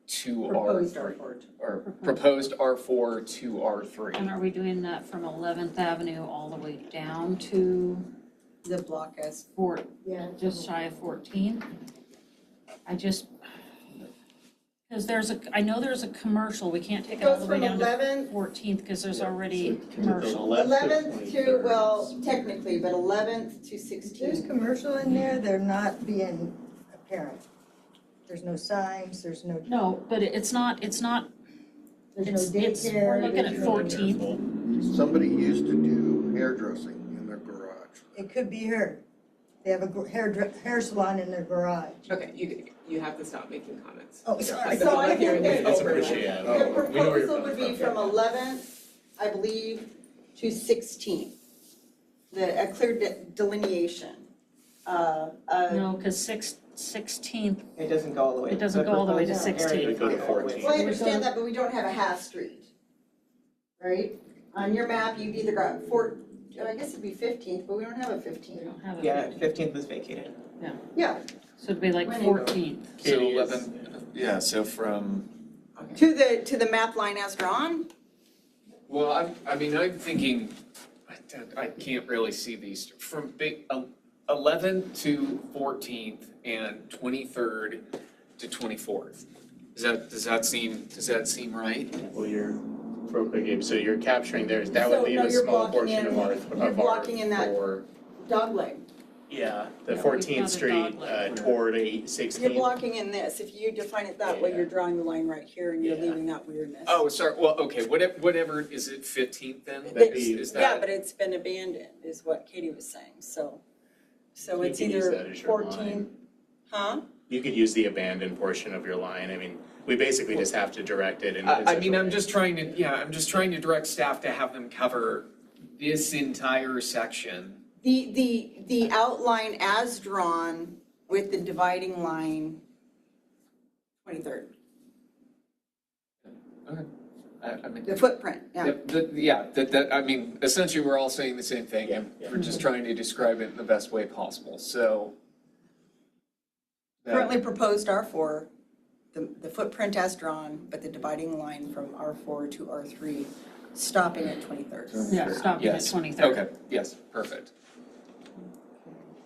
to Proposed R3. R4. Or proposed R4 to R3. And are we doing that from 11th Avenue all the way down to The block as, just shy of 14? I just, because I know there's a commercial, we can't take it all the way down to 14th because there's already commercial. 11th to, well, technically, but 11th to 16th. There's commercial in there, they're not being apparent. There's no signs, there's no. No, but it's not, There's no we're daycare. looking at there's no- 14th. Somebody used to do hairdressing in their garage. It could be her. They have a hair salon in their garage. Okay, you have to stop making comments. Oh, sorry. So I think that That's appreciated. the proposal would be from 11th, I believe, to 16th. A clear delineation. No, because 16th, It doesn't go all the way. it doesn't go all the way to proposed area 16th. would go to 14. Well, I understand that, but we don't have a half street, right? On your map, you've either got I guess it'd be 15th, but we don't have a 15th. Yeah, 15th was vacated. Yeah, So it'd be like When it 14th. So 11, yeah, so from, to the map line as drawn? well, I mean, I'm thinking, I can't really see these, from 11th to 14th and 23rd to 24th. Does that seem right? Well, real quick, Gabe, so you're capturing theirs, that would So, leave no, a you're small blocking portion in- of our, you're blocking in that- for, Dogleg. yeah, the Yeah. 14th Street, toward You're 16th. blocking in this. If you define it that way, you're drawing the line right here and you're leaving that weirdness. Oh, sorry, well, okay, whatever, is it 15th then? Is Yeah, that? but it's been abandoned, is what Katie was saying, so You it's could use either that as your 14, line. huh? You could use the abandoned portion of your line, I mean, we basically just have to direct it in. I mean, I'm just trying to direct staff to have them cover this entire section. The outline as drawn with the dividing line, 23rd, Okay. I mean. the footprint, yeah. I mean, essentially, we're all saying the same thing, and we're just trying to describe it in the best way possible, so. Currently proposed R4, the footprint as drawn, but the dividing line from R4 to R3, stopping at 23rd. Yeah, stopping at Yes. 23rd. Okay, yes, perfect.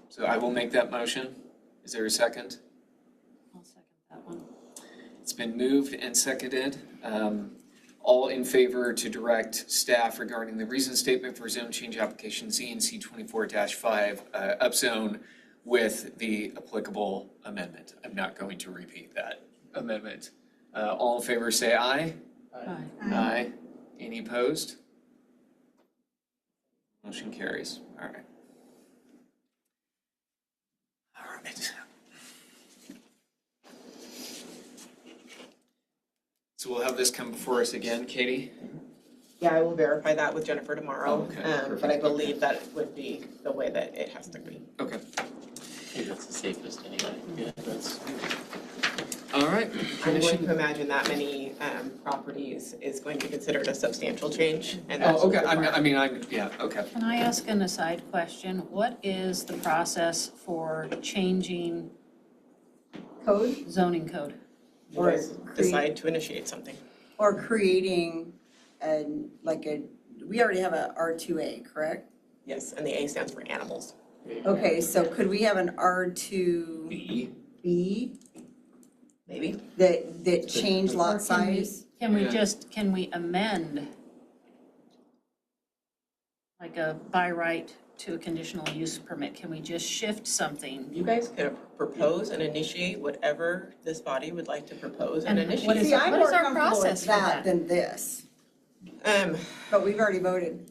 So I will make that motion. Is there a second? I'll second that one. It's been moved and seconded. All in favor to direct staff regarding the reason statement for zone change application ZNC 24-5 upzone with the applicable amendment. I'm not going to repeat that amendment. All in favor say aye. Aye. Aye. Any opposed? Motion carries. All right. All right. So we'll have this come before us again, Katie? Yeah, I will verify that with Jennifer tomorrow, Okay, but I believe that would be the way that it has to be. Okay. Okay, that's the safest anyway. Yeah, that's. All right. I'm going to imagine that many properties is going to be considered a substantial change, and that's. Oh, okay, okay. Can I ask an aside question? What is the process for changing Code? zoning code? You guys decide to initiate something. Or creating we already have a R2A, correct? Yes, and the A stands for animals. Okay, so could we have an R2B Maybe. that change lot size? Can we amend like a by right to a conditional use permit? Can we just shift something? You guys could propose and initiate whatever this body would like to propose and And initiate. what is See, I'm what more is our comfortable with process for that that? than this, but we've already voted.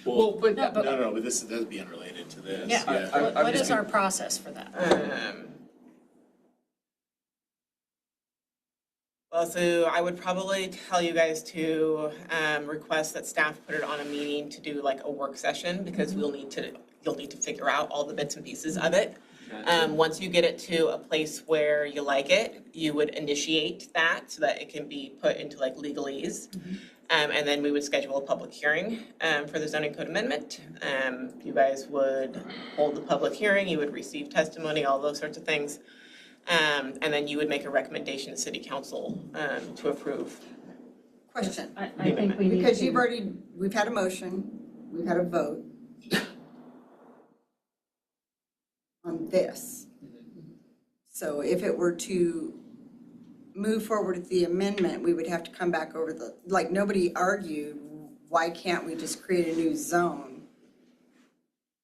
Well, but. No, but this would be unrelated to this. Yeah, what is our process for that? Well, so I would probably tell you guys to request that staff put it on a meeting to do like a work session, because you'll need to figure out all the bits and pieces of it. Once you get it to a place where you like it, you would initiate that so that it can be put into like legalese. And then we would schedule a public hearing for the zoning code amendment. You guys would hold the public hearing, you would receive testimony, all those sorts of things. And then you would make a recommendation to city council to approve. Question. I think we need Because to. we've had a motion, we've had a vote on this. So if it were to move forward with the amendment, we would have to come back over nobody argued, why can't we just create a new zone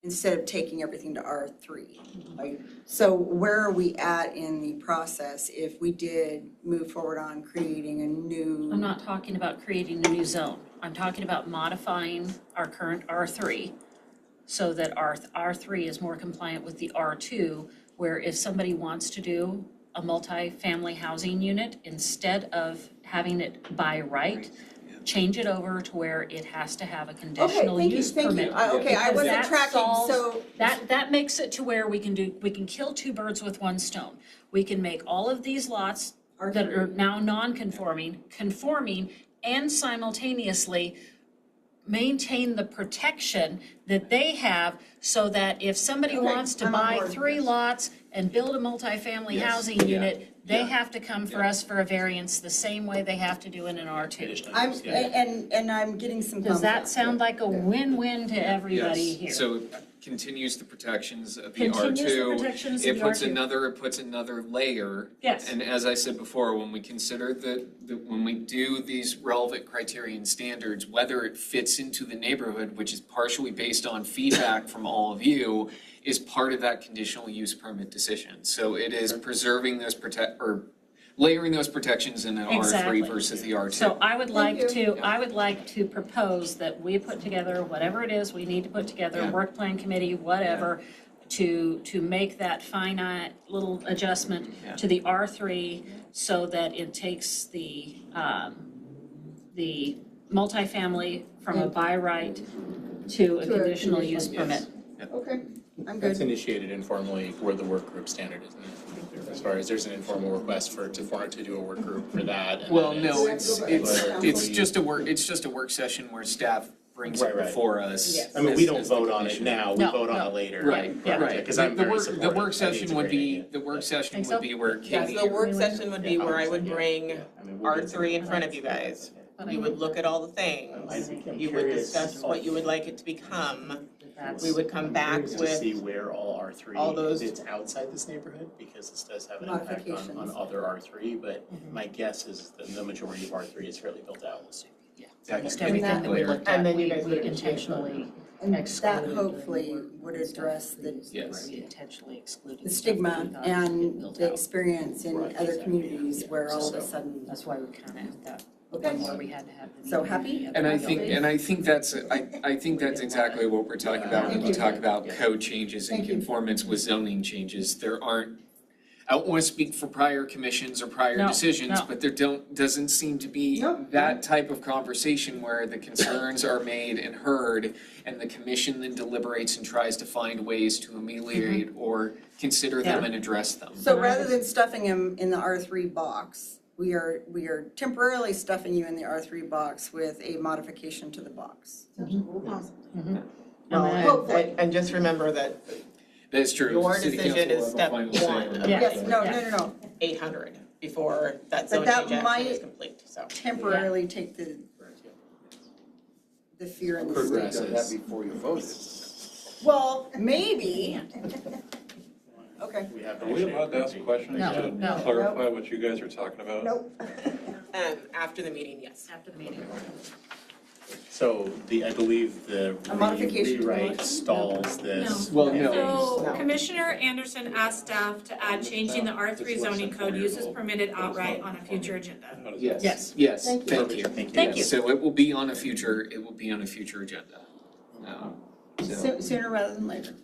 instead of taking everything to R3? So where are we at in the process if we did move forward on creating a new? I'm not talking about creating a new zone. I'm talking about modifying our current R3 so that our R3 is more compliant with the R2, where if somebody wants to do a multi-family housing unit, instead of having it by right, change it over to where it has to have a Okay, conditional thank you, use thank permit. you. Okay, I Because wasn't that tracking, solves- so. That makes it to where we can kill two birds with one stone. We can make all of these lots that are now non-conforming, conforming, and simultaneously maintain the protection that they have so that if somebody Okay, wants to I'm on buy board. 3 lots and build a multifamily Yes. housing Yeah. unit, they Yeah. have to come for us for a variance the same way they have to do in an R2. And I'm getting some thumbs Does that up. sound like a win-win to everybody Yes. here? So it continues the protections of the Continues the R2. protections of It the puts R2. another layer. Yes. And as I said before, when we consider when we do these relevant criteria and standards, whether it fits into the neighborhood, which is partially based on feedback from all of you, is part of that conditional use permit decision. So it is preserving those layering those protections in an Exactly. R3 versus the R2. So I would Thank like you. to, I would like to propose that we put together whatever it is we need to put together, Yeah. work plan committee, whatever, to make that finite little adjustment Yeah. to the R3 so that it takes the multifamily from a by right to a To a conditional conditional use use. permit. Okay, I'm That's good. initiated informally where the work group standard is. As far as there's an informal request for it to do a work group for that. and Well, then no, it's- it's just a work session where staff brings it Right, right. before us. Yes. I mean, we as- don't as the vote on it commission. now, we No, vote on no. it later. Right, Yeah. right. Because I'm The very work- supportive. The I work think it's session a would great be, idea. the work session Think would so? be where Yes, Katie. the work session would be where I would 100%, bring I mean, we'll get R3 in front of you guys. You would look at all the things. I'm You would curious discuss what you would like it to become. That's- We would come back to see with, where all R3, all those- if it's outside this neighborhood, because this does have an impact on Modifications. other R3, but my guess is that the majority of R3 is fairly built out. We'll see. Almost And everything that we that- looked at, and then you we guys would intentionally And that excluded. hopefully would address Yes. We intentionally excluded the stuff that we stigma thought and could build the out. experience in Right, other exactly, communities yeah. where all of a So- sudden. That's why we kind of had that Okay. one where we had to have the. So meeting happy? at And I the think, building. and I think that's, I think that's exactly what we're talking about when Thank we you. talk about code changes and Thank you. conformance with zoning changes. There aren't, I don't wanna speak for prior commissions or prior No, decisions, no. but there doesn't seem to be Nope. that type of conversation where the concerns are made and heard, and the commission then deliberates and tries to find ways to ameliorate or consider them Yeah. and address them. So rather than stuffing them in the R3 box, we are temporarily stuffing you in the R3 box with a modification to the box. well, Hopefully. and just remember that That's true. your City decision council is will step have a final say on one that. of Yeah. Yes, no, getting no, no, no. 800 before that zone that change action might- is complete, so. Temporarily take the fear and the stigma. Progresses. before you voted. Well, maybe. Okay. We have Are we allowed to ask questions No, to no. clarify what you guys are talking about? Nope. After the meeting, yes. After the meeting. So I believe the A modification to rewrite motion? stalls this. Well, no. So No. Commissioner Anderson asked staff to add changing the R3 zoning code uses permitted outright on a future agenda. Yes, yes, Thank you. thank you. Thank you. So it will be on a future agenda. Sooner rather than later.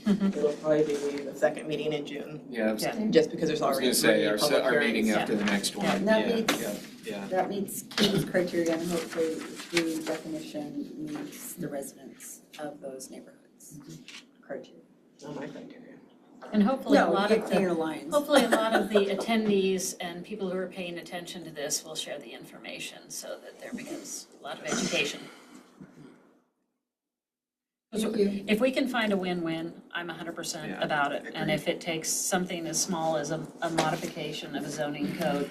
It'll probably be the second meeting in June, Yeah, I was Yeah. just because there's I was already gonna say, three public our meeting hearings. after the next one, And that yeah, meets- yeah. That meets Katie's criteria and hopefully the definition meets the residents of those neighborhoods. Criteria. Not my criteria. And hopefully a No, lot get of cleaner the, lines. hopefully a lot of the attendees and people who are paying attention to this will share the information so that there becomes a lot of education. Thank you. If we can find a win-win, I'm 100% Yeah, about it. And agreed. if it takes something as small as a modification of a zoning code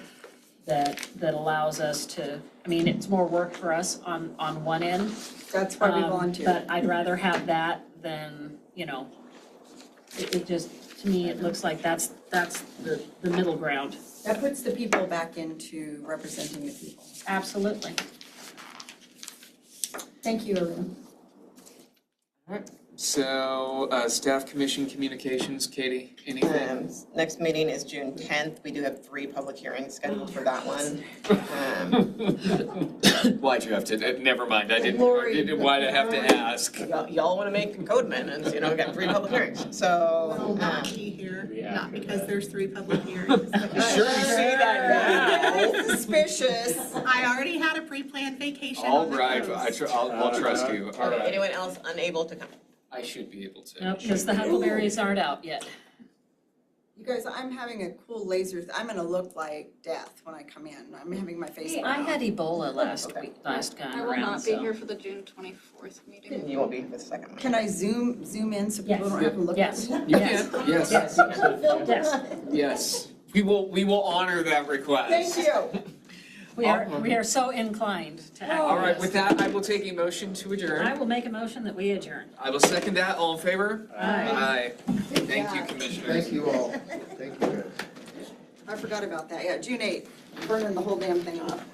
that allows us to, I mean, it's more work for us on one end. That's why we But volunteer. I'd rather have that than, it just, to me, it looks like that's the middle ground. That puts the people back into representing the people. Absolutely. Thank you, everyone. So, staff commission communications, Katie, anything? Next meeting is June 10th. We do have 3 public hearings scheduled for that one. Why'd you have to, never mind, I Lori. didn't, why'd I have to ask? Y'all want to make code amendments, we got 3 public hearings, Will so. not be here, Yeah. not because there's 3 public hearings. Sure you say that now. Suspicious. I already had a pre-planned vacation All on the right, cruise. I'll trust you, all Okay, right. anyone else unable to come? I should be able to. Nope, because the huckleberries aren't out yet. You guys, I'm having a cool laser, I'm gonna look like death when I come in. I'm having my face. Hey, I had Ebola last Okay. week, last time I will around, not be so. here for the June 24th meeting. You won't be for the second one. Can I zoom in so people don't have to look at Yes. me? You can, yes, Yes. yes. We will honor that request. Thank you. We are so inclined to act. All on right, this. with that, I will take a motion to I adjourn. will make a motion that we adjourn. I will second that. All in favor? Aye. Aye. Thank you, commissioners. Thank you all. Thank you guys. I forgot about that. Yeah, June 8th, burning the whole damn thing off.